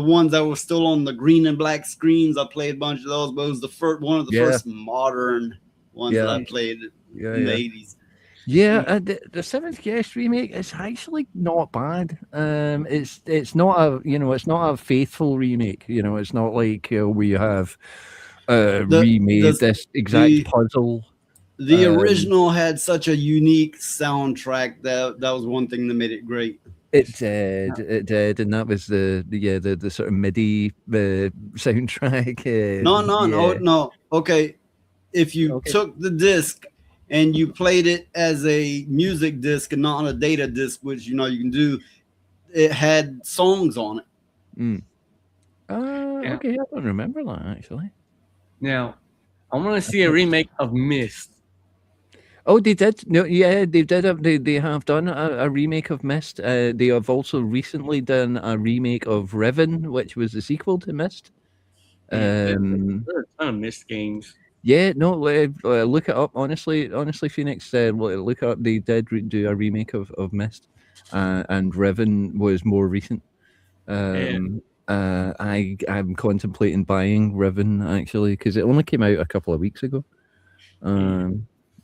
ones that were still on the green and black screens. I played a bunch of those, but it was the one of the first modern ones that I played in the 80s. Yeah, the Seventh Guest remake is actually not bad. It's not it's not a faithful remake. It's not like we have remade this exact puzzle. The original had such a unique soundtrack that was one thing that made it great. It did, and that was the sort of MIDI soundtrack. No. Okay, if you took the disc and you played it as a music disc and not on a data disc, which you can do, it had songs on it. Okay, I don't remember that actually. Now, I want to see a remake of Myst. Oh, they did. No, yeah, they did. They have done a remake of Myst. They have also recently done a remake of Riven, which was the sequel to Myst. There are a ton of Myst games. Yeah, no, look it up. Honestly, Phoenix, look it up. They did do a remake of Myst, and Riven was more recent. I'm contemplating buying Riven actually because it only came out a couple of weeks ago.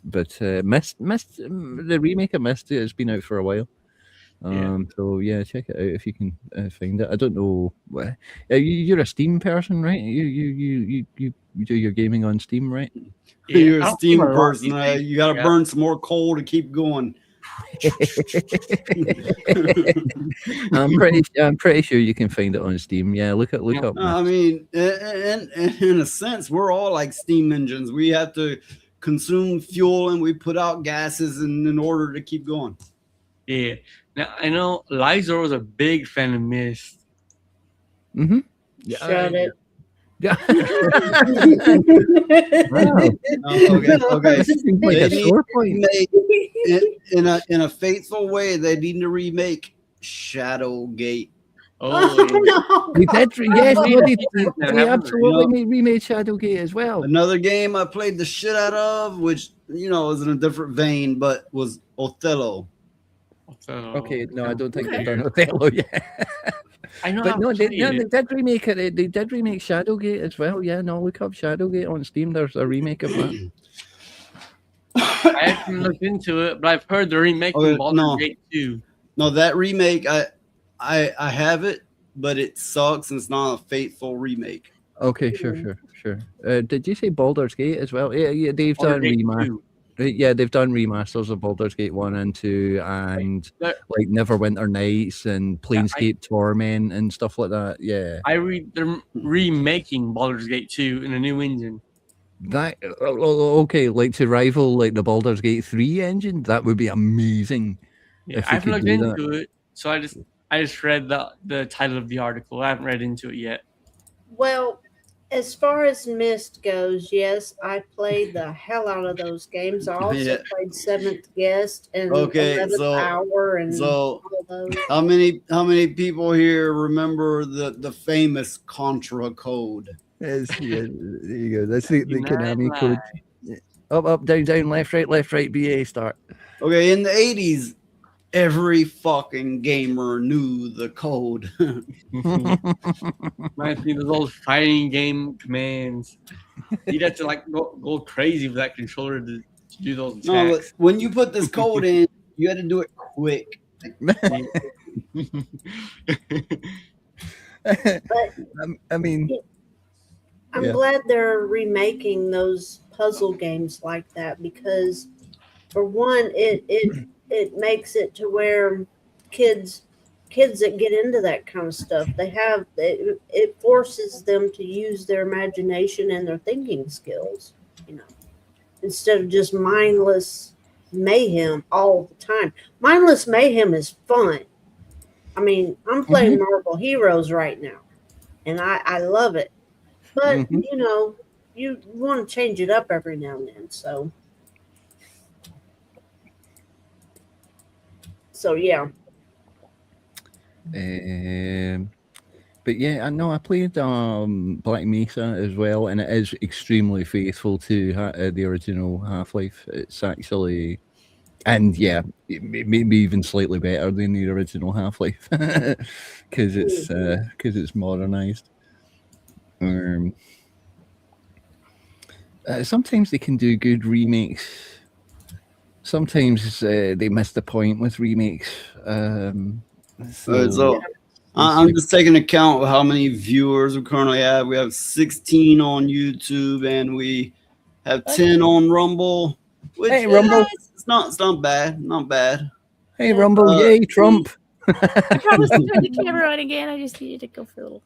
But Myst, the remake of Myst has been out for a while. So yeah, check it out if you can find it. I don't know. You're a Steam person, right? You do your gaming on Steam, right? You're a Steam person. You got to burn some more coal to keep going. I'm pretty sure you can find it on Steam. Yeah, look up. I mean, in a sense, we're all like steam engines. We have to consume fuel and we put out gases in order to keep going. Yeah. Now I know Liza was a big fan of Myst. Mm-hmm. Shut it. Yeah. Okay. Like They a need sore to point. remake in a faithful way. They need to remake Shadowgate. no. We did, yes, they haven't absolutely remade Shadowgate as well. Another game I played the shit out of, which is in a different vein, but was Othello. Okay, no, I don't think they've done Othello yet. I know, but no, they it. did remake it. They did remake Shadowgate as well. Yeah, no, look up Shadowgate on Steam. There's a remake of that. I haven't looked into it, but I've heard the remake of Baldur's Gate 2. No, that remake, I have it, but it sucks and it's not a faithful remake. Okay, sure. Did you say Baldur's Gate as well? Yeah, they've done remasters. Yeah, they've done remasters of Baldur's Gate 1 and 2 and like Neverwinter Nights and Planescape Torment and stuff like that. Yeah. I read they're remaking Baldur's Gate 2 in a new engine. That okay, like to rival like the Baldur's Gate 3 engine, that would be amazing. Yeah, I haven't looked into it, so I just read the title of the article. I haven't read into it yet. Well, as far as Myst goes, yes, I played the hell out of those games. I also played Seventh Guest and 11th Hour and all those. How many people here remember the famous Contra code? Yes, yeah, there you go. That's the Konami code. Up, down, left, right, BA, start. Okay, in the 80s, every fucking gamer knew the code. Reminds me of those old fighting game commands. You'd have to like go crazy with that controller to do those attacks. No, but when you put this code in, you had to do it quick. I mean, I'm glad they're remaking those puzzle games like that because, for one, it makes it to where kids kids that get into that kind of stuff, it forces them to use their imagination and their thinking skills, instead of just mindless mayhem all the time. Mindless mayhem is fun. I mean, I'm playing Marvel Heroes right now, and I love it. But, you want to change it up every now and then, so yeah. But yeah, I know I played Black Mesa as well, and it is extremely faithful to the original Half-Life. It's actually, and yeah, maybe even slightly better than the original Half-Life because it's modernized. Sometimes they can do good remakes. Sometimes they miss the point with remakes. So I'm just taking account of how many viewers we currently have. We have 16 on YouTube and we have 10 on Rumble. Which Rumble. It's not bad. Not bad. Hey, Rumble. Yay, Trump. I promised to turn the camera on again. I just needed to go for a little.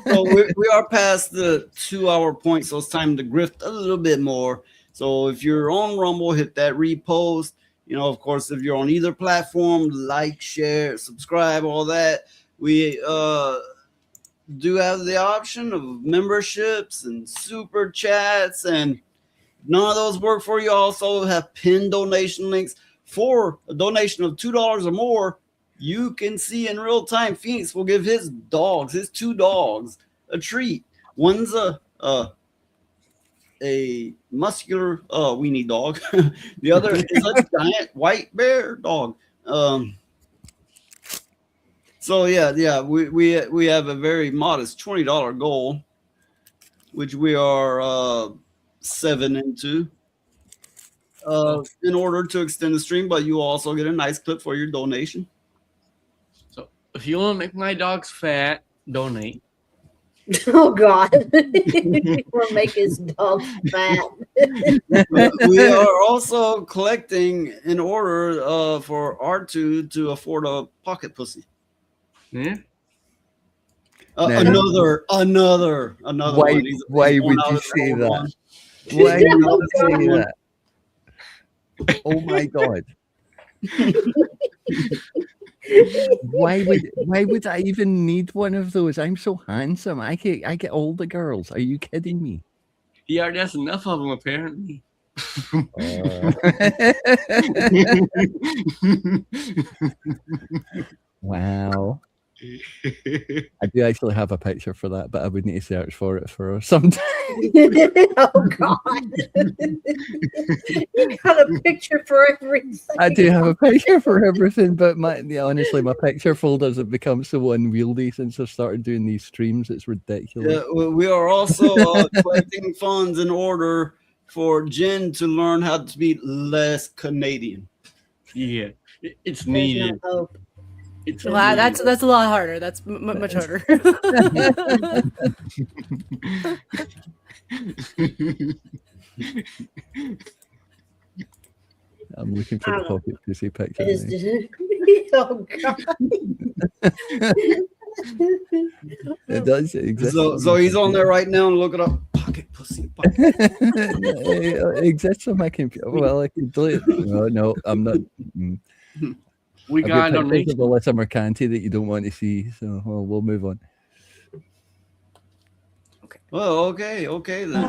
Well, we are past the 2-hour point, so it's time to grift a little bit more. So if you're on Rumble, hit that repost. Of course, if you're on either platform, like, share, subscribe, all that. We do have the option of memberships and super chats, and none of those work for you. Also have pinned donation links. For a donation of $2 or more, you can see in real time Phoenix will give his 2 dogs, a treat. One's a muscular weenie dog. The other is a giant white bear dog. So yeah, we have a very modest $20 goal, which we are 7 into. In order to extend the stream, but you also get a nice clip for your donation. So if you want to make my dogs fat, donate. Oh God! You want to make his dog fat? We are also collecting in order for R2 to afford a pocket pussy. Yeah. Another Why one. Why would you say that? Why would you say that? Oh my God. Why would I even need one of those? I'm so handsome. I get all the girls. Are you kidding me? He already has enough of them, apparently. Wow. I do actually have a picture for that, but I would need to search for it for some time. Oh God! You got a picture for everything. I do have a picture for everything, but honestly, my picture folders have become so unwieldy since I've started doing these streams. It's ridiculous. Yeah, we are also collecting funds in order for Jen to learn how to be less Canadian. Yeah, it's needed. Wow, that's a lot harder. That's much harder. I'm looking for the pocket pussy picture. Oh God! It does exist. So he's on there right now and look it up. Pocket pussy. It exists on my computer. Well, I can delete it. No, I'm not. We got a pictures of Alyssa Mercanti that you don't want to see, so we'll move on. Okay. Well, okay then.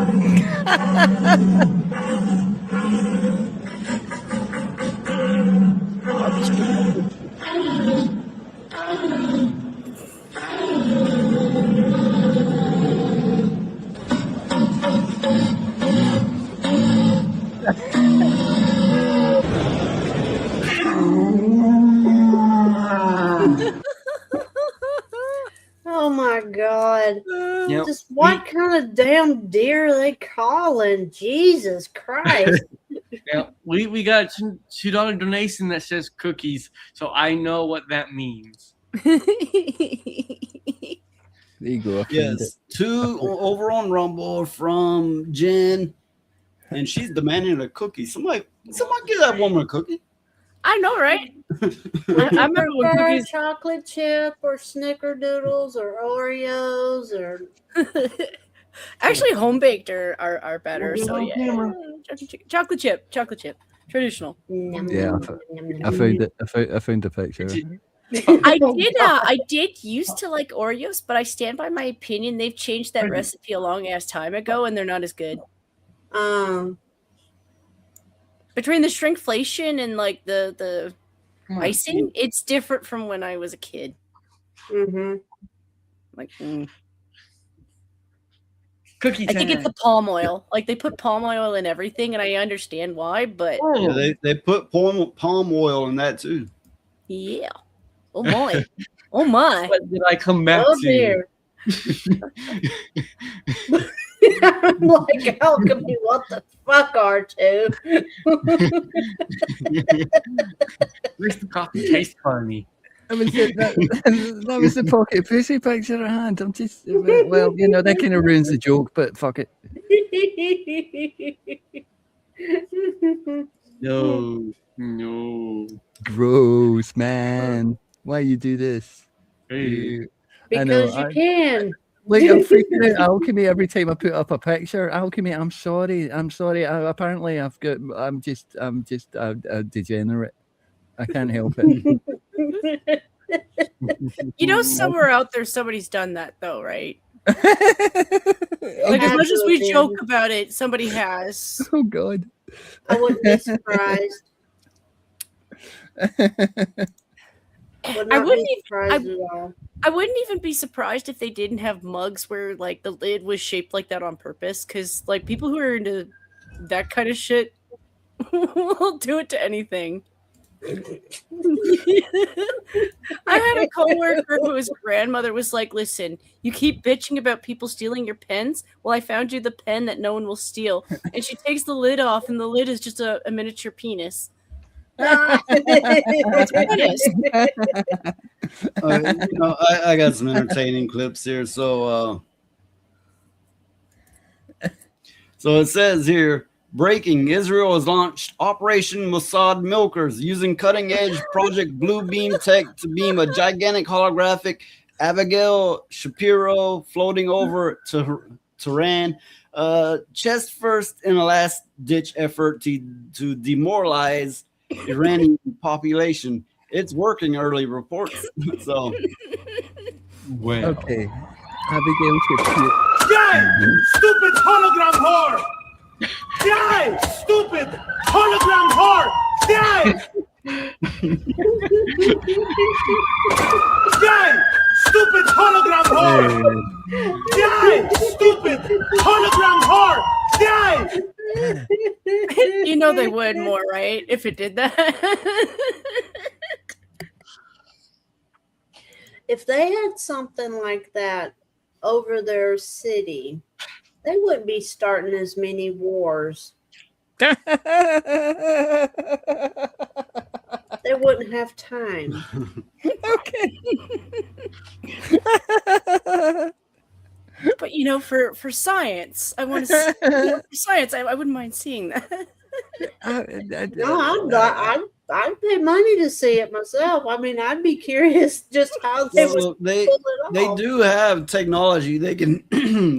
Oh my God! Yep. Just what kind of damn deer are they calling? Jesus Christ! Yeah, we got a $2 donation that says cookies, so I know what that means. There you go. Yes, 2 over on Rumble from Jen, and she's demanding a cookie. Somebody give that woman a cookie. I know, right? Would I you remember when prefer cookies. chocolate chip or snickerdoodles or Oreos or Actually, home baked are better. Get So on yeah, camera. chocolate chip, traditional. Yeah, I found it. I found the picture. I did used to like Oreos, but I stand by my opinion. They've changed that recipe a long ass time ago, and they're not as good. Between the shrinkflation and like the icing, it's different from when I was a kid. Mm-hmm. Like, Cookie I think it's time. the palm oil. Like they put palm oil in everything, and I understand why. But Yeah, they put palm oil in that too. yeah. Oh my. Oh my. What did I come back Oh to? dear. I'm like, alchemy, what the fuck, R2? Makes the coffee taste funny. That was the pocket pussy picture I had. I'm just, well, you know, that kind of ruins the joke, but fuck it. No. Gross, man. Why you do this? Hey. Because you can. Like, I'm freaking out alchemy every time I put up a picture. Alchemy, I'm sorry. Apparently, I'm just a degenerate. I can't help it. You know, somewhere out there, somebody's done that, though, right? Like, as much as we joke about it, somebody has. Oh God! I wouldn't be surprised. I wouldn't even be surprised if they didn't have mugs where like the lid was shaped like that on purpose, because like people who are into that kind of shit will do it to anything. I had a coworker whose grandmother was like, "Listen, you keep bitching about people stealing your pens. Well, I found you the pen that no one will steal." And she takes the lid off, and the lid is just a miniature penis. It's honest. You know, I got some entertaining clips here. So it says here, breaking: Israel has launched Operation Mossad Milkers using cutting-edge Project Blue Beam tech to beam a gigantic holographic Abigail Shapiro floating over to Tehran, chest first in a last-ditch effort to demoralize Iranian population. It's working, early reports. So, well, okay. Abigail Shapiro. Die, stupid hologram whore! Die, stupid hologram whore! Die! Die, stupid hologram whore! Die, stupid hologram whore! Die! You know they would more, right? If it did that. If they had something like that over their city, they wouldn't be starting as many wars. They wouldn't have time. Okay. But you know, for science, I want to. For science, I wouldn't mind seeing that. No, I'd pay money to see it myself. I mean, I'd be curious just how they would pull it off. They do have technology. They can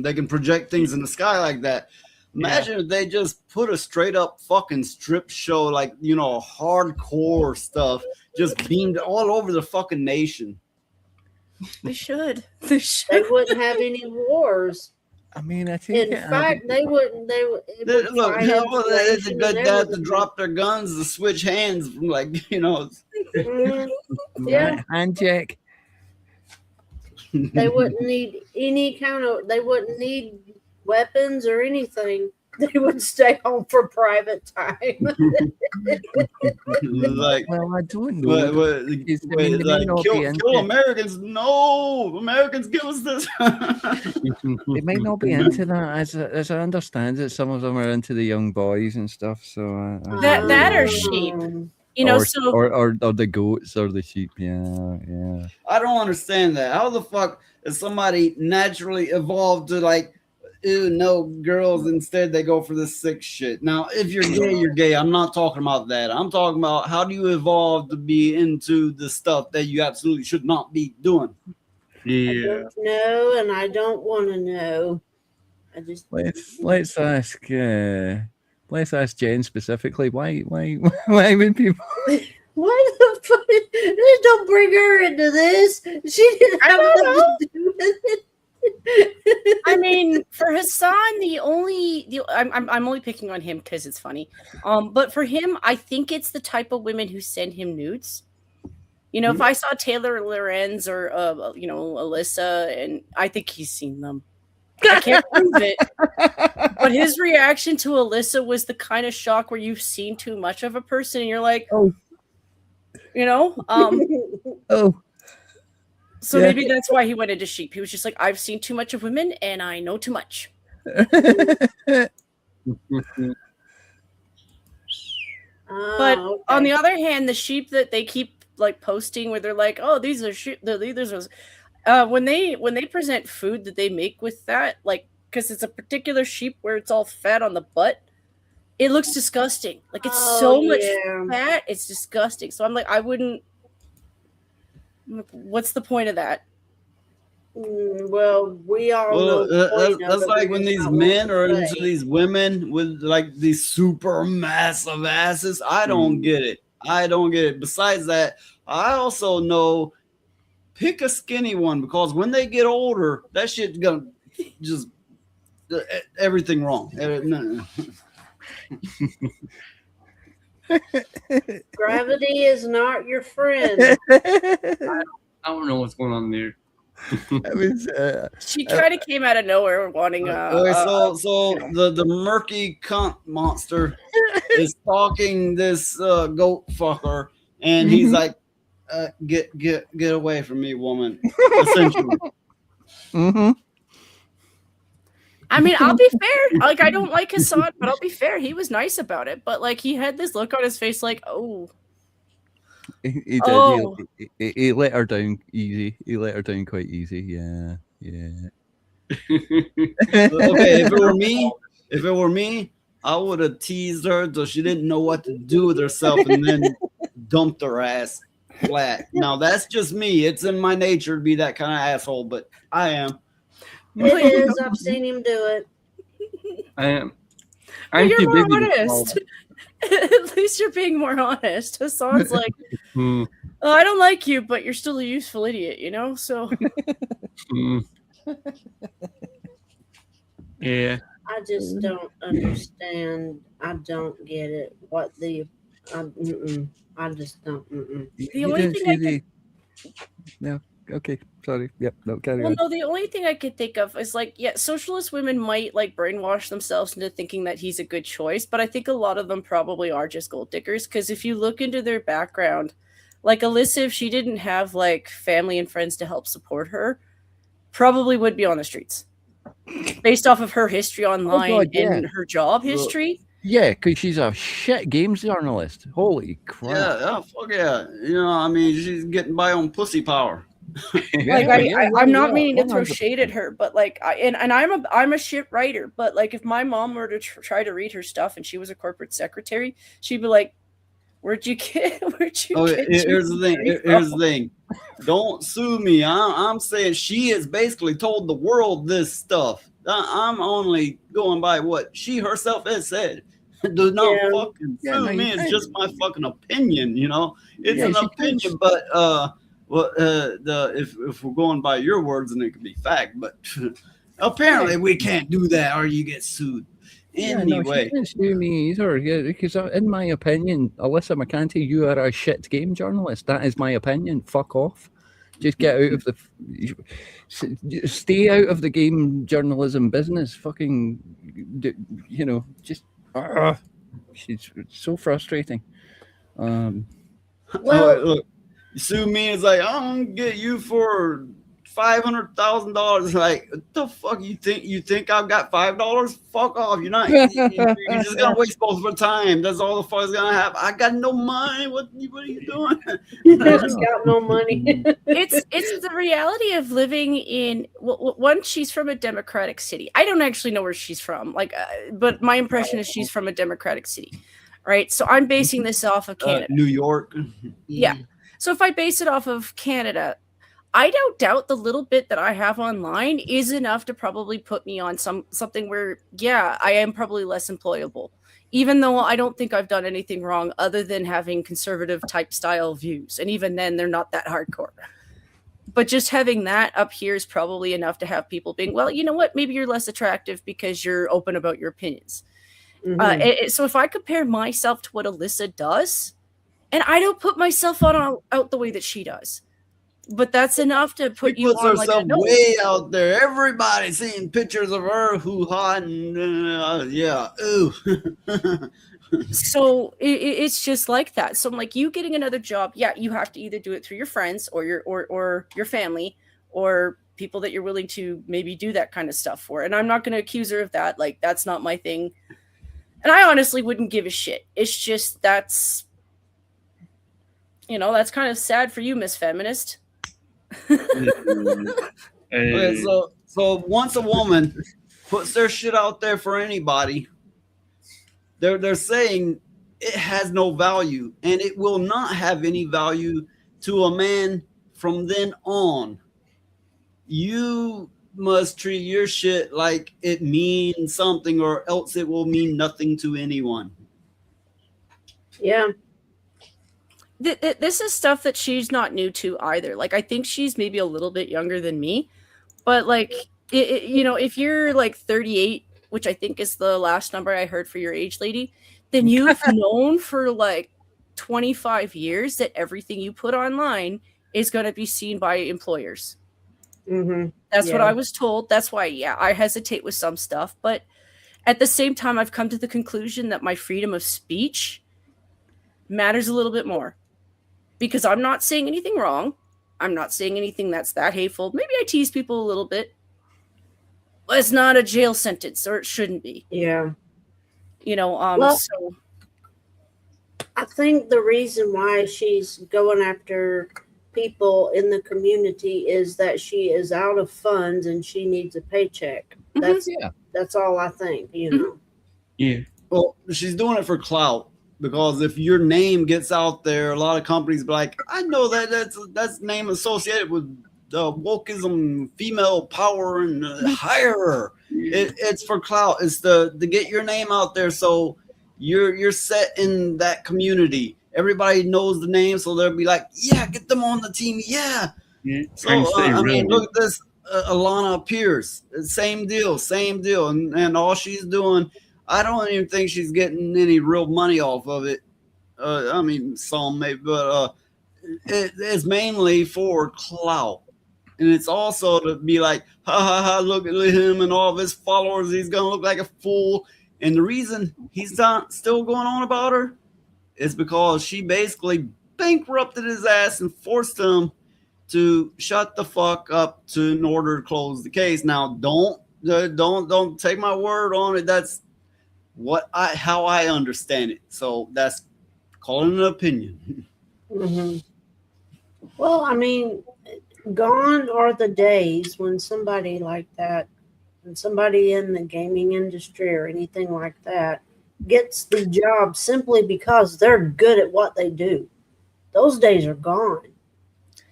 they can project things in the sky like that. Imagine if they just put a straight up fucking strip show, like, you know, hardcore stuff, just beamed all over the fucking nation. They should. They wouldn't have any wars. I mean, I think. In fact, they wouldn't. They would. Look, they have to drop their guns to switch hands, like, you know. Yeah. Hand check. They wouldn't need any kind of. They wouldn't need weapons or anything. They would stay home for private time. Like, well, I don't know. Kill Americans? No, Americans, give us this. They might not be into that, as I understand it. Some of them are into the young boys and stuff. So that or sheep, you know. Or the goats or the sheep. Yeah. I don't understand that. How the fuck is somebody naturally evolved to, like, ew, no, girls instead they go for this sick shit. Now, if you're gay, you're gay. I'm not talking about that. I'm talking about how do you evolve to be into the stuff that you absolutely should not be doing. I don't know, and I don't want to know. I just Let's ask Jen specifically. Why would people? Why the fuck? Just don't bring her into this. She didn't have nothing to do with it. I mean, for Hassan, I'm only picking on him because it's funny. But for him, I think it's the type of women who send him nudes. You know, if I saw Taylor Lorenz or Alyssa, and I think he's seen them. I can't prove it, but his reaction to Alyssa was the kind of shock where you've seen too much of a person, and you're like, oh, oh. So Yeah. maybe that's why he went into sheep. He was just like, I've seen too much of women, and I know too much. But on the other hand, the sheep that they keep like posting where they're like, oh, these are sheep. When they present food that they make with that, like, because it's a particular sheep where it's all fat on the butt, it looks disgusting. Like it's so much fat, it's disgusting. So I'm like, I wouldn't. What's the point of that? Well, we all know. That's like when these men are into these women with like these super massive asses. I don't get it. I don't get it. Besides that, I also know pick a skinny one because when they get older, that shit's gonna just everything wrong. Gravity is not your friend. I don't know what's going on there. She kind of came out of nowhere wanting so the murky cunt monster is stalking this goat fucker, and he's like, get away from me, woman. Essentially. I mean, I'll be fair. Like, I don't like Hassan, but I'll be fair. He was nice about it, but like he had this look on his face, like, oh. He did. He let her down easy. He let her down quite easy. Yeah. Okay, if it were me, I would have teased her so she didn't know what to do with herself and then dumped her ass flat. Now that's just me. It's in my nature to be that kind of asshole, but I am. It is. I've seen him do it. I am. You're more honest. At least you're being more honest. Hassan's like, oh, I don't like you, but you're still a useful idiot, you know? So. Yeah. I just don't understand. I don't get it. What the. I just don't. The only thing No. Okay. Sorry. Yep. No. Carry Well, on. no, the only thing I could think of is like, yeah, socialist women might like brainwash themselves into thinking that he's a good choice, but I think a lot of them probably are just gold diggers. Because if you look into their background, like Alyssa, if she didn't have like family and friends to help support her, probably would be on the streets based off of her history online and her job history. Yeah, because she's a shit games journalist. Holy crap! Yeah, fuck yeah. You know, I mean, she's getting by on pussy power. I'm not meaning to throw shade at her, but like, I'm a shit writer. But like, if my mom were to try to read her stuff and she was a corporate secretary, she'd be like, "Where'd you get? Here's the thing. Don't sue me. I'm saying she has basically told the world this stuff. I'm only going by what she herself has said. Do not fucking sue me. It's just my fucking opinion. You know, it's an opinion, but well, if we're going by your words, then it could be fact. But apparently, we can't do that, or you get sued. Anyway, she didn't sue me either. Yeah, because in my opinion, Alyssa McCanty, you are a shit game journalist. That is my opinion. Fuck off. Just get out of stay out of the game journalism business. Fucking, you know, just. She's so frustrating. Well, look. You sue me, it's like, I'm gonna get you for $500,000. Like, what the fuck you think? You think I've got $5? Fuck off! You're not. You're just gonna waste both of our time. That's all the fuck's gonna happen. I got no money. What are you doing? He's got no money. It's the reality of living in. One, she's from a democratic city. I don't actually know where she's from. But my impression is she's from a democratic city, right? So I'm basing this off of Canada, New York. Yeah. So if I base it off of Canada, I don't doubt the little bit that I have online is enough to probably put me on something where, yeah, I am probably less employable, even though I don't think I've done anything wrong other than having conservative type style views. And even then, they're not that hardcore. But just having that up here is probably enough to have people being, well, you know what? Maybe you're less attractive because you're open about your opinions. So if I compare myself to what Alyssa does, and I don't put myself out the way that she does, but that's enough to put She you puts on herself like way out there. Everybody's seeing pictures of her, hoo ha, and yeah, ooh. So it's just like that. So I'm like, you getting another job, yeah, you have to either do it through your friends or your family or people that you're willing to maybe do that kind of stuff for. And I'm not going to accuse her of that. Like, that's not my thing. And I honestly wouldn't give a shit. It's just that's kind of sad for you, Miss Feminist. Okay, so once a woman puts their shit out there for anybody, they're saying it has no value, and it will not have any value to a man from then on. You must treat your shit like it means something, or else it will mean nothing to anyone. Yeah. This is stuff that she's not new to either. Like, I think she's maybe a little bit younger than me, but like, if you're like 38, which I think is the last number I heard for your age, lady, then you've known for like 25 years that everything you put online is going to be seen by employers. That's what I was told. That's why, yeah, I hesitate with some stuff, but at the same time, I've come to the conclusion that my freedom of speech matters a little bit more. Because I'm not saying anything wrong. I'm not saying anything that's that hateful. Maybe I tease people a little bit. But it's not a jail sentence, or it shouldn't be. Yeah. So I think the reason why she's going after people in the community is that she is out of funds and she needs a paycheck. That's all I think, Yeah. Well, she's doing it for clout. Because if your name gets out there, a lot of companies be like, I know that's name associated with wokeism, female power, and hire her. It's for clout. It's to get your name out there, so you're set in that community. Everybody knows the name, so they'll be like, yeah, get them on the team, yeah. So I mean, look at this, Alanah Pearce, same deal, and all she's doing. I don't even think she's getting any real money off of it. I mean, some maybe, but it's mainly for clout. And it's also to be like, ha ha ha, look at him and all of his followers. He's going to look like a fool. And the reason he's not still going on about her is because she basically bankrupted his ass and forced him to shut the fuck up in order to close the case. Now, don't take my word on it. That's how I understand it. So that's calling an opinion. Well, I mean, gone are the days when somebody like that, and somebody in the gaming industry or anything like that, gets the job simply because they're good at what they do. Those days are gone.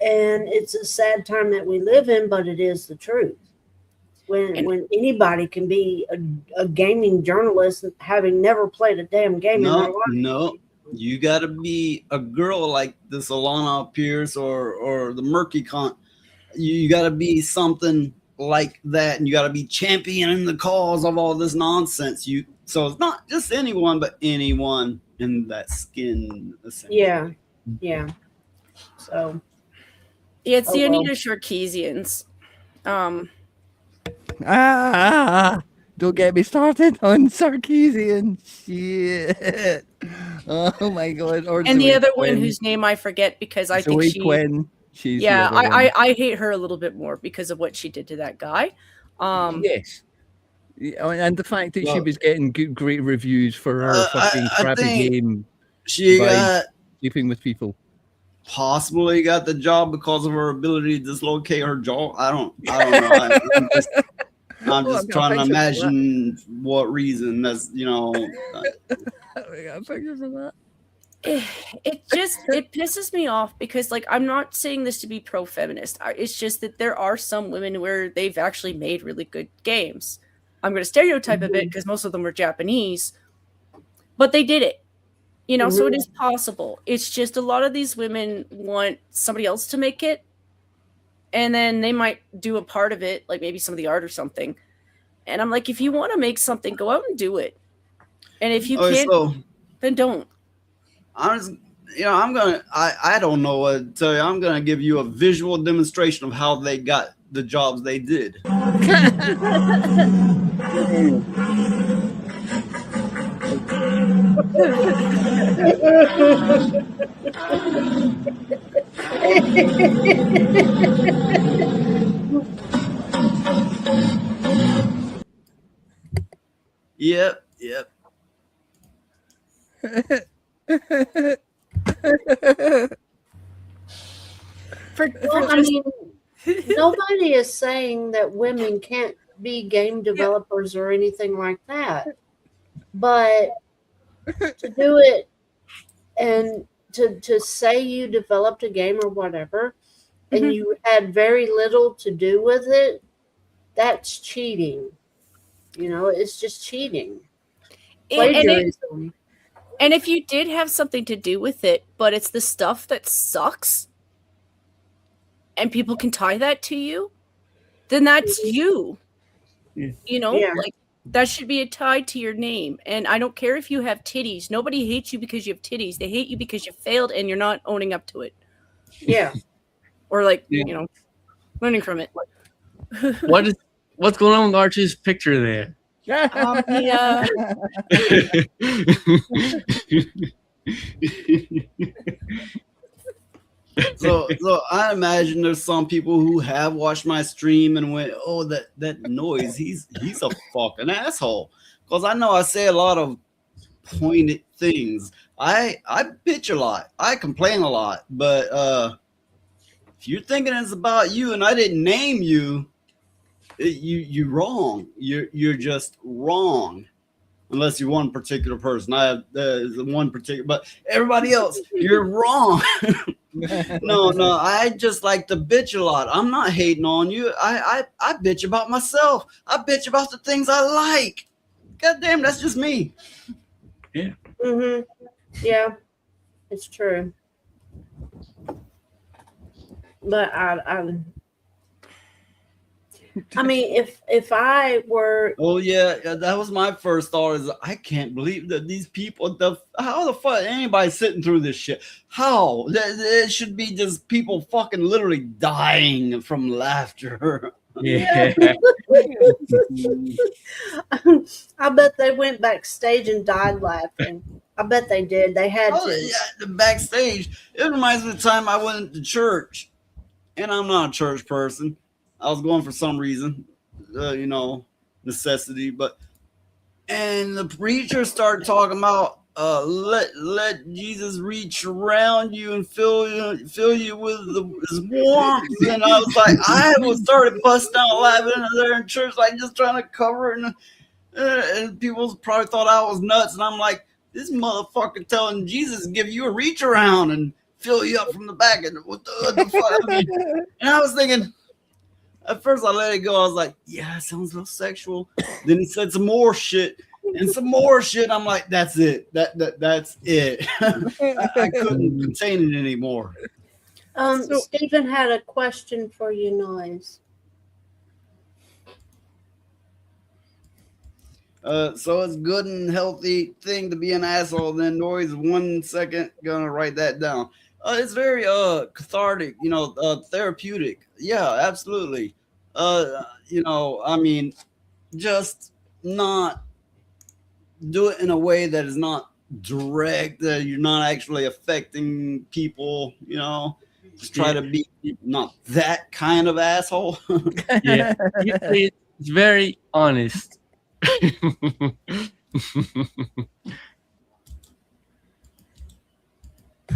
And it's a sad time that we live in, but it is the truth. When anybody can be a gaming journalist having never played a damn game in their life. No, you got to be a girl like this Alanah Pearce or the Murky Cunt. You got to be something like that, and you got to be championing the cause of all this nonsense. So it's not just anyone, but anyone in that skin. Yeah. So yeah, it's the Anita Sarkeesians. Don't get me started on Sarkeesian shit. Oh my god! And the other one whose name I forget because I think she. Quinn. She's Yeah, the other one. I hate her a little bit more because of what she did to that guy. Yes. Yeah, and the fact that she Well, was getting great reviews for her fucking I crappy think game she by got sleeping with people. possibly got the job because of her ability to dislocate her jaw. I don't know. I'm Oh, just I've got trying to pictures of that. imagine what reason. That's I got pictures of that. It pisses me off because, like, I'm not saying this to be pro-feminist. It's just that there are some women where they've actually made really good games. I'm going to stereotype a bit because most of them were Japanese, but they did it. You know, so it is possible. It's just a lot of these women want somebody else to make it, and then they might do a part of it, like maybe some of the art or something. And I'm like, if you want to make something, go out and do it. And if you can't, then don't. I don't know what to tell you. I'm gonna give you a visual demonstration of how they got the jobs they did. Yep. I mean, nobody is saying that women can't be game developers or anything like that, but to do it and to say you developed a game or whatever, and you had very little to do with it, that's cheating. You know, it's just cheating. Plagiarism. And if you did have something to do with it, but it's the stuff that sucks, and people can tie that to you, then that's you. You know, like that should be tied to your name. And I don't care if you have titties. Nobody hates you because you have titties. They hate you because you failed and you're not owning up to it. Yeah. Or like, you know, learning from it. What's going on with Archie's picture there? Yeah. So I imagine there's some people who have watched my stream and went, "Oh, that noise, he's a fucking asshole." Because I know I say a lot of pointed things. I bitch a lot. I complain a lot. But if you're thinking it's about you and I didn't name you, you're wrong. You're just wrong. Unless you're one particular person. I have one particular, but everybody else, you're wrong. No, I just like to bitch a lot. I'm not hating on you. I bitch about myself. I bitch about the things I like. God damn, that's just me. Yeah. Yeah, it's true. But I mean, if I were, oh yeah, that was my first thought. Is I can't believe that these people. How the fuck anybody sitting through this shit? How it should be just people fucking literally dying from laughter. Yeah. I bet they went backstage and died laughing. I bet they did. They had to. Yeah, the backstage. It reminds me of the time I went to church, and I'm not a church person. I was going for some reason, necessity. And the preacher started talking about let Jesus reach around you and fill you with his warmth. And I was like, I started busting out laughing there in church, like just trying to cover it. And people probably thought I was nuts. And I'm like, this motherfucker telling Jesus to give you a reach around and fill you up from the back. And what the fuck? And I was thinking. At first, I let it go. I was like, yeah, it sounds a little sexual. Then he said some more shit and some more shit. I'm like, that's it. That's it. I couldn't contain it anymore. Stephen had a question for you, Noise. So it's good and healthy thing to be an asshole. Then Noise, 1 second, gonna write that down. It's very cathartic, therapeutic. Yeah, absolutely. I mean, just not do it in a way that is not direct, that you're not actually affecting people, Just try to be not that kind of asshole. Yeah, it's very honest.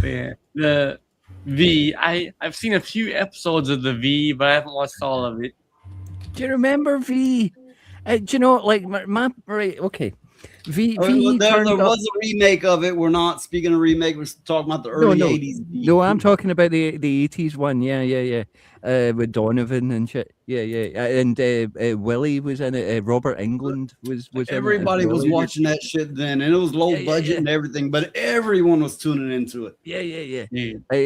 Yeah, the V. I've seen a few episodes of the V, but I haven't watched all of it. Do you remember V? Do you know, like my right? Okay, V. Well, there turned up. was a remake of it. We're not speaking of remake. We're talking about the early '80s. No, I'm talking about the '80s one. Yeah. With Donovan and shit. Yeah. And Willie was in it. Robert England was Everybody in it. was watching that shit then, and it was low budget and everything, but everyone was tuning into it. Yeah.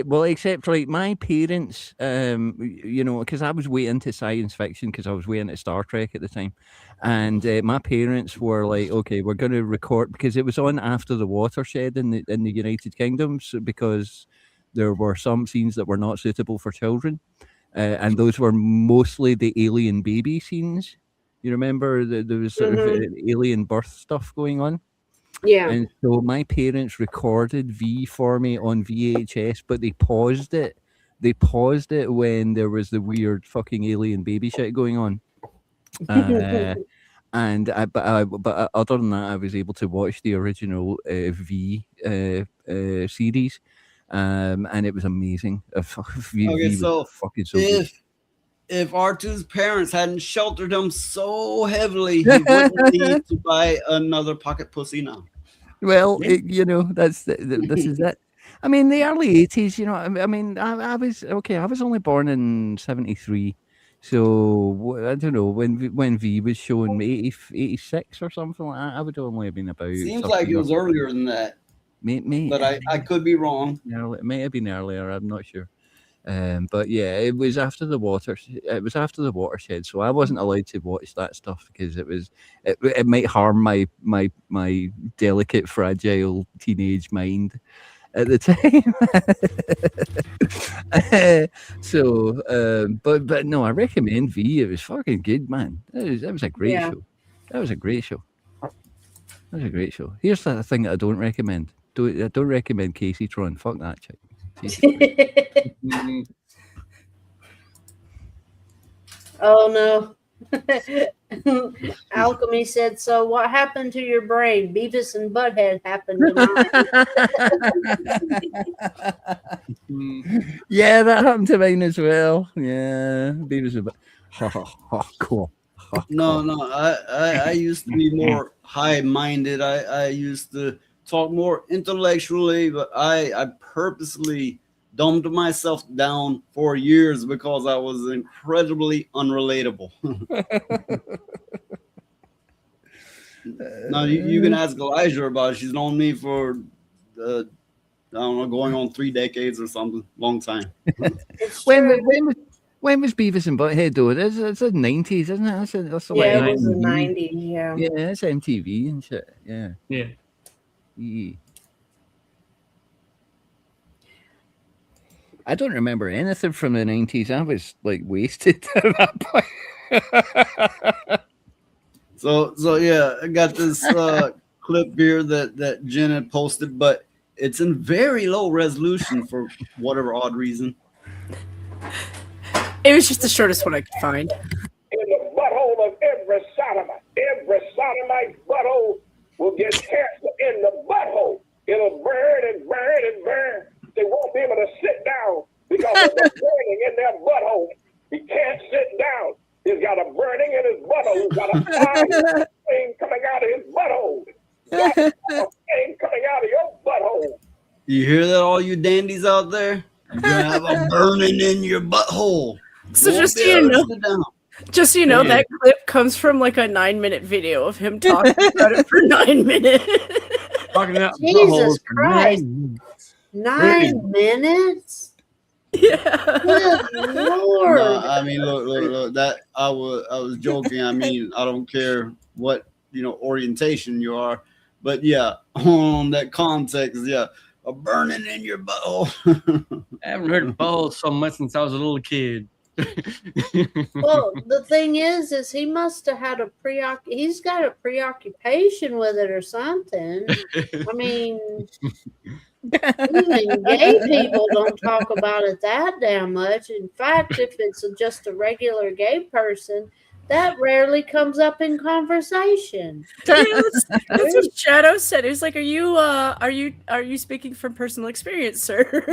Well, except like my parents, you know, because I was way into science fiction because I was way into Star Trek at the time, and my parents were like, "Okay, we're going to record," because it was on after the Watershed in the United Kingdom, so because there were some scenes that were not suitable for children. And those were mostly the alien baby scenes. You remember there was sort of alien birth stuff going on? Yeah. And so my parents recorded V for me on VHS, but they paused it. They paused it when there was the weird fucking alien baby shit going on. And but other than that, I was able to watch the original V series. And it was amazing. Okay, so fucking so good. if R2's parents hadn't sheltered him so heavily, he wouldn't need to buy another pocket pussy now. Well, you know, this is it. I mean, the early '80s. You know, I mean, I was okay. I was only born in '73, so I don't know when V was shown, 86 or something like that. I would only have been about. Seems like it was earlier than that. But I could be wrong. It may have been earlier. I'm not sure. But yeah, it was after the Watershed, so I wasn't allowed to watch that stuff because it might harm my delicate, fragile teenage mind at the time. But no, I recommend V. It was fucking good, man. That was a great show. That was a great show. Here's the thing that I don't recommend. I don't recommend Casey Tron. Fuck that chick. Oh no. Alchemy said, so what happened to your brain? Beavis and Butthead happened to mine. Yeah, that happened to mine as well. Yeah, Beavis and Butthead. Cool. No, I used to be more high-minded. I used to talk more intellectually, but I purposely dumbed myself down for years because I was incredibly unrelatable. Now you can ask Elijah about it. She's known me for I don't know, going on 3 decades or something. Long time. When was Beavis and Butthead though? It's the 90s, isn't it? That's yeah, it was the 90s. Yeah. Yeah, it's MTV and shit. Yeah. Yeah. I don't remember anything from the 90s. I was like wasted at that point. So yeah, I got this clip here that Jen had posted, but it's in very low resolution for whatever odd reason. It was just the shortest one I could find. In the butthole of every sodomite's butthole will get cancer in the butthole. It'll burn and burn and burn. They won't be able to sit down because of the burning in their butthole. He can't sit down. He's got a burning in his butthole. He's got a flame coming out of his butthole. He's got a flame coming out of your butthole. You hear that, all you dandies out there? You're gonna have a burning in your butthole. So just so you know, that clip comes from like a 9-minute video of him talking about it for 9 minutes. Talking about Jesus Christ. 9 minutes? Yeah. Good Lord. No, I mean, look. That I was joking. I mean, I don't care what orientation you are, but yeah, on that context, yeah, a burning in your butthole. I haven't heard of butthole so much since I was a little kid. Well, the thing is he must have had he's got a preoccupation with it or something. I mean, Even gay people don't talk about it that damn much. In fact, if it's just a regular gay person, that rarely comes up in conversation. Yeah, that's what Shadow said. It was like, are you speaking from personal experience, sir?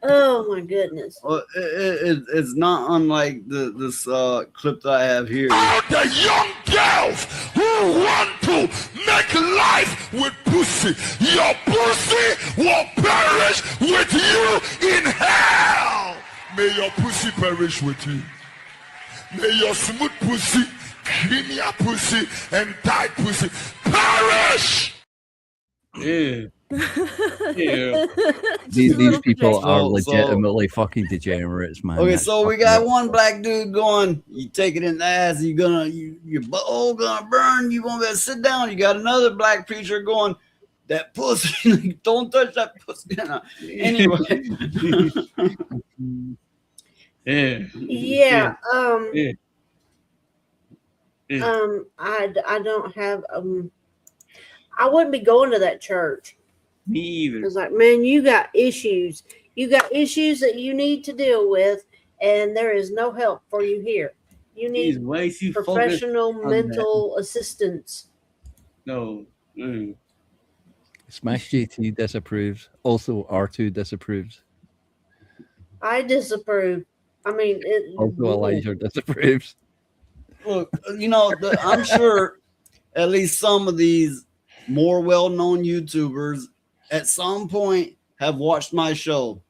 Oh my goodness. Well, it's not unlike this clip that I have here. All the young girls who want to make life with pussy, your pussy will perish with you in hell. May your pussy perish with you. May your smooth pussy, creamy pussy, and tight pussy perish. Ew. These people are legitimately fucking degenerates, man. Okay, That's so we fucking got it. one black dude going, you take it in the ass, your butthole gonna burn, you won't be able to sit down. You got another black preacher going, that pussy, don't touch that pussy. Anyway. Yeah. Yeah. I don't have I wouldn't be going to that church. Me either. It's like, man, you got issues. You got issues that you need to deal with, and there is no help for you here. You need professional mental assistance. No. Smash JT disapproves. Also, R2 disapproves. I disapprove. I mean, Also, Elijah disapproves. Look, I'm sure at least some of these more well-known YouTubers at some point have watched my show,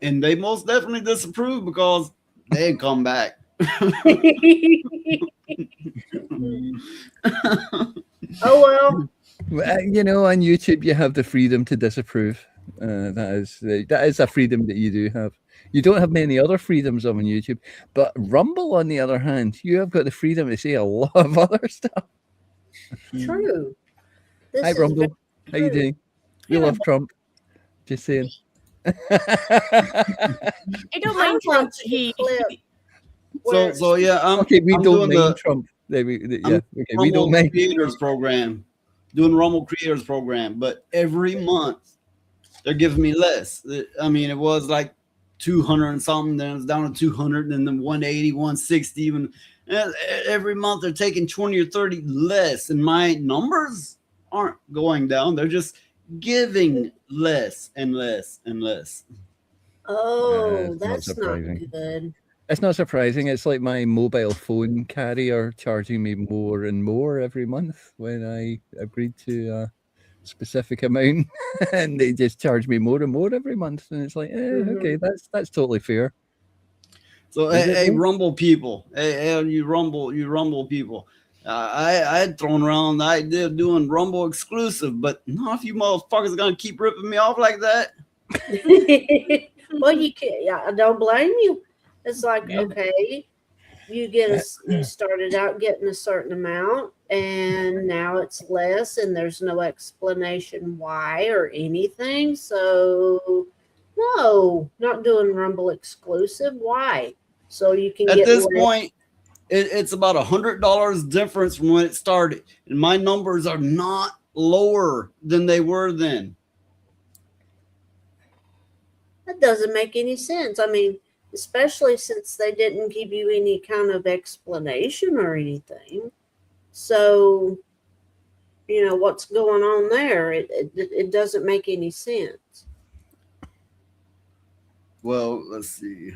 and they most definitely disapprove because they come back. Oh well. On YouTube you have the freedom to disapprove. That is a freedom that you do have. You don't have many other freedoms on YouTube, but Rumble, on the other hand, you have got the freedom to say a lot of other stuff. True. This Hi, is Rumble. How you doing? We love Trump. Just saying. I don't mind Trump. So yeah, okay. We I'm don't doing mind Trump. We don't mind. Creators program, doing Rumble Creators program, but every month they're giving me less. I mean, it was like 200 and something, then it's down to 200, and then 180, 160. Even every month they're taking 20 or 30 less, and my numbers aren't going down. They're just giving less and less and less. Oh, that's not good. It's not surprising. It's like my mobile phone carrier charging me more and more every month when I agreed to a specific amount, and they just charge me more and more every month. And it's like, okay, that's totally fair. So hey, Rumble people, hey, you Rumble people. I had thrown around the idea of doing Rumble exclusive, but not if you motherfuckers are gonna keep ripping me off like that. Well, you can't. Yeah, I don't blame you. It's like, okay, you started out getting a certain amount, and now it's less, and there's no explanation why or anything. So, no, not doing Rumble exclusive. Why? So you can at get this less. point. It's about $100 difference from when it started, and my numbers are not lower than they were then. That doesn't make any sense. I mean, especially since they didn't give you any kind of explanation or anything. So, what's going on there? It doesn't make any sense. Well, let's see.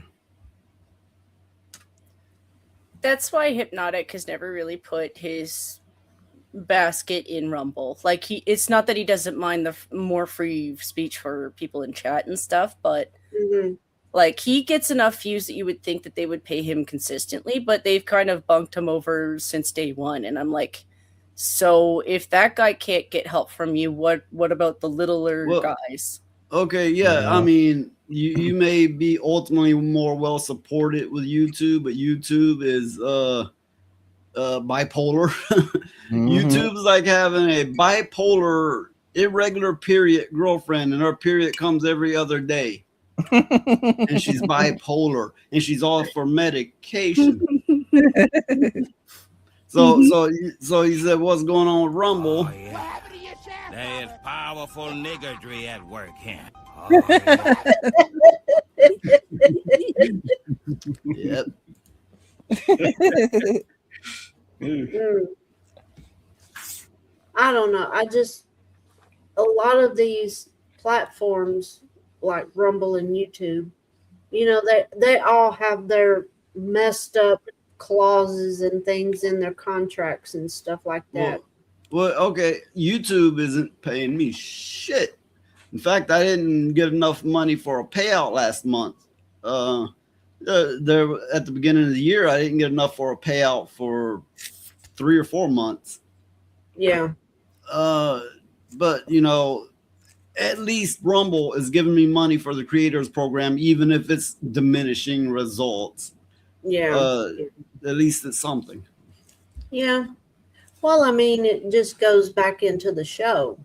That's why Hypnotic has never really put his basket in Rumble. Like, it's not that he doesn't mind the more free speech for people in chat and stuff, but like, he gets enough views that you would think that they would pay him consistently, but they've kind of bunked him over since day one. And I'm like, so if that guy can't get help from you, what about the littler guys? Okay, yeah. I mean, you may be ultimately more well supported with YouTube, but YouTube is bipolar. YouTube's like having a bipolar, irregular period girlfriend, and her period comes every other day. And she's bipolar, and she's all for medication. So he said, "What's going on with Rumble?" There is powerful niggardry at work here. Yep. I don't know. A lot of these platforms like Rumble and YouTube, they all have their messed up clauses and things in their contracts and stuff like that. Well, okay, YouTube isn't paying me shit. In fact, I didn't get enough money for a payout last month. There at the beginning of the year, I didn't get enough for a payout for 3 or 4 months. Yeah. But at least Rumble is giving me money for the creators program, even if it's diminishing results. Yeah. At least it's something. Yeah. Well, I mean, it just goes back into the show,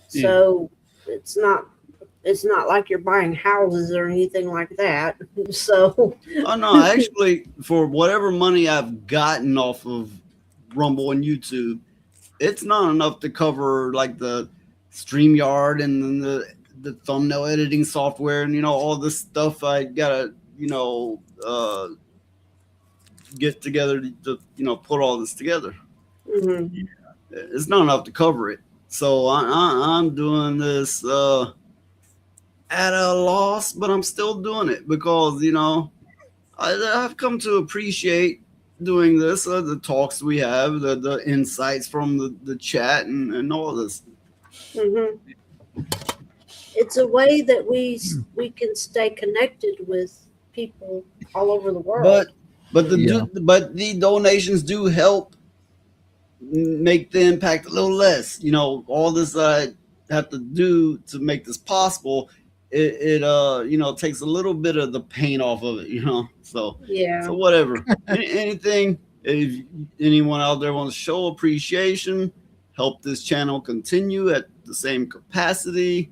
So it's not like you're buying houses or anything like that. So Oh no, actually, for whatever money I've gotten off of Rumble and YouTube, it's not enough to cover like the StreamYard and the thumbnail editing software and all this stuff I gotta get together to put all this together. Mm-hmm. It's not enough to cover it. So I'm doing this at a loss, but I'm still doing it because I've come to appreciate doing this, the talks we have, the insights from the chat and all this. Mm-hmm. It's a way that we can stay connected with people all over the world. But the donations do help make the impact a little less. All this that I have to do to make this possible, it takes a little bit of the pain off of it. So yeah. So whatever. Anything, if anyone out there wants to show appreciation, help this channel continue at the same capacity,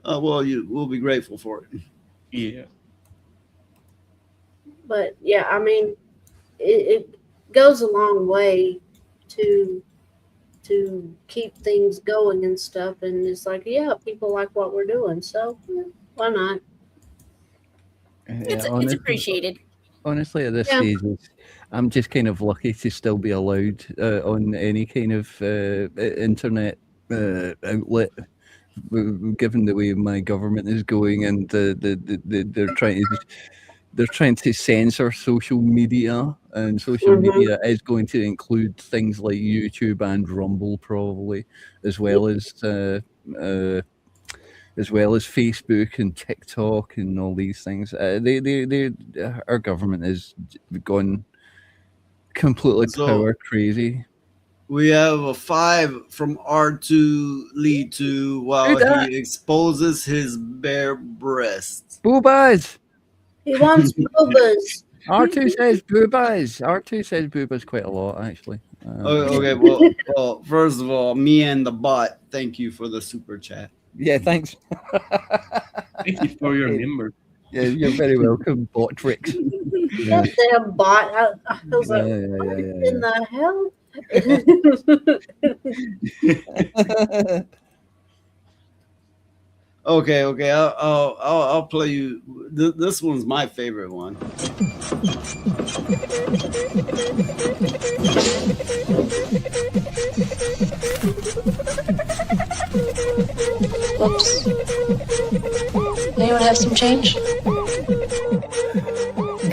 we'll be grateful for it. Yeah. But yeah, I mean, it goes a long way to keep things going and stuff. And it's like, yeah, people like what we're doing, so why not? It's appreciated. Honestly, at this Yeah. stage, I'm just kind of lucky to still be allowed on any kind of internet outlet, given the way my government is going, and they're trying to censor social media, and social media is going to include things like YouTube and Rumble, probably, as well as Facebook and TikTok and all these things. Our government has gone completely power crazy. We have a 5 from R2 Lead to while he exposes his bare breasts. Boobas! He wants boobas. R2 says boobas. R2 says boobas quite a lot, actually. Okay, well, first of all, me and the bot, thank you for the super chat. Yeah, thanks. Thank you for your number. Yeah, you're very welcome, Botrix. Yeah. That damn bot. I was like, what in the hell? Okay, I'll play you. This one's my favorite one. Whoops. Anyone have some change?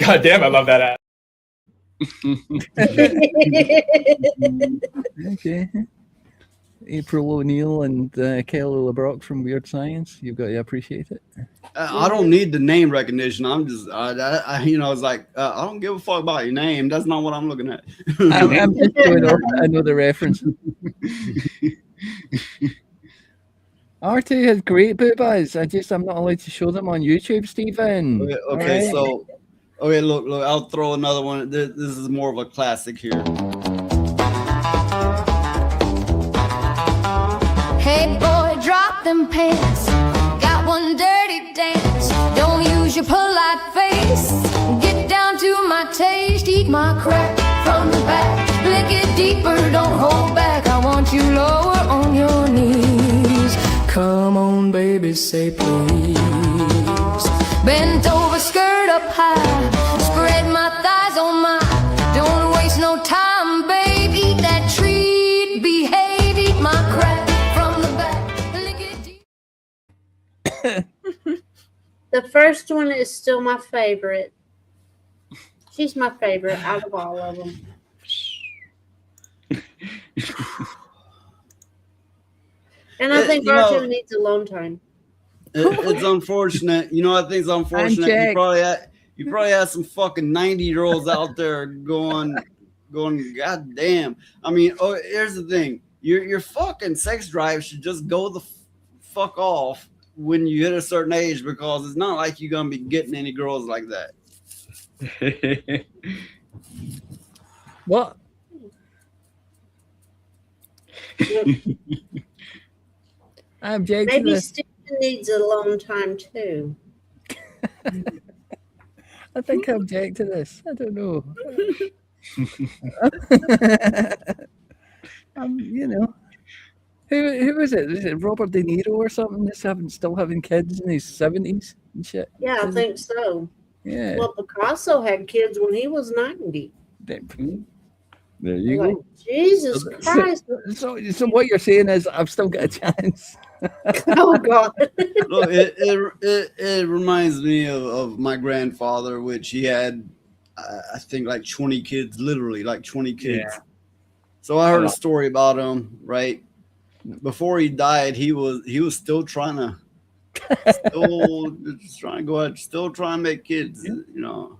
God damn, I love that ad. Okay. April O'Neil and Kelly LeBrock from Weird Science. You've got to appreciate it. I don't need the name recognition. I'm just, it's like, I don't give a fuck about your name. That's not what I'm looking at. I'm just doing off. I know the reference. R2 has great boobas. I'm not allowed to show them on YouTube, Stephen. Okay, so, look, I'll throw another one. This is more of a classic here. Hey boy, drop them pants. Got one dirty dance. Don't use your polite face. Get down to my taste. Eat my crap from the back. lick it deeper, don't hold back. I want you lower on your knees. Come on, baby, say please. Bent over, skirt up high. Spread my thighs on my. Don't waste no time, babe. Eat that treat, behave, eat my crap from the back. Lick it deep. The first one is still my favorite. She's my favorite out of all of them. And I think R2 needs alone time. It's unfortunate. You know, I think it's unfortunate. You probably have some fucking 90-year-olds out there going, God damn. I mean, here's the thing. Your fucking sex drive should just go the fuck off when you hit a certain age, because it's not like you're gonna be getting any girls like that. What? I object to Maybe this. Stephen needs alone time too. I think I object to this. I don't know. You know, who is it? Is it Robert De Niro or something that's still having kids in his 70s and shit? Yeah, I think so. Yeah. Well, Picasso had kids when he was 90. There you Like, go. Jesus Christ. So what you're saying is I've still got a chance. Oh God. Look, it reminds me of my grandfather, which he had, I think, like 20 kids, literally like 20 kids. Yeah. So I heard a story about him, right? Before he died, he was still trying to go out, still trying to make kids, you know.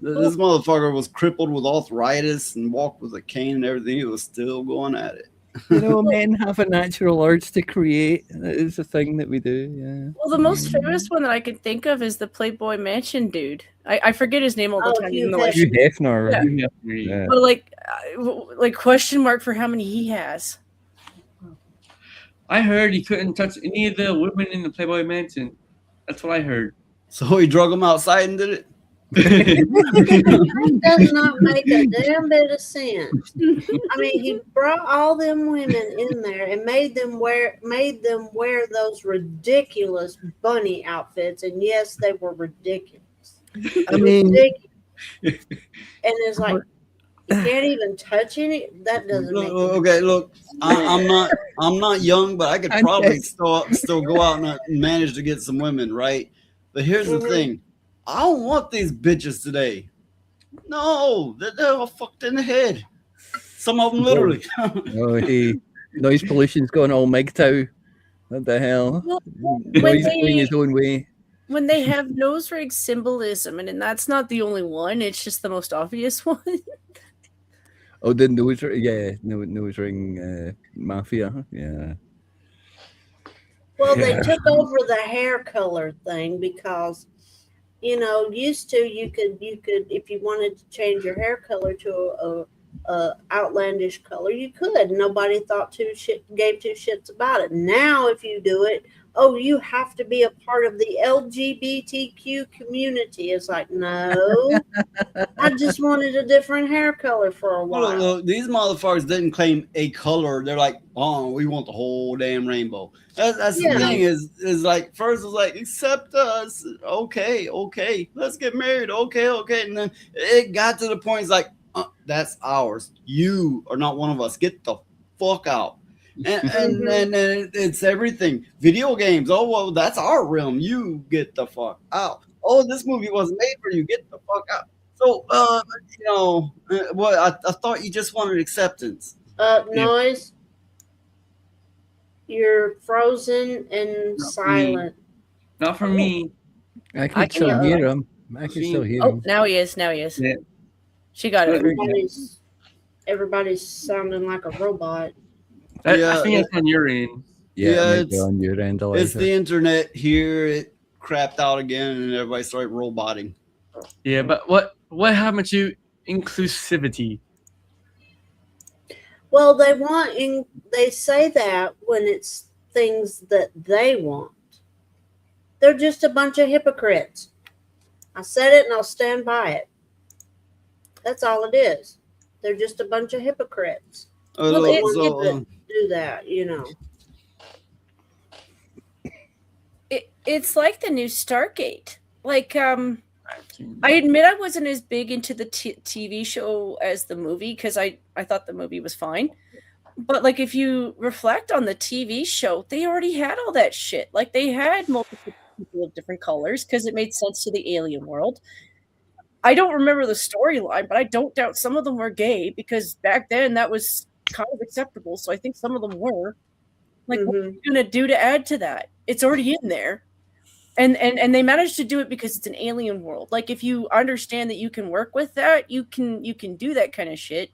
This motherfucker was crippled with arthritis and walked with a cane and everything. He was still going at it. You know, men have a natural urge to create. That is a thing that we do, yeah. Well, the most famous one that I can think of is the Playboy Mansion dude. I forget his name all the time. Even though Hugh Hefner. Yeah. Yeah. But like question mark for how many he has. I heard he couldn't touch any of the women in the Playboy Mansion. That's what I heard. So he drug them outside and did it? That does not make a damn bit of sense. I mean, he brought all them women in there and made them wear those ridiculous bunny outfits, and yes, they were ridiculous. I mean, ridiculous. And it's like you can't even touch any. That doesn't make sense. Okay, look, I'm not young, but I could probably still go out and manage to get some women, right? But here's the thing. I don't want these bitches today. No, they're all fucked in the head. Some of them literally. Noise pollution's going all MGTOW. What the hell? Well, Noise going his own way. When they have nose rig symbolism, and that's not the only one, it's just the most obvious one. Oh, the nose ring mafia. Yeah. Well, they took over the hair color thing because, you know, used to you could if you wanted to change your hair color to a outlandish color, you could. Nobody gave two shits about it. Now, if you do it, you have to be a part of the LGBTQ community. It's like, no, I just wanted a different hair color for a while. Look, these motherfuckers didn't claim a color. They're like, oh, we want the whole damn rainbow. That's the thing is like, first it's like, accept us. Okay, let's get married. Okay. And then it got to the point, it's like, that's ours. You are not one of us. Get the fuck out. And then it's everything. Video games. Oh, well, that's our realm. You get the fuck out. Oh, this movie wasn't made for you. Get the fuck out. So, I thought you just wanted acceptance. Noise. You're frozen and silent. Not for me. I can still hear him. I can still hear him. Now he is. Yeah. She got it. Everybody's sounding like a robot. I think it's on your end. Yeah, it's on your end. It's the internet here. It crapped out again, and everybody started roboting. Yeah, but what happened to inclusivity? Well, they say that when it's things that they want. They're just a bunch of hypocrites. I said it and I'll stand by it. That's all it is. They're just a bunch of hypocrites. Well, They so, want to do that, you know. It's like the new Stargate. Like, I admit I wasn't as big into the TV show as the movie because I thought the movie was fine. But like, if you reflect on the TV show, they already had all that shit. Like, they had multiple people of different colors because it made sense to the alien world. I don't remember the storyline, but I don't doubt some of them were gay because back then that was kind of acceptable. So I think some of them were. Like, what are you gonna do to add to that? It's already in there. And they managed to do it because it's an alien world. Like, if you understand that you can work with that, you can do that kind of shit.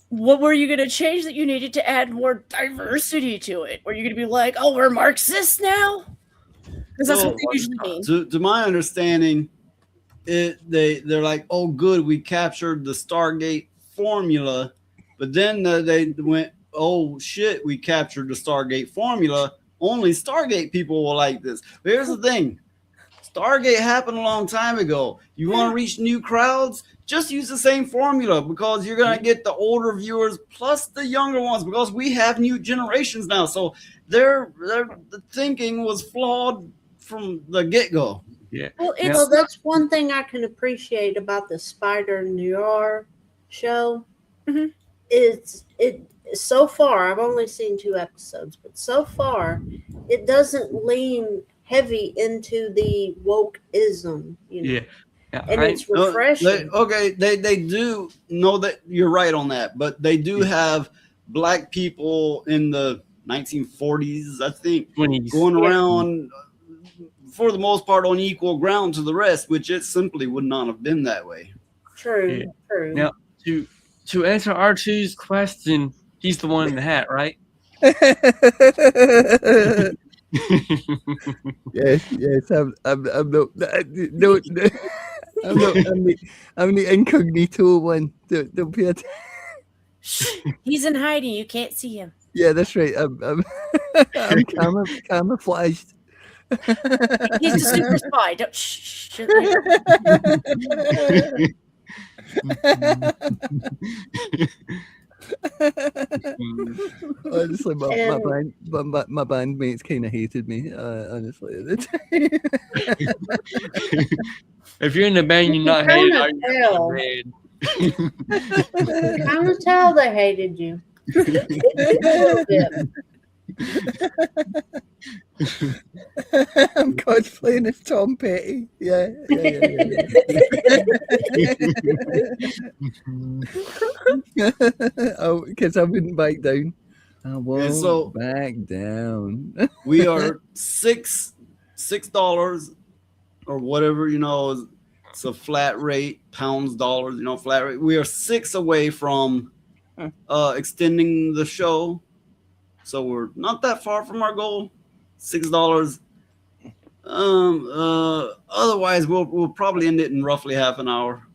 What were you going to change that you needed to add more diversity to it? Were you going to be like, oh, we're Marxists now? Because that's what they usually mean. To my understanding, they're like, oh, good, we captured the Stargate formula. But then they went, oh, shit, we captured the Stargate formula. Only Stargate people will like this. But here's the thing. Stargate happened a long time ago. You want to reach new crowds? Just use the same formula because you're going to get the older viewers plus the younger ones because we have new generations now. So the thinking was flawed from the get-go. Yeah. Well, that's one thing I can appreciate about the Spider Noir show. Mm-hmm. So far, I've only seen 2 episodes, but so far, it doesn't lean heavy into the wokeism, you know. Yeah. And it's refreshing. They do know that you're right on that, but they do have black people in the 1940s, I think, 20s. going around for the most part on equal ground to the rest, which it simply would not have been that way. True. Yeah. True. Now, to answer R2's question, he's the one in the hat, right? Yes. I'm the incognito one. Don't pay attention. He's in hiding. You can't see him. Yeah, that's right. I'm camouflaged. He's a super spy. Don't shh. Honestly, my bandmates kind of hated me. Honestly, at the time. If you're in the band, you're not hated. You can kind of tell they hated you. A little bit. I'm cosplaying as Tom Petty. Yeah. Oh, because I wouldn't back down. I won't back down. We are $6 or whatever, you know. It's a flat rate, pounds, dollars, you know, flat rate. We are 6 away from extending the show. So we're not that far from our goal, $6. Otherwise, we'll probably end it in roughly half an hour.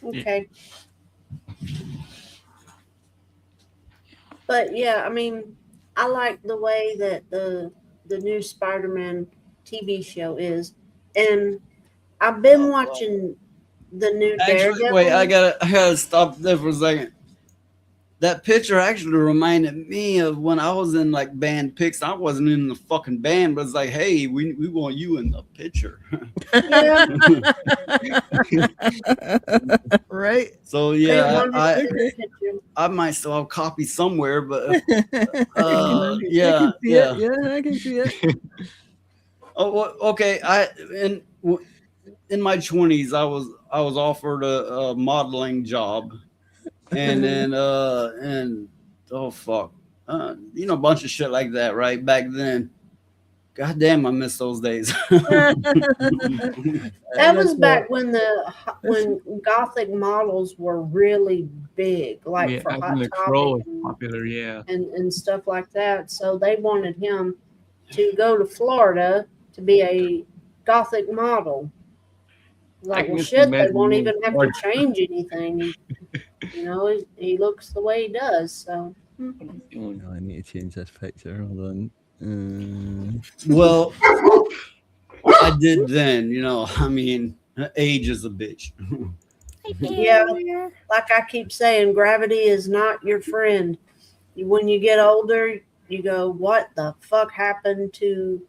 Okay. But yeah, I mean, I like the way that the new Spider-Man TV show is, and I've been watching the new Daredevil. Wait, I gotta stop there for a second. That picture actually reminded me of when I was in like band pics. I wasn't in the fucking band, but it's like, hey, we want you in the picture. Yeah. Right. So yeah, I might still have a copy somewhere, but yeah, I can see it. Oh, okay. In my 20s, I was offered a modeling job. And then oh fuck, you know, a bunch of shit like that, right? Back then, goddamn, I miss those days. That was back when Gothic models were really big, like for Hot Topic popular, yeah, and stuff like that. So they wanted him to go to Florida to be a Gothic model. Like, well, shit, they won't even have to change anything. You know, he looks the way he does. So, oh, no, I need to change this picture. Hold on. Well, I did then. You know, I mean, Age is a bitch. Yeah, like I keep saying, gravity is not your friend. When you get older, you go, "What the fuck happened to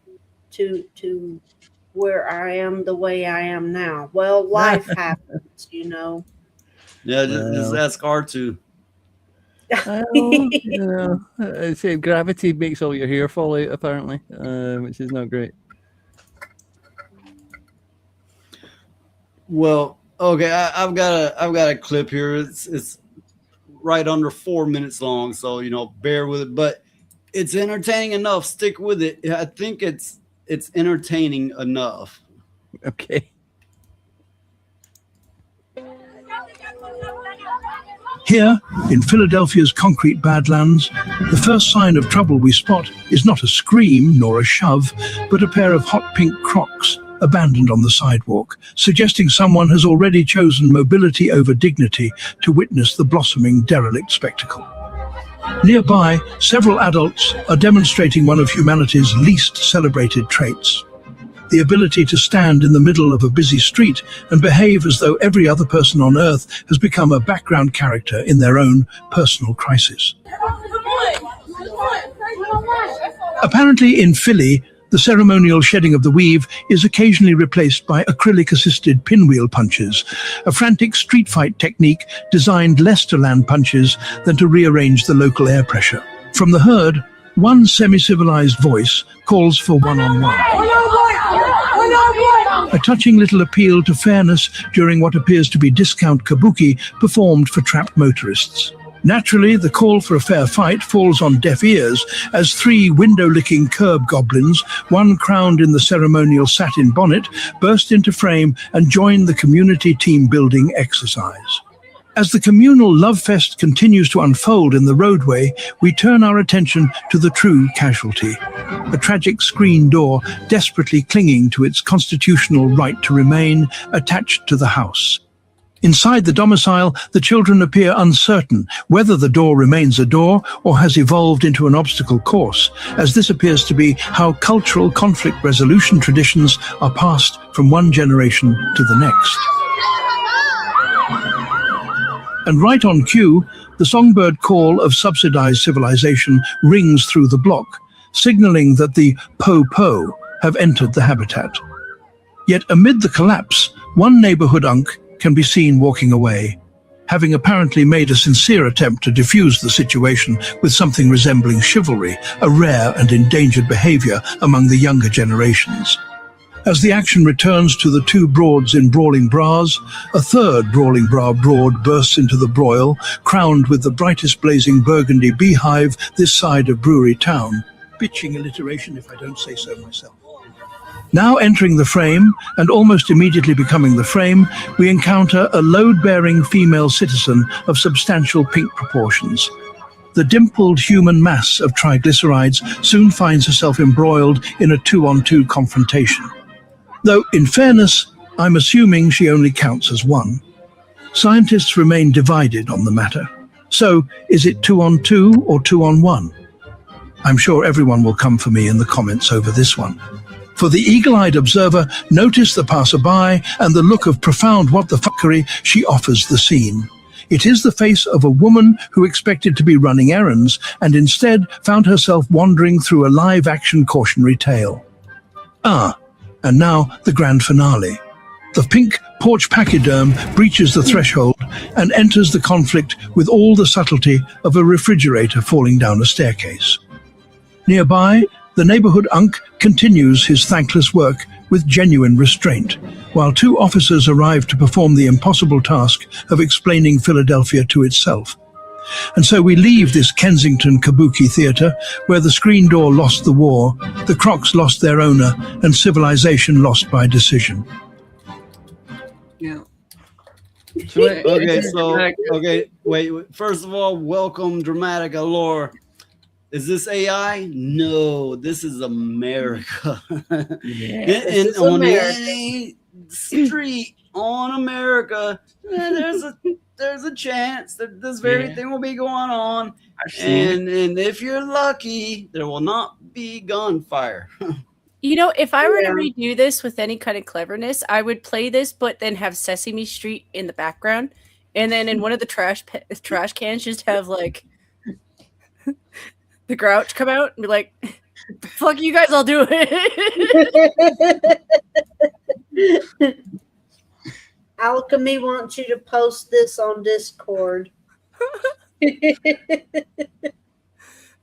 where I am the way I am now?" Well, life happens, you know. Yeah, just ask R2. I say gravity makes all your hair fall out, apparently, which is not great. Well, okay, I've got a clip here. It's right under 4 minutes long, so bear with it. But it's entertaining enough. Stick with it. I think it's entertaining enough. Okay. Here, in Philadelphia's concrete badlands, the first sign of trouble we spot is not a scream nor a shove, but a pair of hot pink Crocs abandoned on the sidewalk, suggesting someone has already chosen mobility over dignity to witness the blossoming derelict spectacle. Nearby, several adults are demonstrating one of humanity's least celebrated traits: the ability to stand in the middle of a busy street and behave as though every other person on Earth has become a background character in their own personal crisis. Apparently in Philly, the ceremonial shedding of the weave is occasionally replaced by acrylic-assisted pinwheel punches, a frantic street fight technique designed less to land punches than to rearrange the local air pressure. From the herd, one semi-civilized voice calls for one-on-one. A touching little appeal to fairness during what appears to be discount kabuki performed for trapped motorists. Naturally, the call for a fair fight falls on deaf ears as three window-licking curb goblins, one crowned in the ceremonial satin bonnet, burst into frame and join the community team-building exercise. As the communal love fest continues to unfold in the roadway, we turn our attention to the true casualty: a tragic screen door desperately clinging to its constitutional right to remain attached to the house. Inside the domicile, the children appear uncertain whether the door remains a door or has evolved into an obstacle course, as this appears to be how cultural conflict resolution traditions are passed from one generation to the next. And right on cue, the songbird call of subsidized civilization rings through the block, signaling that the po-po have entered the habitat. Yet amid the collapse, one neighborhood unk can be seen walking away, having apparently made a sincere attempt to defuse the situation with something resembling chivalry, a rare and endangered behavior among the younger generations. As the action returns to the two broads in brawling bras, a third brawling bra broad bursts into the broil, crowned with the brightest blazing burgundy beehive this side of Brewery Town. Bitching alliteration if I don't say so myself. Now entering the frame, and almost immediately becoming the frame, we encounter a load-bearing female citizen of substantial pink proportions. The dimpled human mass of triglycerides soon finds herself embroiled in a two-on-two confrontation. Though, in fairness, I'm assuming she only counts as one. Scientists remain divided on the matter. So, is it 2-on-2 or 2-on-1? I'm sure everyone will come for me in the comments over this one. For the eagle-eyed observer, notice the passerby and the look of profound what-the-fuckery she offers the scene. It is the face of a woman who expected to be running errands and instead found herself wandering through a live-action cautionary tale. And now the grand finale. The pink porch pachyderm breaches the threshold and enters the conflict with all the subtlety of a refrigerator falling down a staircase. Nearby, the neighborhood unk continues his thankless work with genuine restraint, while two officers arrive to perform the impossible task of explaining Philadelphia to itself. And so we leave this Kensington kabuki theater, where the screen door lost the war, the Crocs lost their owner, and civilization lost by decision. Yeah. Wait. First of all, welcome, Dramatic Allure. Is this AI? No, this is America. And on America. Any street on America, there's a chance that this very thing will be going on. And if you're lucky, there will not be gunfire. You know, if I were to Yeah. redo this with any kind of cleverness, I would play this, but then have Sesame Street in the background, and then in one of the trash cans, just have like the Grouch come out and be like, "Fuck you guys, I'll do it." Alchemy wants you to post this on Discord.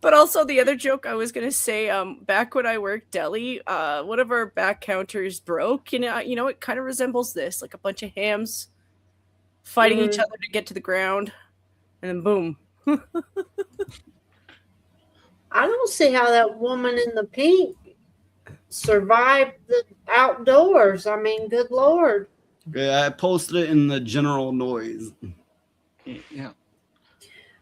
But also the other joke I was gonna say, back when I worked deli, one of our back counters broke, and you know, it kind of resembles this, like a bunch of hams fighting each Mhm. other to get to the ground, and then boom. I don't see how that woman in the pink survived the outdoors. I mean, good Lord. Yeah, I posted it in the general noise. Yeah.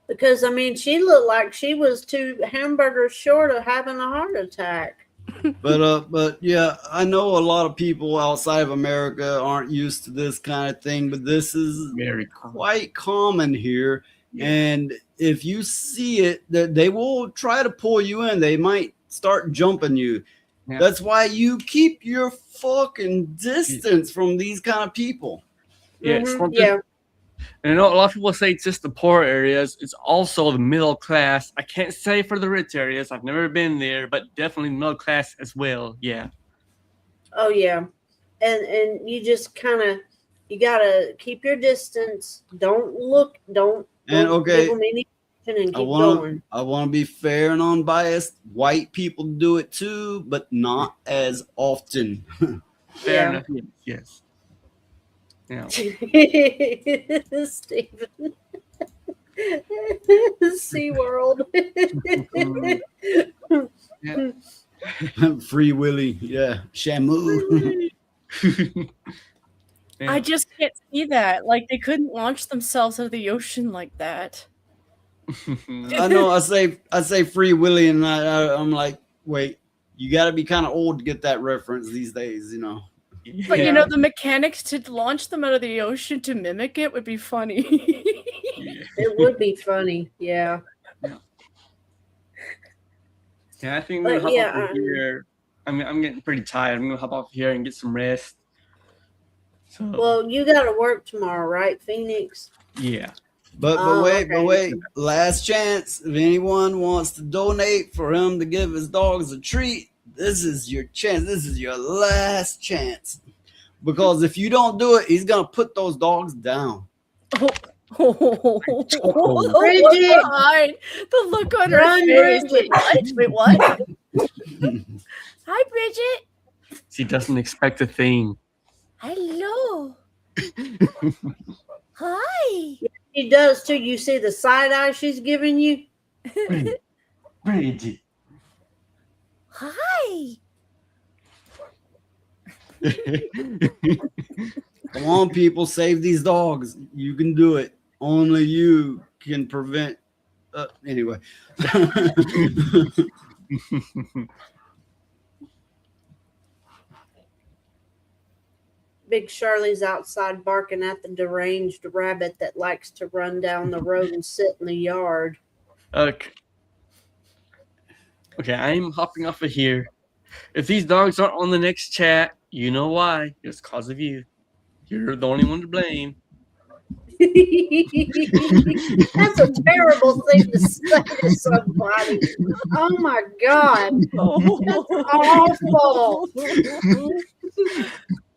Because, I mean, she looked like she was 2 hamburgers short of having a heart attack. But yeah, I know a lot of people outside of America aren't used to this kind of thing, but this is very quite common here. And if you see it, that they will try to pull you in. They might start jumping you. Yeah. That's why you keep your fucking distance from these kind of people. Yeah, it's not Yeah. and I know a lot of people say it's just the poor areas. It's also the middle class. I can't say for the rich areas. I've never been there, but definitely middle class as well. Yeah. Oh, yeah. And you just kind of, you got to keep your distance. Don't look, don't And okay, give them any attention and I keep want going. to be fair and unbiased. White people do it too, but not as often. Fair enough. Yes. Yeah. Stephen. SeaWorld. Free Willy, yeah. Shamu. I just can't see that. Like, they couldn't launch themselves out of the ocean like that. I know. I say Free Willy, and I'm like, wait, you got to be kind of old to get that reference these days, you know. But you know, the mechanics to launch them out of the ocean to mimic it would be funny. It would be funny, yeah. Yeah, I think I'm gonna But hop yeah, off of here. I'm getting pretty tired. I'm gonna hop off here and get some rest. So Well, you got to work tomorrow, right, Phoenix? yeah. But Oh, wait, okay. last chance. If anyone wants to donate for him to give his dogs a treat, this is your chance. This is your last chance. Because if you don't do it, he's gonna put those dogs down. Bridget! The look on her Run, face. Bridget. Wait, what? Hi, Bridget. She doesn't expect a thing. Hello. Hi. She does too. You see the side eye she's giving you? Bridget. Hi. Come on, people, save these dogs. You can do it. Only you can prevent. Anyway. Big Shirley's outside barking at the deranged rabbit that likes to run down the road and sit in the yard. Okay. Okay, I'm hopping off of here. If these dogs aren't on the next chat, you know why. It's because of you. You're the only one to blame. That's a terrible thing to say to somebody. Oh my God. That's awful.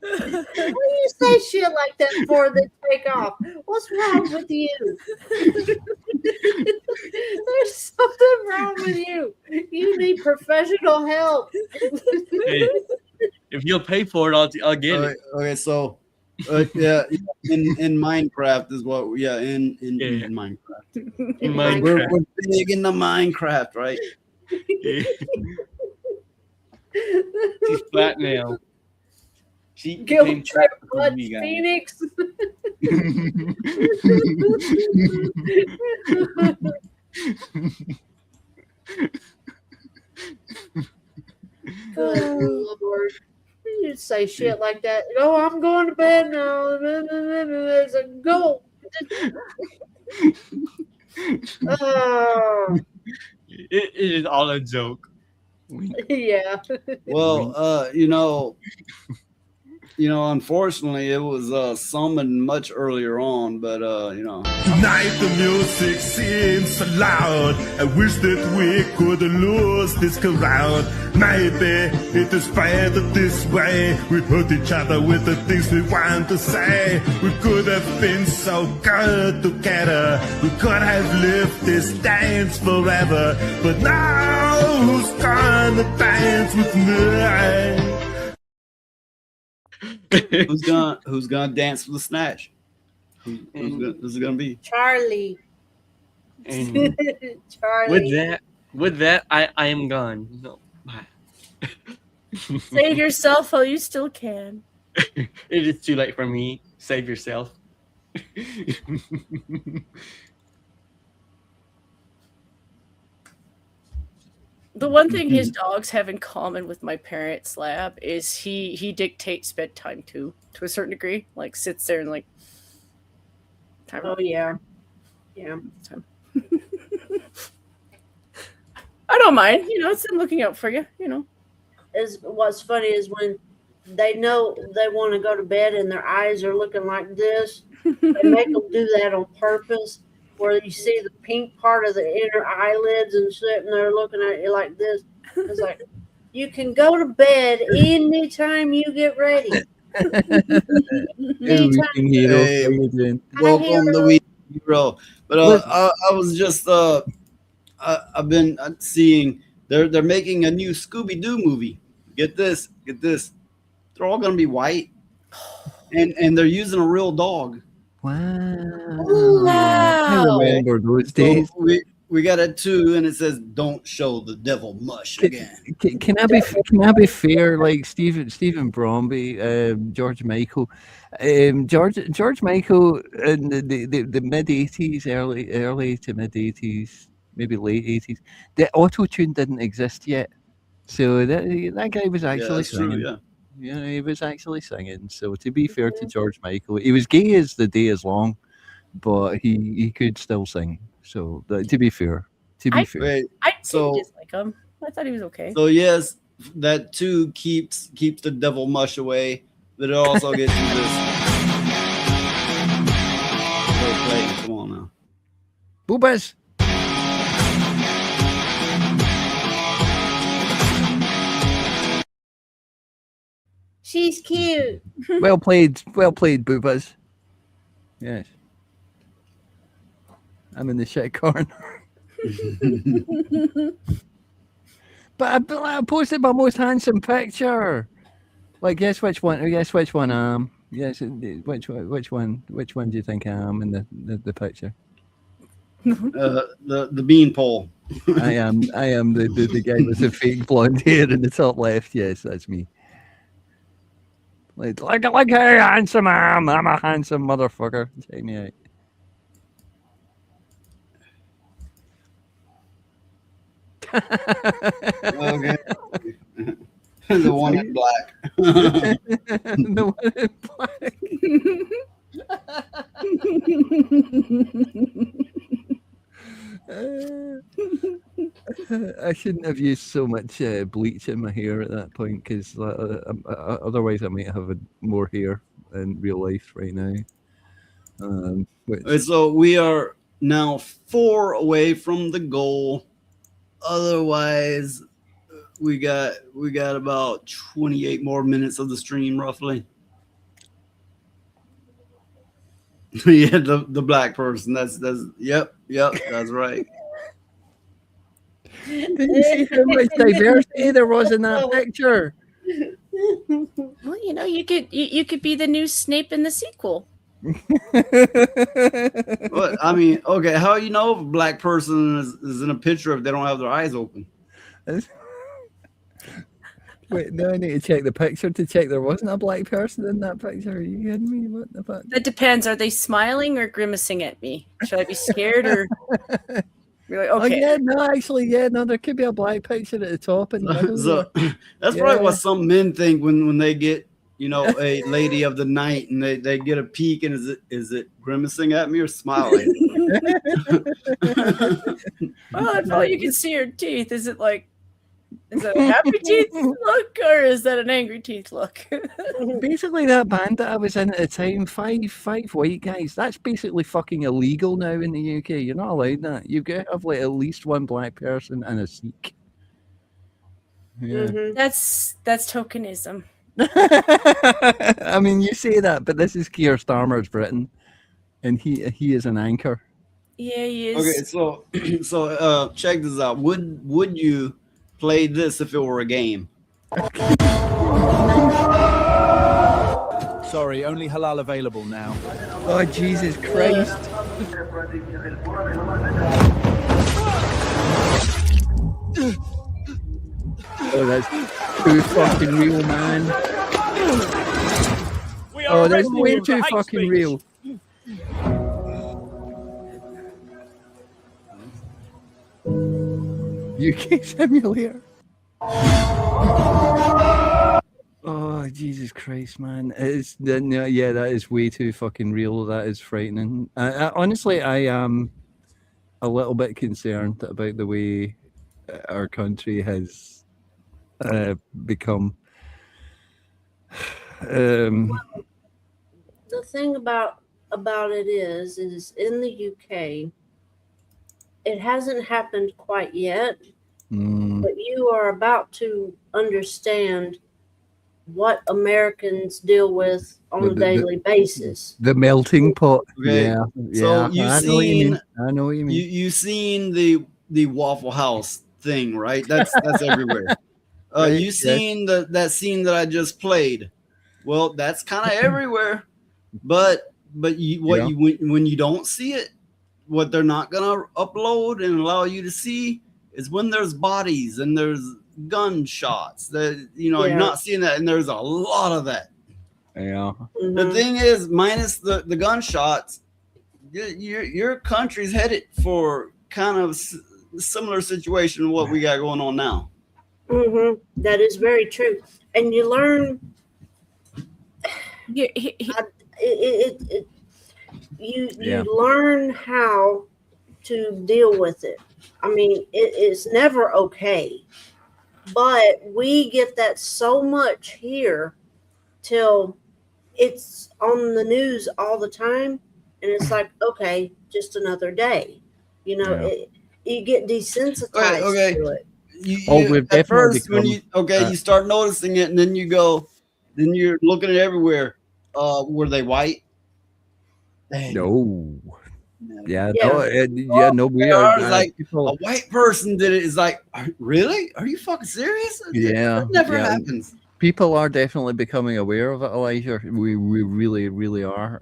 What do you say shit like that before they take off? What's wrong with you? There's something wrong with you. You need professional help. Hey, if you'll pay for it, I'll get it. Okay, so yeah, in Minecraft is what in Minecraft. In Minecraft. We're big into Minecraft, right? She's flat now. She Guilt became trip trapped because what, of me, guys. Phoenix? Good Lord. You say shit like that. Oh, I'm going to bed now. It's a go. Oh. It is all a joke. Yeah. Well, unfortunately, it was summoned much earlier on, but Tonight the music seems so loud. I wish that we could lose this crowd. Maybe it is better this way. We hurt each other with the things we want to say. We could have been so good together. We could have lived this dance forever. But now who's gonna dance with me? who's gonna dance with the snatch? Who's it gonna be? Charlie. And Charlie. with that, I am gone. No, bye. Save yourself while you still can. It is too late for me. Save yourself. The one thing his dogs have in common with my parents' lab is he dictates bedtime too, to a certain degree. Like sits there and like time. Oh yeah. Yeah. Time. I don't mind, it's them looking out for you, Is what's funny is when they know they want to go to bed and their eyes are looking like this, they make them do that on purpose, where you see the pink part of the inner eyelids and shit, and they're looking at you like this. It's like, you can go to bed anytime you get ready. Welcome to Week Hero. But I was just I've been seeing they're making a new Scooby-Doo movie. Get this. They're all gonna be white, and they're using a real dog. Wow. I remember those days. So we got it too, and it says, "Don't show the devil mush again." Can I be fair? Like Stephen Bromby, George Michael, George Michael in the mid '80s, early to mid '80s, maybe late '80s. The auto tune didn't exist yet, so that guy was actually singing. True, yeah, he was actually singing. So to be fair to George Michael, he was gay as the day is long, but he could still sing. So to be fair, I didn't dislike him. I thought he was okay. So yes, that too keeps the devil mush away, but it also gets you this. Come on now, Boobas. She's cute. Well played, Boobas. Yes. I'm in the shit corner. But I posted my most handsome picture. Like, guess which one I am. Yes, which one do you think I am in the picture? The beanpole. I am the guy with the fake blonde hair in the top left. Yes, that's me. Like how handsome I am. I'm a handsome motherfucker. Check me out. Okay. The one in black. The one in black. I shouldn't have used so much bleach in my hair at that point, because otherwise I might have more hair in real life right now. So we are now 4 away from the goal. Otherwise, we got about 28 more minutes of the stream, roughly. Yeah, the black person. That's yep, that's right. Didn't you see how much diversity there was in that picture? Well, you could be the new Snape in the sequel. But I mean, okay, how you know if a black person is in a picture if they don't have their eyes open? Wait, now I need to check the picture to check there wasn't a black person in that picture. Are you kidding me? What the fuck? That depends. Are they smiling or grimacing at me? Should I be scared or? You're like, okay. Oh, no, there could be a black picture at the top and So that's probably what some men think when they get, a lady of the night and they get a peek, and is it grimacing at me or smiling? Well, if all you can see her teeth, is it like Is that a happy teeth look or is that an angry teeth look? Basically, that band that I was in at the time, five white guys, that's basically fucking illegal now in the UK. You're not allowed that. You've got to have like at least one black person and a Sikh. Yeah. That's tokenism. I mean, you say that, but this is Keir Starmer's Britain, and he is an anchor. Yeah, he is. Okay, so check this out. Would you play this if it were a game? Sorry, only halal available now. Oh, Jesus Christ. Oh, that's too fucking real, man. Oh, that's way too fucking real. UK simulator. Oh, Jesus Christ, man! It's yeah, that is way too fucking real. That is frightening. Honestly, I am a little bit concerned about the way our country has become. The thing about it is in the UK, it hasn't happened quite yet, but you are about to understand what Americans deal with on a daily basis. The melting pot. Okay. Yeah. So I know what you mean. You've seen the Waffle House thing, right? That's everywhere. Right, You've seen that scene that I just played. Well, that's kind of everywhere. But when you don't see it, what they're not gonna upload and allow you to see is when there's bodies and there's gunshots. That you're not seeing that, and there's a lot of that. Yeah. The thing is, minus the gunshots, your country's headed for kind of similar situation to what we got going on now. That is very true, and you learn. You learn how to deal with it. I mean, it's never okay, but we get that so much here till it's on the news all the time, and it's like, okay, just another day. You get desensitized to it. At first, when you start noticing it, and then you're looking at everywhere. Were they white? No. Yeah. No. We are are like a white person did it. Is like, really? Are you fucking serious? Yeah. That never happens. People are definitely becoming aware of it, Elijah. We really, really are,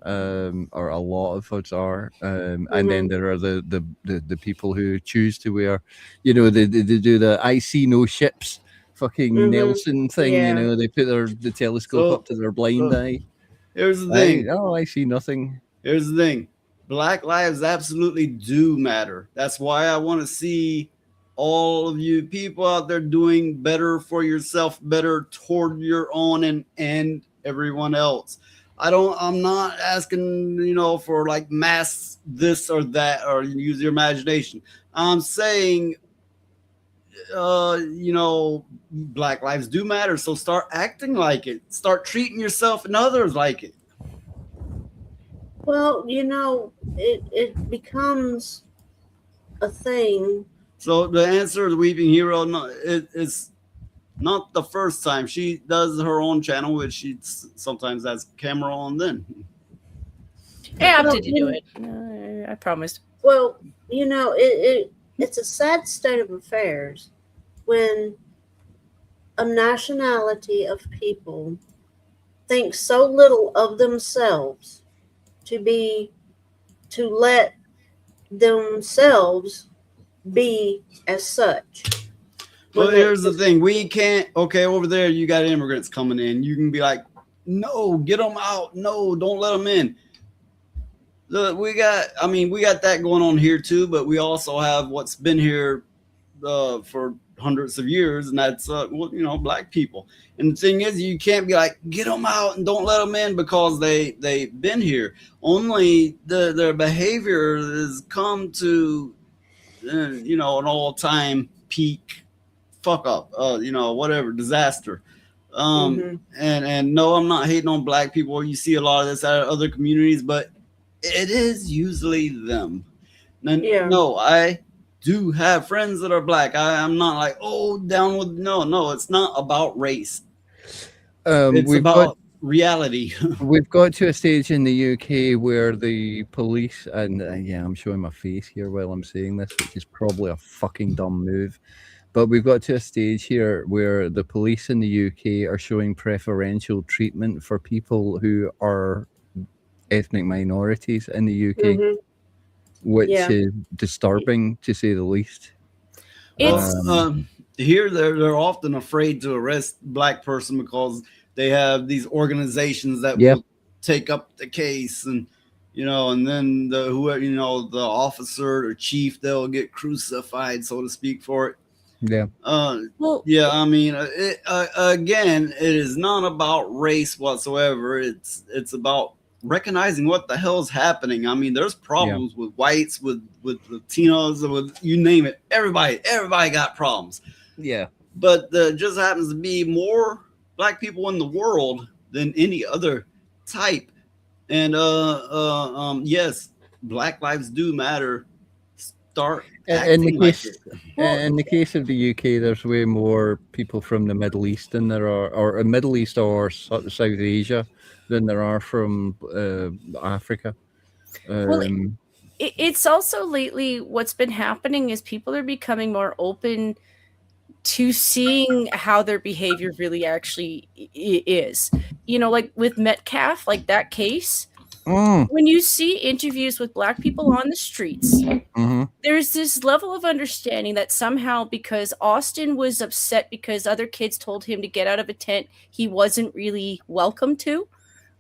or a lot of us are. And then there are the people who choose to wear, they do the I see no ships fucking Nelson thing. Yeah. They put the telescope up to their blind eye. Here's the thing. I see nothing. Here's the thing. Black lives absolutely do matter. That's why I want to see all of you people out there doing better for yourself, better toward your own and everyone else. I'm not asking, for like mass this or that, or use your imagination. I'm saying, Black lives do matter. So start acting like it. Start treating yourself and others like it. Well, it becomes a thing. So the answer, the Weeping Hero, it's not the first time. She does her own channel, which she sometimes has camera on then. I have to do it. I promised. Well, it's a sad state of affairs when a nationality of people thinks so little of themselves to let themselves be as such. Well, here's the thing. We can't, over there, you got immigrants coming in. You can be like, no, get them out. No, don't let them in. Look, we got that going on here too, but we also have what's been here for hundreds of years, and that's black people. And the thing is, you can't be like, get them out and don't let them in because they've been here. Only their behavior has come to an all-time peak fuck up, whatever, disaster. Mm-hmm. And no, I'm not hating on black people. You see a lot of this at other communities, but it is usually them. And no, I do have friends that are black. I'm not like, oh, down with no, it's not about race. It's about reality. We've got to a stage in the UK where the police, and I'm showing my face here while I'm saying this, which is probably a fucking dumb move. But we've got to a stage here where the police in the UK are showing preferential treatment for people who are ethnic minorities in the UK, which is disturbing to say the least. Here, they're often afraid to arrest black person because they have these organizations that will take up the case, and and then the officer or chief, they'll get crucified, so to speak, for it. I mean, again, it is not about race whatsoever. It's about recognizing what the hell's happening. I mean, there's problems with whites, with Latinos, with you name it. Everybody got problems. Yeah. But there just happens to be more black people in the world than any other type. And yes, Black lives do matter. In the case of the UK, there's way more people from the Middle East than there are, or Middle East or South Asia, than there are from Africa. It's also lately what's been happening is people are becoming more open to seeing how their behavior really actually is. Like with Metcalf, like that case. When you see interviews with black people on the streets, there's this level of understanding that somehow because Austin was upset because other kids told him to get out of a tent he wasn't really welcome to.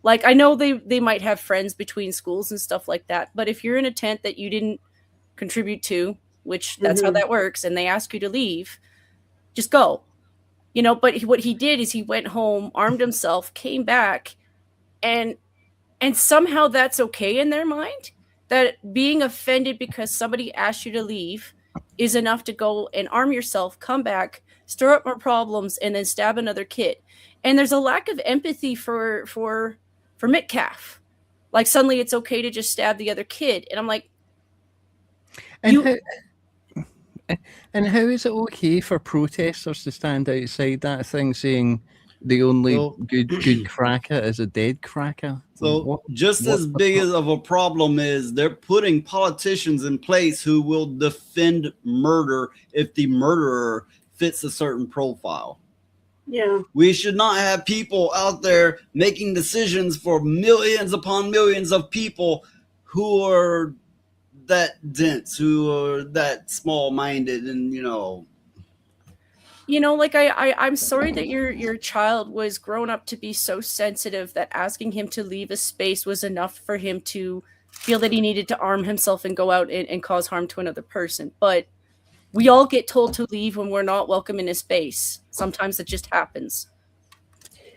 Like, I know they might have friends between schools and stuff like that, but if you're in a tent that you didn't contribute to, which that's how that works, and they ask you to leave, just go. But what he did is he went home, armed himself, came back, and somehow that's okay in their mind, that being offended because somebody asked you to leave is enough to go and arm yourself, come back, stir up more problems, and then stab another kid. And there's a lack of empathy for Metcalf. Like, suddenly it's okay to just stab the other kid. And I'm like, and how is it okay for protesters to stand outside that thing saying the only good cracker is a dead cracker? So as big of a problem is they're putting politicians in place who will defend murder if the murderer fits a certain profile. Yeah. We should not have people out there making decisions for millions upon millions of people who are that dense, who are that small-minded, and like I'm sorry that your child was grown up to be so sensitive that asking him to leave a space was enough for him to feel that he needed to arm himself and go out and cause harm to another person. But we all get told to leave when we're not welcome in a space. Sometimes it just happens.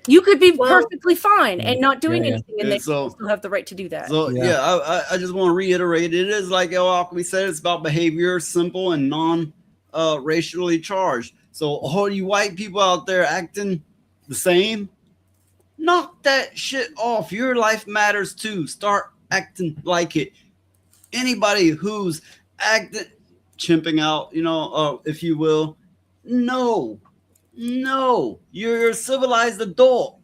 You could be perfectly fine and not doing anything, and they still have the right to do that. So I just want to reiterate, it is like Alchemy said, it's about behavior, simple and non-racially charged. So all you white people out there acting the same, knock that shit off. Your life matters too. Start acting like it. Anybody who's acting, chimping out, if you will, no, you're a civilized adult.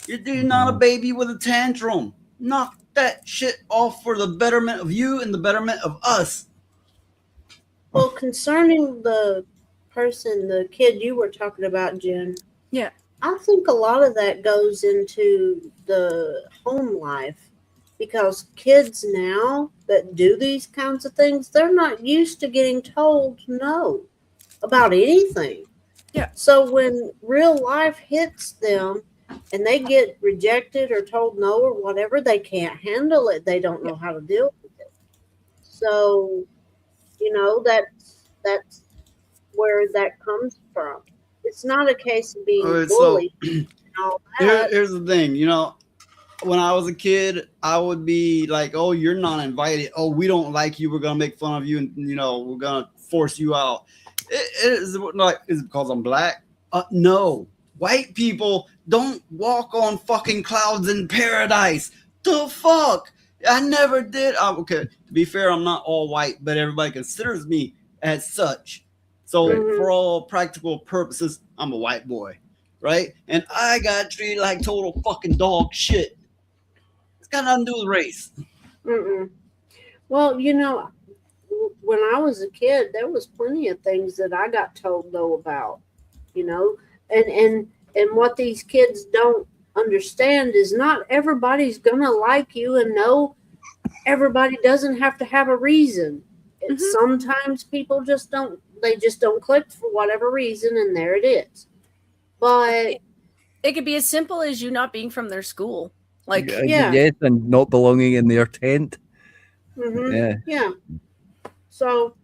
You're not a baby with a tantrum. Knock that shit off for the betterment of you and the betterment of us. Well, concerning the kid you were talking about, Jen. Yeah. I think a lot of that goes into the home life, because kids now that do these kinds of things, they're not used to getting told no about anything. Yeah. So when real life hits them and they get rejected or told no or whatever, they can't handle it. They don't know how to deal with it. So, that's where that comes from. It's not a case of being bullied and all that. Here's the thing, when I was a kid, I would be like, oh, you're not invited. Oh, we don't like you. We're going to make fun of you. And, we're going to force you out. It is like, is it because I'm black? No. White people don't walk on fucking clouds in paradise. The fuck? I never did. Okay, to be fair, I'm not all white, but everybody considers me as such. So for all practical purposes, I'm a white boy, right? And I got treated like total fucking dog shit. It's got nothing to do with race. Well, you know, when I was a kid, there was plenty of things that I got told though about, you know, and what these kids don't understand is not everybody's gonna like you, and no, everybody doesn't have to have a reason. Sometimes people just don't click for whatever reason, and there it is. But it could be as simple as you not being from their school, like yes, and not belonging in their tent. Yeah. So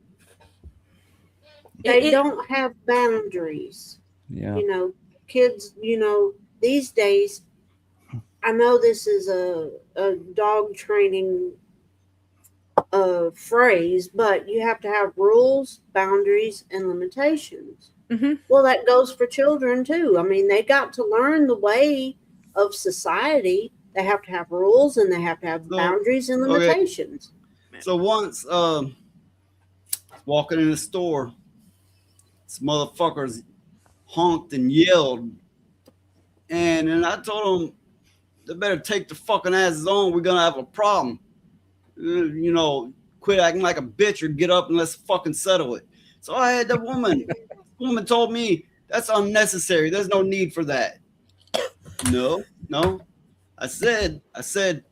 they don't have boundaries. Yeah. You know, kids, you know, these days, I know this is a dog training phrase, but you have to have rules, boundaries, and limitations. Well, that goes for children too. I mean, they got to learn the way of society. They have to have rules, and they have to have boundaries and limitations. So once walking in the store, this motherfuckers honked and yelled, and I told them they better take the fucking asses on. We're gonna have a problem. You know, quit acting like a bitch or get up and let's fucking settle it. So I had the woman. Woman told me that's unnecessary. There's no need for that. No. I said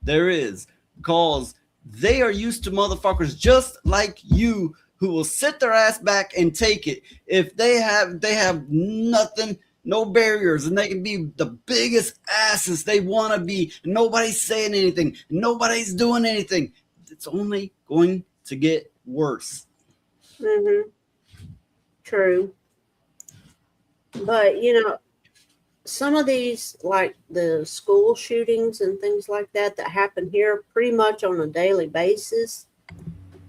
there is, because they are used to motherfuckers just like you who will sit their ass back and take it. If they have nothing, no barriers, and they can be the biggest asses they want to be. And nobody's saying anything. Nobody's doing anything. It's only going to get worse. True. But, you know, some of these, like the school shootings and things like that happen here pretty much on a daily basis,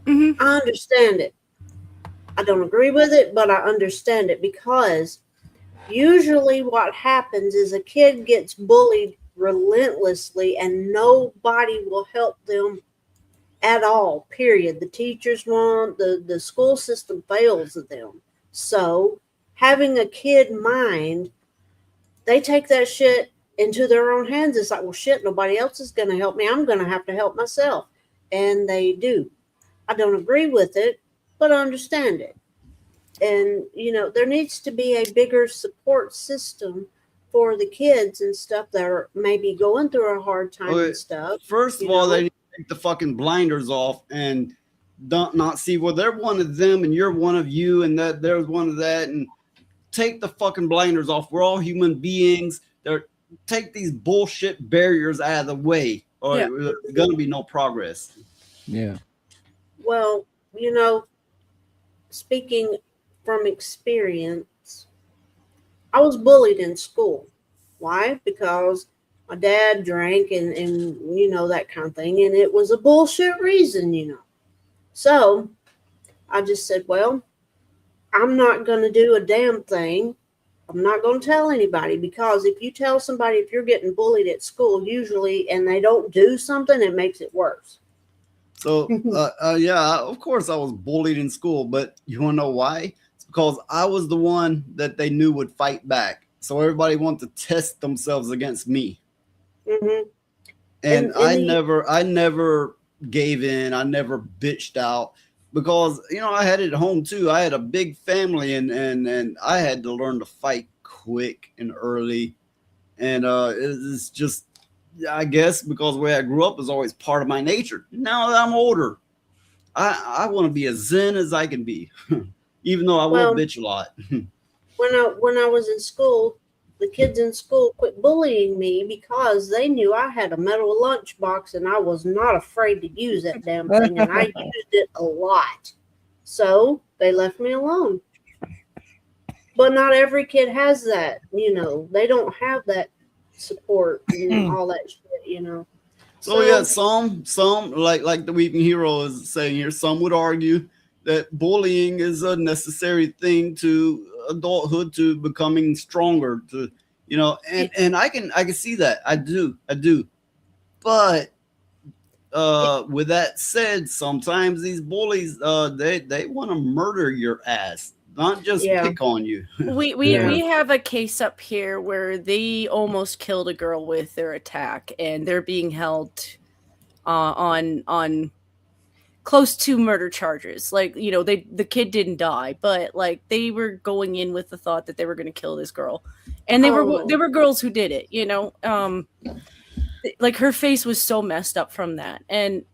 I understand it. I don't agree with it, but I understand it, because usually what happens is a kid gets bullied relentlessly and nobody will help them at all, period. The teachers won't, the school system fails them. So having a kid mind, they take that shit into their own hands. It's like, well, shit, nobody else is going to help me. I'm going to have to help myself. And they do. I don't agree with it, but I understand it. And, you know, there needs to be a bigger support system for the kids and stuff that are maybe going through a hard time and stuff. First of all, they need to take the fucking blinders off and not see, well, they're one of them and you're one of you and that there's one of that, and take the fucking blinders off. We're all human beings. Take these bullshit barriers out of the way, or there's gonna be no progress. Yeah. Well, you know, speaking from experience, I was bullied in school. Why? Because my dad drank and you know, that kind of thing, and it was a bullshit reason, you know. So I just said, well, I'm not going to do a damn thing. I'm not going to tell anybody, because if you tell somebody if you're getting bullied at school, usually, and they don't do something, it makes it worse. So, yeah, of course I was bullied in school, but you want to know why? It's because I was the one that they knew would fight back. So everybody wanted to test themselves against me. And I never gave in. I never bitched out, because, you know, I had it at home too. I had a big family, and I had to learn to fight quick and early. And it's just, I guess, because the way I grew up is always part of my nature. Now that I'm older, I want to be as zen as I can be, even though I will bitch a lot. When I was in school, the kids in school quit bullying me because they knew I had a metal lunchbox and I was not afraid to use that damn thing, and I used it a lot. So they left me alone. But not every kid has that, you know. They don't have that support and all that shit, you know. So yeah, some like the Weeping Hero is saying here, some would argue that bullying is a necessary thing to adulthood, to becoming stronger, to, you know, and I can see that. I do. But with that said, sometimes these bullies, they want to murder your ass, not just pick on you. We have a case up here where they almost killed a girl with their attack, and they're being held on close to murder charges. Like, you know, the kid didn't die, but like they were going in with the thought that they were going to kill this girl, and they were girls who did it. You know, like her face was so messed up from that, and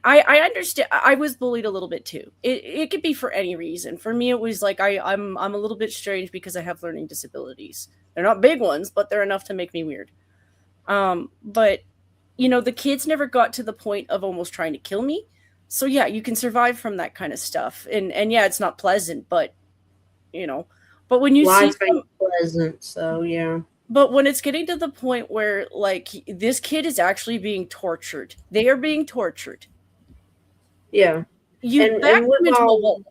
I understand. I was bullied a little bit too. It could be for any reason. For me, it was like I'm a little bit strange because I have learning disabilities. They're not big ones, but they're enough to make me weird. But you know, the kids never got to the point of almost trying to kill me. So yeah, you can survive from that kind of stuff. And yeah, it's not pleasant, but you know, but when you life see ain't pleasant, so yeah. But when it's getting to the point where like this kid is actually being tortured, they are being tortured. Yeah. You back them into a wall.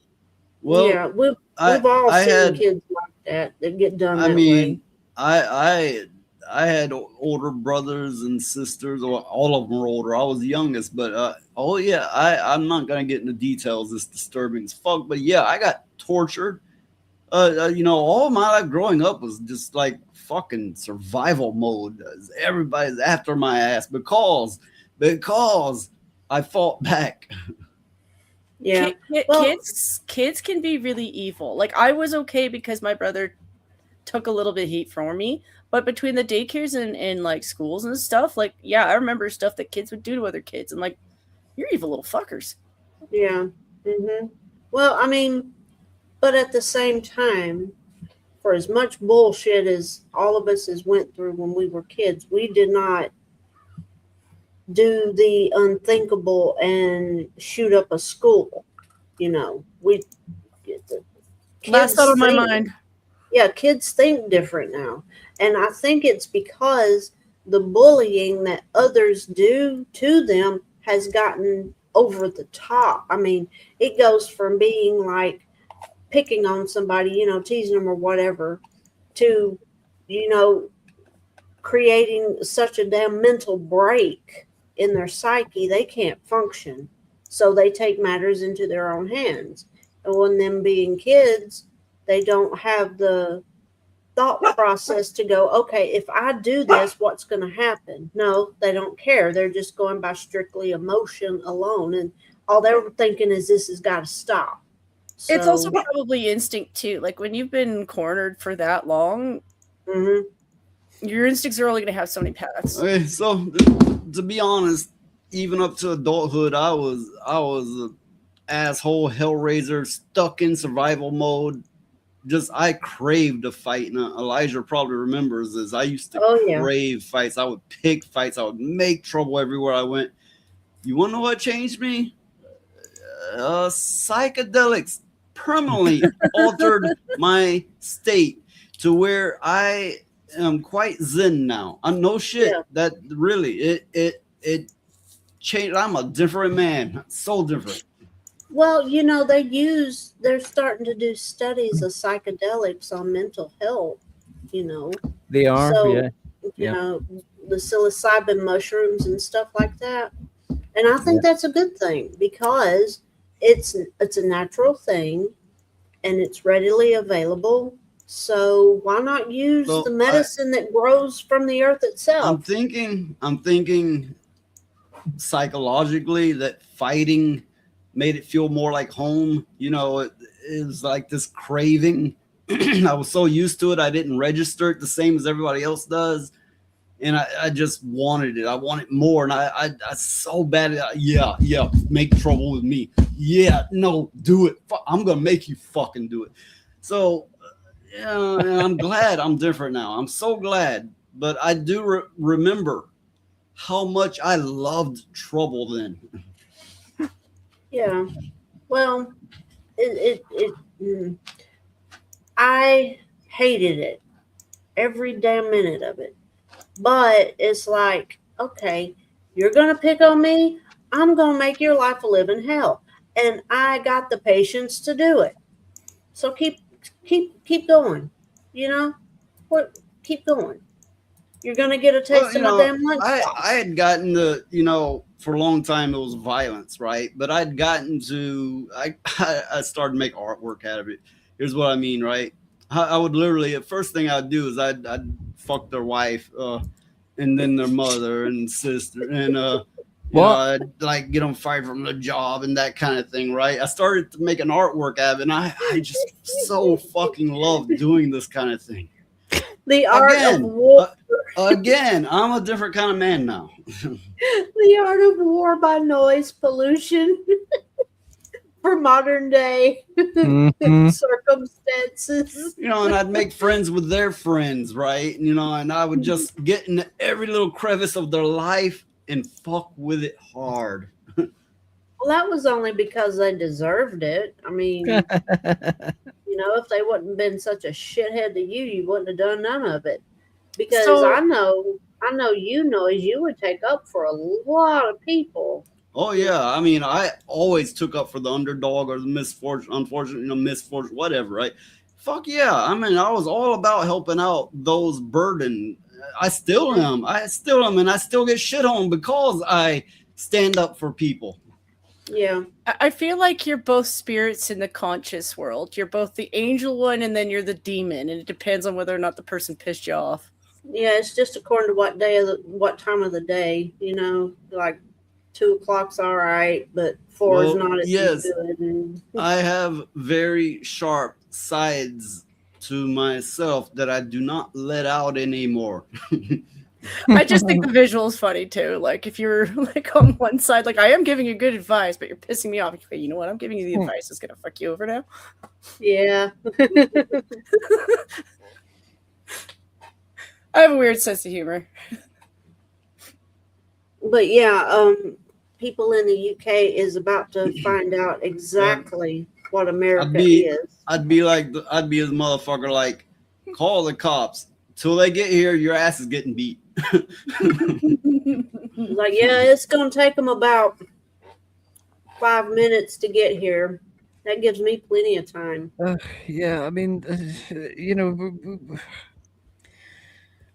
Well, yeah, we've all seen kids like that get done that way. I had older brothers and sisters, or all of them were older. I was the youngest, but I'm not gonna get into details. It's disturbing as fuck. But yeah, I got tortured. You know, all my life growing up was just like fucking survival mode. Everybody's after my ass because I fought back. Yeah, kids can be really evil. Like I was okay because my brother took a little bit of heat for me, but between the daycares and like schools and stuff, like yeah, I remember stuff that kids would do to other kids, and like, you're evil little fuckers. Yeah. Mm-hmm. Well, I mean, but at the same time, for as much bullshit as all of us has went through when we were kids, we did not do the unthinkable and shoot up a school. You know, Last thought on my mind. Yeah, kids think different now. And I think it's because the bullying that others do to them has gotten over the top. I mean, it goes from being like picking on somebody, you know, teasing them or whatever, to, you know, creating such a damn mental break in their psyche, they can't function. So they take matters into their own hands. And when them being kids, they don't have the thought process to go, okay, if I do this, what's going to happen? No, they don't care. They're just going by strictly emotion alone. And all they're thinking is this has got to stop. So, it's also probably instinct too. Like when you've been cornered for that long, your instincts are only going to have so many paths. Okay, so to be honest, even up to adulthood, I was an asshole hellraiser, stuck in survival mode. Just I craved a fight, and Elijah probably remembers this. I used to crave fights. I would pick fights. I would make trouble everywhere I went. You want to know what changed me? Psychedelics permanently altered my state to where I am quite zen now. I'm no shit. That really it changed. I'm a different man. So different. Well, you know, they're starting to do studies of psychedelics on mental health, you know. They are, so, you know, the psilocybin mushrooms and stuff like that. And I think that's a good thing because it's a natural thing and it's readily available. So why not use the medicine that grows from the earth itself? I'm thinking psychologically that fighting made it feel more like home. You know, it was like this craving. I was so used to it, I didn't register it the same as everybody else does. And I just wanted it. I wanted more. And I so bad. Yeah, make trouble with me. Yeah, no, do it. I'm going to make you fucking do it. So, yeah, and I'm glad I'm different now. I'm so glad. But I do remember how much I loved trouble then. Yeah, well, I hated it, every damn minute of it. But it's like, okay, you're gonna pick on me. I'm gonna make your life a living hell. and I got the patience to do it. So keep going. You know, what? Keep going. You're gonna get a taste of my damn lunch I box. had gotten to, for a long time it was violence, right? But I'd gotten to, I started to make artwork out of it. Here's what I mean, right? I would literally, the first thing I'd do is I'd fuck their wife, and then their mother and sister, and I'd like get them fired from the job and that kind of thing, right? I started to make an artwork out of it, and I just so fucking love doing this kind of thing. The art of war. Again, I'm a different kind of man now. The art of war by noise pollution for modern day circumstances. And I'd make friends with their friends, right? And I would just get in every little crevice of their life and fuck with it hard. Well, that was only because they deserved it. I mean, if they wouldn't been such a shithead to you, you wouldn't have done none of it. Because I know you would take up for a lot of people. Oh yeah, I mean, I always took up for the underdog or the unfortunate, misfortune, whatever, right? Fuck yeah, I mean, I was all about helping out those burdened. I still am, and I still get shit on because I stand up for people. Yeah. I feel like you're both spirits in the conscious world. You're both the angel one and then you're the demon, and it depends on whether or not the person pissed you off. Yeah, it's just according to what time of the day, like 2 o'clock's all right, but 4 is not as good. I have very sharp sides to myself that I do not let out anymore. I just think the visual is funny too. Like if you're like on one side, like I am giving you good advice, but you're pissing me off. You know what? I'm giving you the advice that's gonna fuck you over now. Yeah. I have a weird sense of humor. But yeah, people in the UK is about to find out exactly what America is. I'd be a motherfucker like, call the cops. Till they get here, your ass is getting beat. Like, yeah, it's going to take them about 5 minutes to get here. That gives me plenty of time. Yeah, I mean,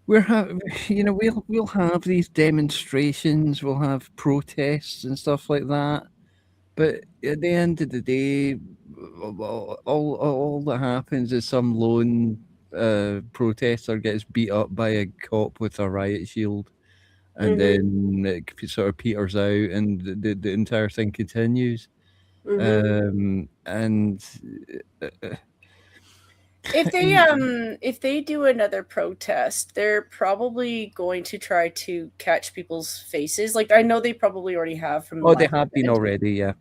we'll have these demonstrations, we'll have protests and stuff like that. But at the end of the day, all that happens is some lone protester gets beat up by a cop with a riot shield, and then it sort of peters out, and the entire thing continues. And if they do another protest, they're probably going to try to catch people's faces. Like I know they probably already have from. Oh, they have been already, yeah.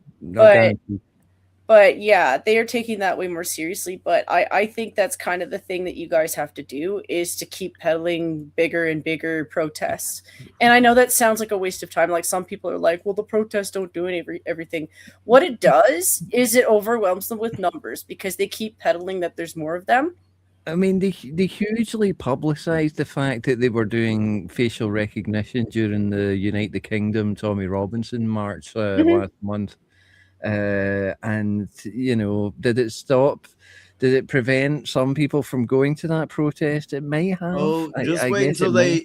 But yeah, they are taking that way more seriously. But I think that's kind of the thing that you guys have to do is to keep peddling bigger and bigger protests. And I know that sounds like a waste of time. Like some people are like, well, the protests don't do everything. What it does is it overwhelms them with numbers because they keep peddling that there's more of them. I mean, they hugely publicised the fact that they were doing facial recognition during the Unite the Kingdom Tommy Robinson March last month. And did it stop? Did it prevent some people from going to that protest? It may have. Oh, just wait until they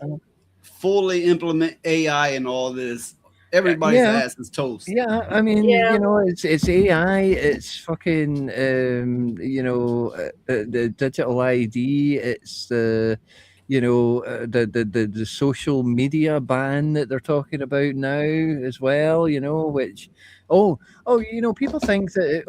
fully implement AI and all this. Everybody's ass is toast. Yeah, I mean, it's AI, it's fucking, the digital ID, it's the social media ban that they're talking about now as well. Which, people think that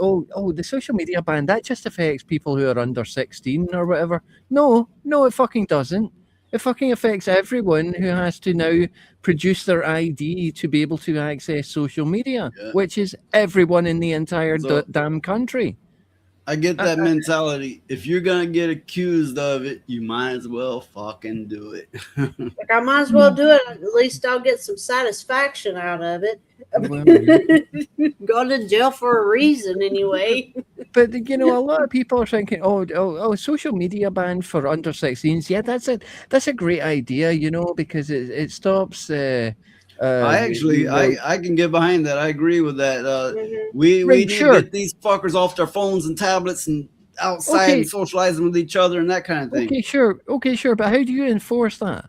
the social media ban that just affects people who are under 16 or whatever. No, it fucking doesn't. It fucking affects everyone who has to now produce their ID to be able to access social media, which is everyone in the entire damn country. I get that mentality. If you're going to get accused of it, you might as well fucking do it. Like, I might as well do it. At least I'll get some satisfaction out of it. Go to jail for a reason anyway. But a lot of people are thinking, social media ban for under 16s. Yeah, that's a great idea, because it stops I can get behind that. I agree with that. We Right, need sure. to get these fuckers off their phones and tablets and outside Okay. and socializing with each other and that kind of thing. Okay, sure. But how do you enforce that?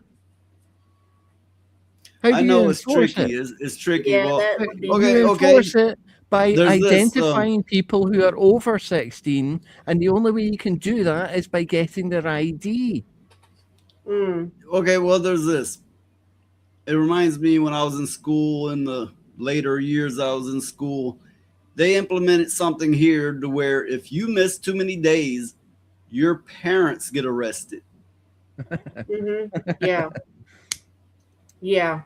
How do I you know it's enforce tricky. it? It's tricky. Yeah, Well, that would be You enforce it by There's this, identifying people who are over 16, and the only way you can do that is by getting their ID. Okay, well, there's this. It reminds me when I was in school, in the later years I was in school, they implemented something here to where if you miss too many days, your parents get arrested. Yeah. Yeah.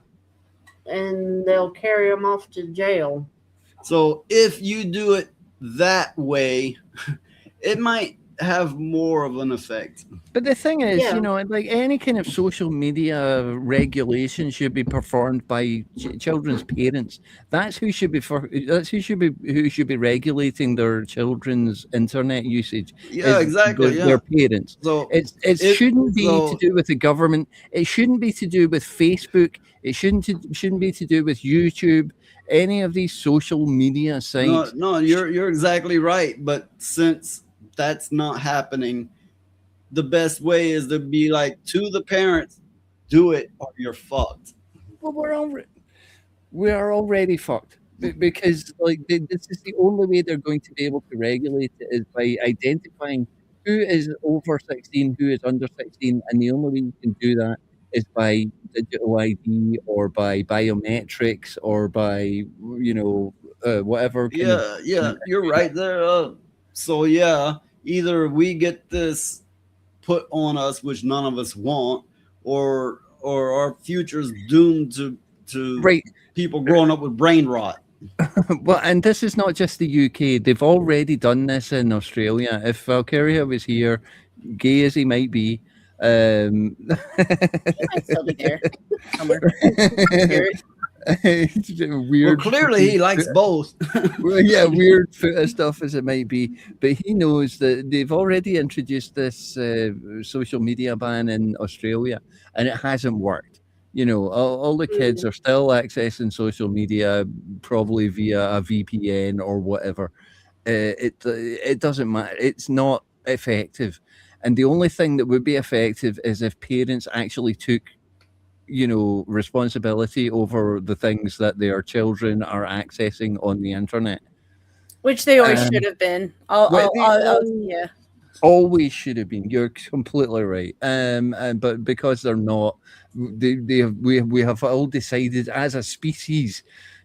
And they'll carry them off to jail. So if you do it that way, it might have more of an effect. But the thing is, Yeah. like any kind of social media regulation should be performed by children's parents. That's who should be who should be regulating their children's internet usage. Yeah, is exactly, Their parents. So it shouldn't be to do with the government. It shouldn't be to do with Facebook. It shouldn't be to do with YouTube. Any of these social media sites. No, you're exactly right. But since that's not happening, the best way is to be like to the parents, do it or you're fucked. Well, we are already fucked because like this is the only way they're going to be able to regulate it is by identifying who is over 16, who is under 16, and the only way you can do that is by digital ID or by biometrics or by whatever. Yeah, you're right there. So yeah, either we get this put on us, which none of us want, or our future's doomed to people growing up with brain rot. Well, and this is not just the UK. They've already done this in Australia. If Valkyria was here, gay as he might be, He might still be there. Somewhere. Weird. Well, clearly he likes both. Well, yeah, weird stuff as it might be, but he knows that they've already introduced this social media ban in Australia, and it hasn't worked. All the kids are still accessing social media, probably via a VPN or whatever. It doesn't matter. It's not effective, and the only thing that would be effective is if parents actually took responsibility over the things that their children are accessing on the internet, Which they always should have been. Yeah. Always should have been. You're completely right. But because they're not, we have all decided as a species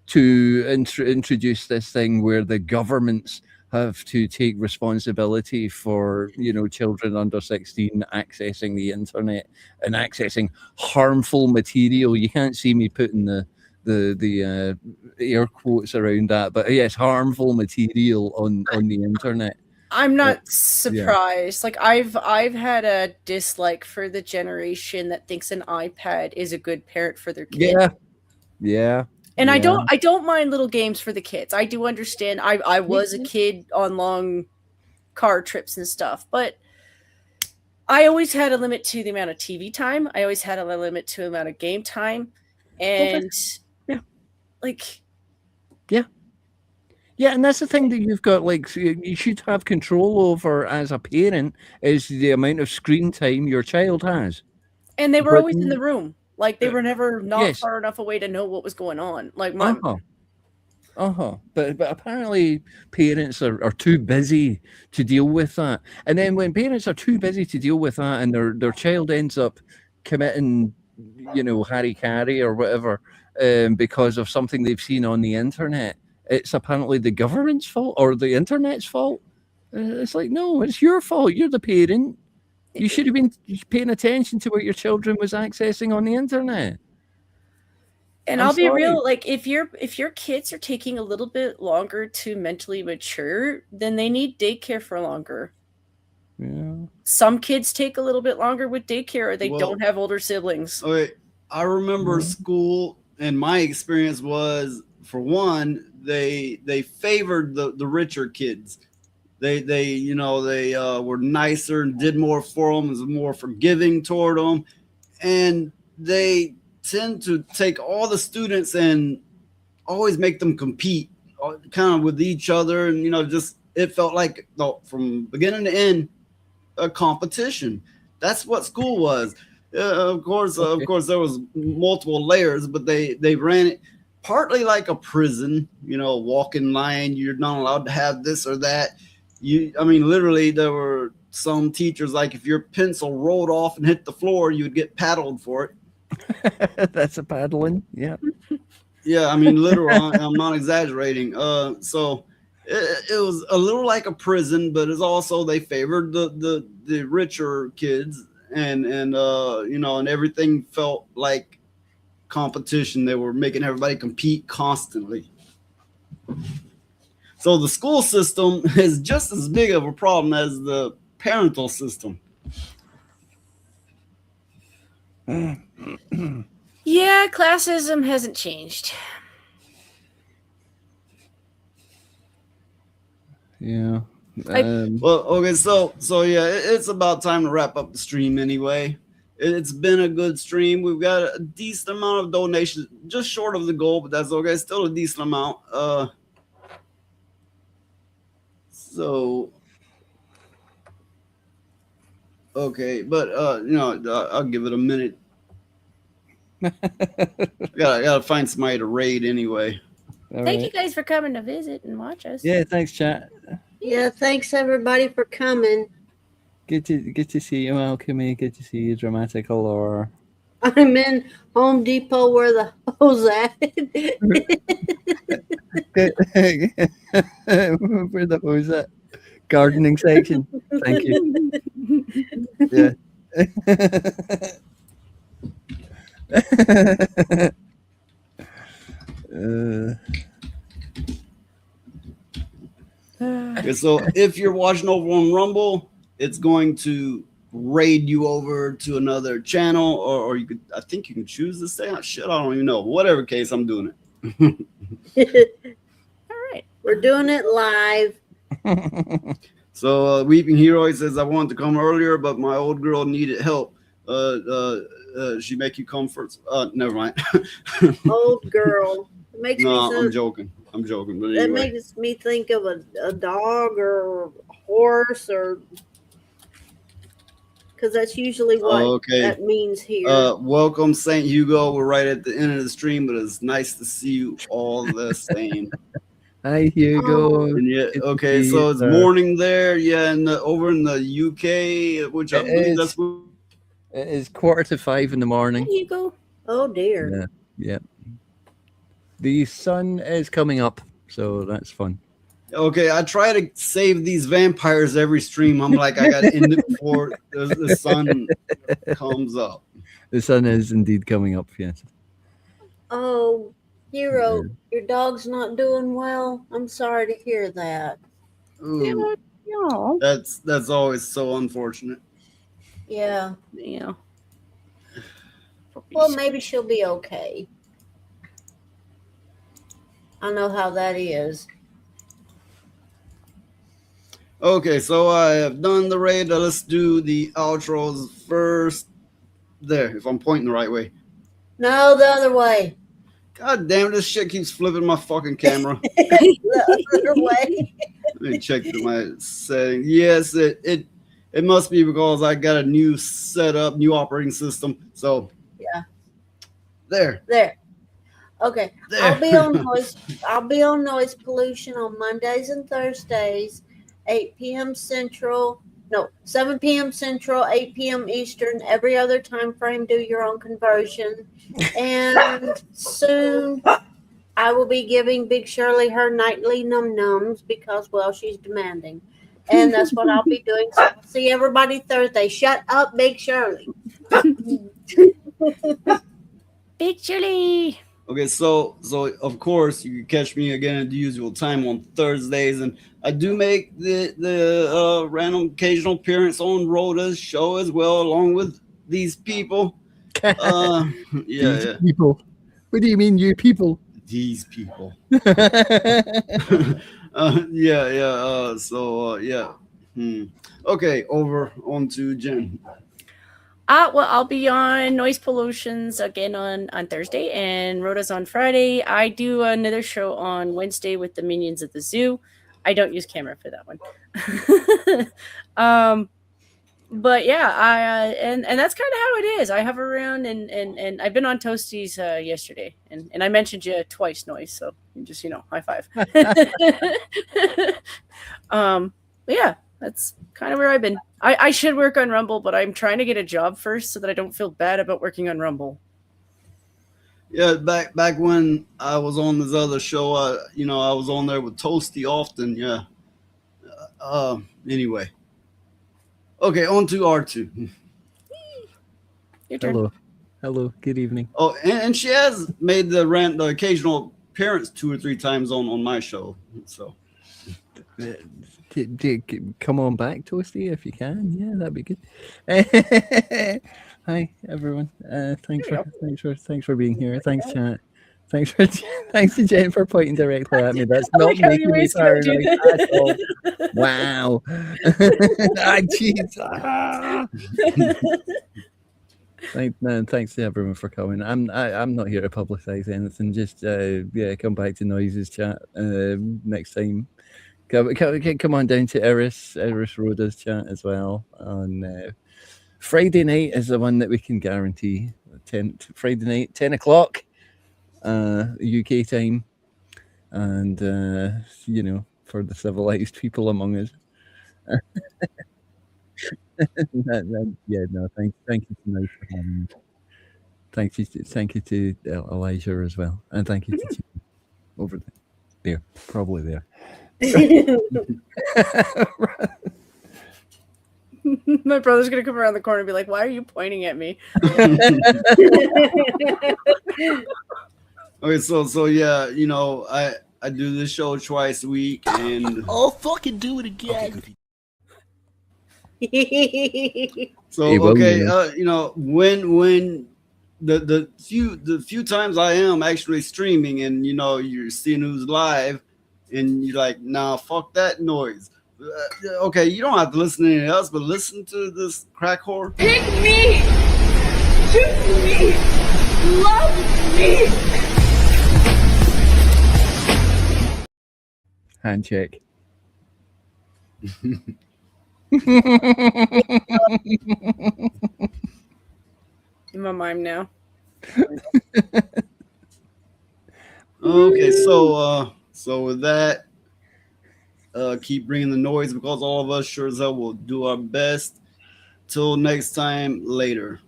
to introduce this thing where the governments have to take responsibility for children under 16 accessing the internet and accessing harmful material. You can't see me putting the air quotes around that, but yes, harmful material on the internet. I'm not surprised. Like I've had a dislike for the generation that thinks an iPad is a good parent for their kid. Yeah. And I don't mind little games for the kids. I do understand. I was a kid on long car trips and stuff, but I always had a limit to the amount of TV time. I always had a limit to the amount of game time. And Yeah, and that's the thing that you've got, like, you should have control over as a parent is the amount of screen time your child has. And they were always in the room. Like, they were never not far enough away to know what was going on. Like, But apparently parents are too busy to deal with that. And then when parents are too busy to deal with that and their child ends up committing, harry-carry or whatever because of something they've seen on the internet, it's apparently the government's fault or the internet's fault. It's like, no, it's your fault. You're the parent. You should have been paying attention to what your children was accessing on the internet. And I'll be real, like if your kids are taking a little bit longer to mentally mature, then they need daycare for longer. Yeah. Some kids take a little bit longer with daycare or they don't have older siblings. Okay, I remember school, and my experience was, for one, they favored the richer kids. They were nicer and did more for them, was more forgiving toward them, and they tend to take all the students and always make them compete kind of with each other. And, just it felt like from beginning to end, a competition. That's what school was. Of course, there was multiple layers, but they ran it partly like a prison, walk in line. You're not allowed to have this or that. Literally, there were some teachers, like if your pencil rolled off and hit the floor, you would get paddled for it. That's a paddling. Yeah. Yeah, literal. I'm not exaggerating. So it was a little like a prison, but it's also they favored the richer kids, and and everything felt like competition. They were making everybody compete constantly. So the school system is just as big of a problem as the parental system. Yeah, classism hasn't changed. Yeah. Well, okay, so yeah, it's about time to wrap up the stream anyway. It's been a good stream. We've got a decent amount of donations, just short of the goal, but that's okay. Still a decent amount. So okay, but I'll give it a minute. I gotta find somebody to raid anyway. Thank you guys for coming to visit and watch us. Yeah, thanks, chat. Yeah, thanks everybody for coming. Good to see you, Alchemy. Good to see you, Dramatical. Or I'm in Home Depot where the hoes at. where the hose at? Gardening section. Thank you. Yeah. Okay, so if you're watching over on Rumble, it's going to raid you over to another channel, or you could, I think you can choose to stay on. Shit, I don't even know. Whatever case, I'm doing it. All right, we're doing it live. So Weeping Hero says, I wanted to come earlier, but my old girl needed help. She make you come first. Never mind. Old girl. It makes no, me I'm joking. But anyway. That makes me think of a dog or a horse, or because that's usually what that means here. Welcome, St. Hugo. We're right at the end of the stream, but it's nice to see you all the same. Hi, Hugo. And yeah, okay, so it's morning there. Yeah, and over in the UK, which I believe that's what it is 4:45 in the morning. There you go. Oh dear. Yeah. The sun is coming up, so that's fun. Okay, I try to save these vampires every stream. I'm like, I gotta end it before the sun comes up. The sun is indeed coming up, yes. Oh, Hero, your dog's not doing well. I'm sorry to hear that. Ooh, that's always so unfortunate. Yeah. Well, maybe she'll be okay. I know how that is. Okay, so I have done the raid. Let's do the outros first. There, if I'm pointing the right way. No, the other way. God damn, this shit keeps flipping my fucking camera. The other way. Let me check my settings. Yes, it must be because I got a new setup, new operating system. So yeah. There. Okay. There. I'll be on noise pollution on Mondays and Thursdays, 8 p.m. Central. No, 7 p.m. Central, 8 p.m. Eastern. Every other time frame, do your own conversion. And soon I will be giving Big Shirley her nightly num-nums because, well, she's demanding. And that's what I'll be doing. So I'll see everybody Thursday. Shut up, Big Shirley. Big Shirley. Okay, so of course you can catch me again at the usual time on Thursdays, and I do make the random occasional appearance on Rhoda's show as well, along with these people. These people. What do you mean, you people? These people. Okay, over on to Jen. Well, I'll be on Noise Pollutions again on Thursday, and Rhoda's on Friday. I do another show on Wednesday with the Minions at the Zoo. I don't use camera for that one. But yeah, and that's kind of how it is. I have around and I've been on Toasties yesterday, and I mentioned you twice, Noise. So just high five. But yeah, that's kind of where I've been. I should work on Rumble, but I'm trying to get a job first so that I don't feel bad about working on Rumble. Yeah, back when I was on this other show, I was on there with Toasty often. Yeah. Anyway. Okay, on to R2. Your turn. Hello. Good evening. Oh, and she has made the occasional appearance 2 or 3 times on my show. So. Come on back, Toasty, if you can. Yeah, that'd be good. Hi, everyone. Thanks for being here. Thanks, chat. Thanks to Jen for pointing directly at me. That's not making me paranoid at all. Wow. Jeez. Thanks to everyone for coming. I'm not here to publicize anything. Just come back to Noises chat next time. Come on down to Eris Rhoda's chat as well. On Friday night is the one that we can guarantee. Friday night, 10 o'clock UK time, and for the civilized people among us. Thank you tonight for having me. Thank you to Elijah as well, and thank you to Jim over there, probably there. My brother's gonna come around the corner and be like, "Why are you pointing at me?" Okay, so yeah, I do this show twice a week, and I'll fucking do it again. so okay, when the few times I am actually streaming, and you're seeing who's live, and you're like, nah, fuck that noise. Okay, you don't have to listen to anything else, but listen to this crack whore. Pick me! Choose me! Love me! Handshake. I'm a mime now. Okay, so with that, keep bringing the noise, because all of us sure as hell will do our best. Till next time, later.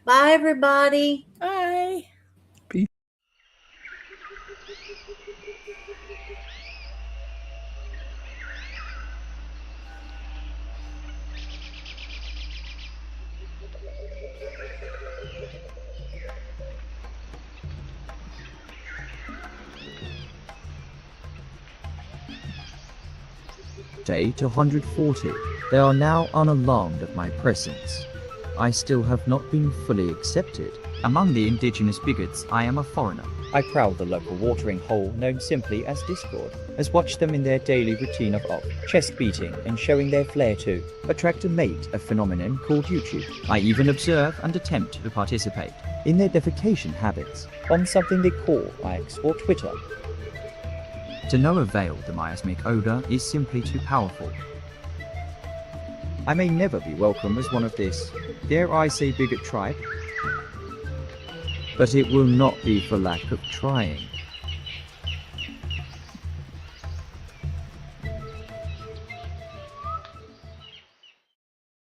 Bye, everybody. Bye. Day 240. They are now unalarmed of my presence. I still have not been fully accepted. Among the indigenous bigots, I am a foreigner. I prowl the local watering hole known simply as Discord, as watch them in their daily routine of chest beating and showing their flair to attract a mate, a phenomenon called YouTube. I even observe and attempt to participate in their defecation habits, on something they call X or Twitter. To no avail, the miasmic odor is simply too powerful. I may never be welcome as one of this, dare I say, bigot tribe, but it will not be for lack of trying.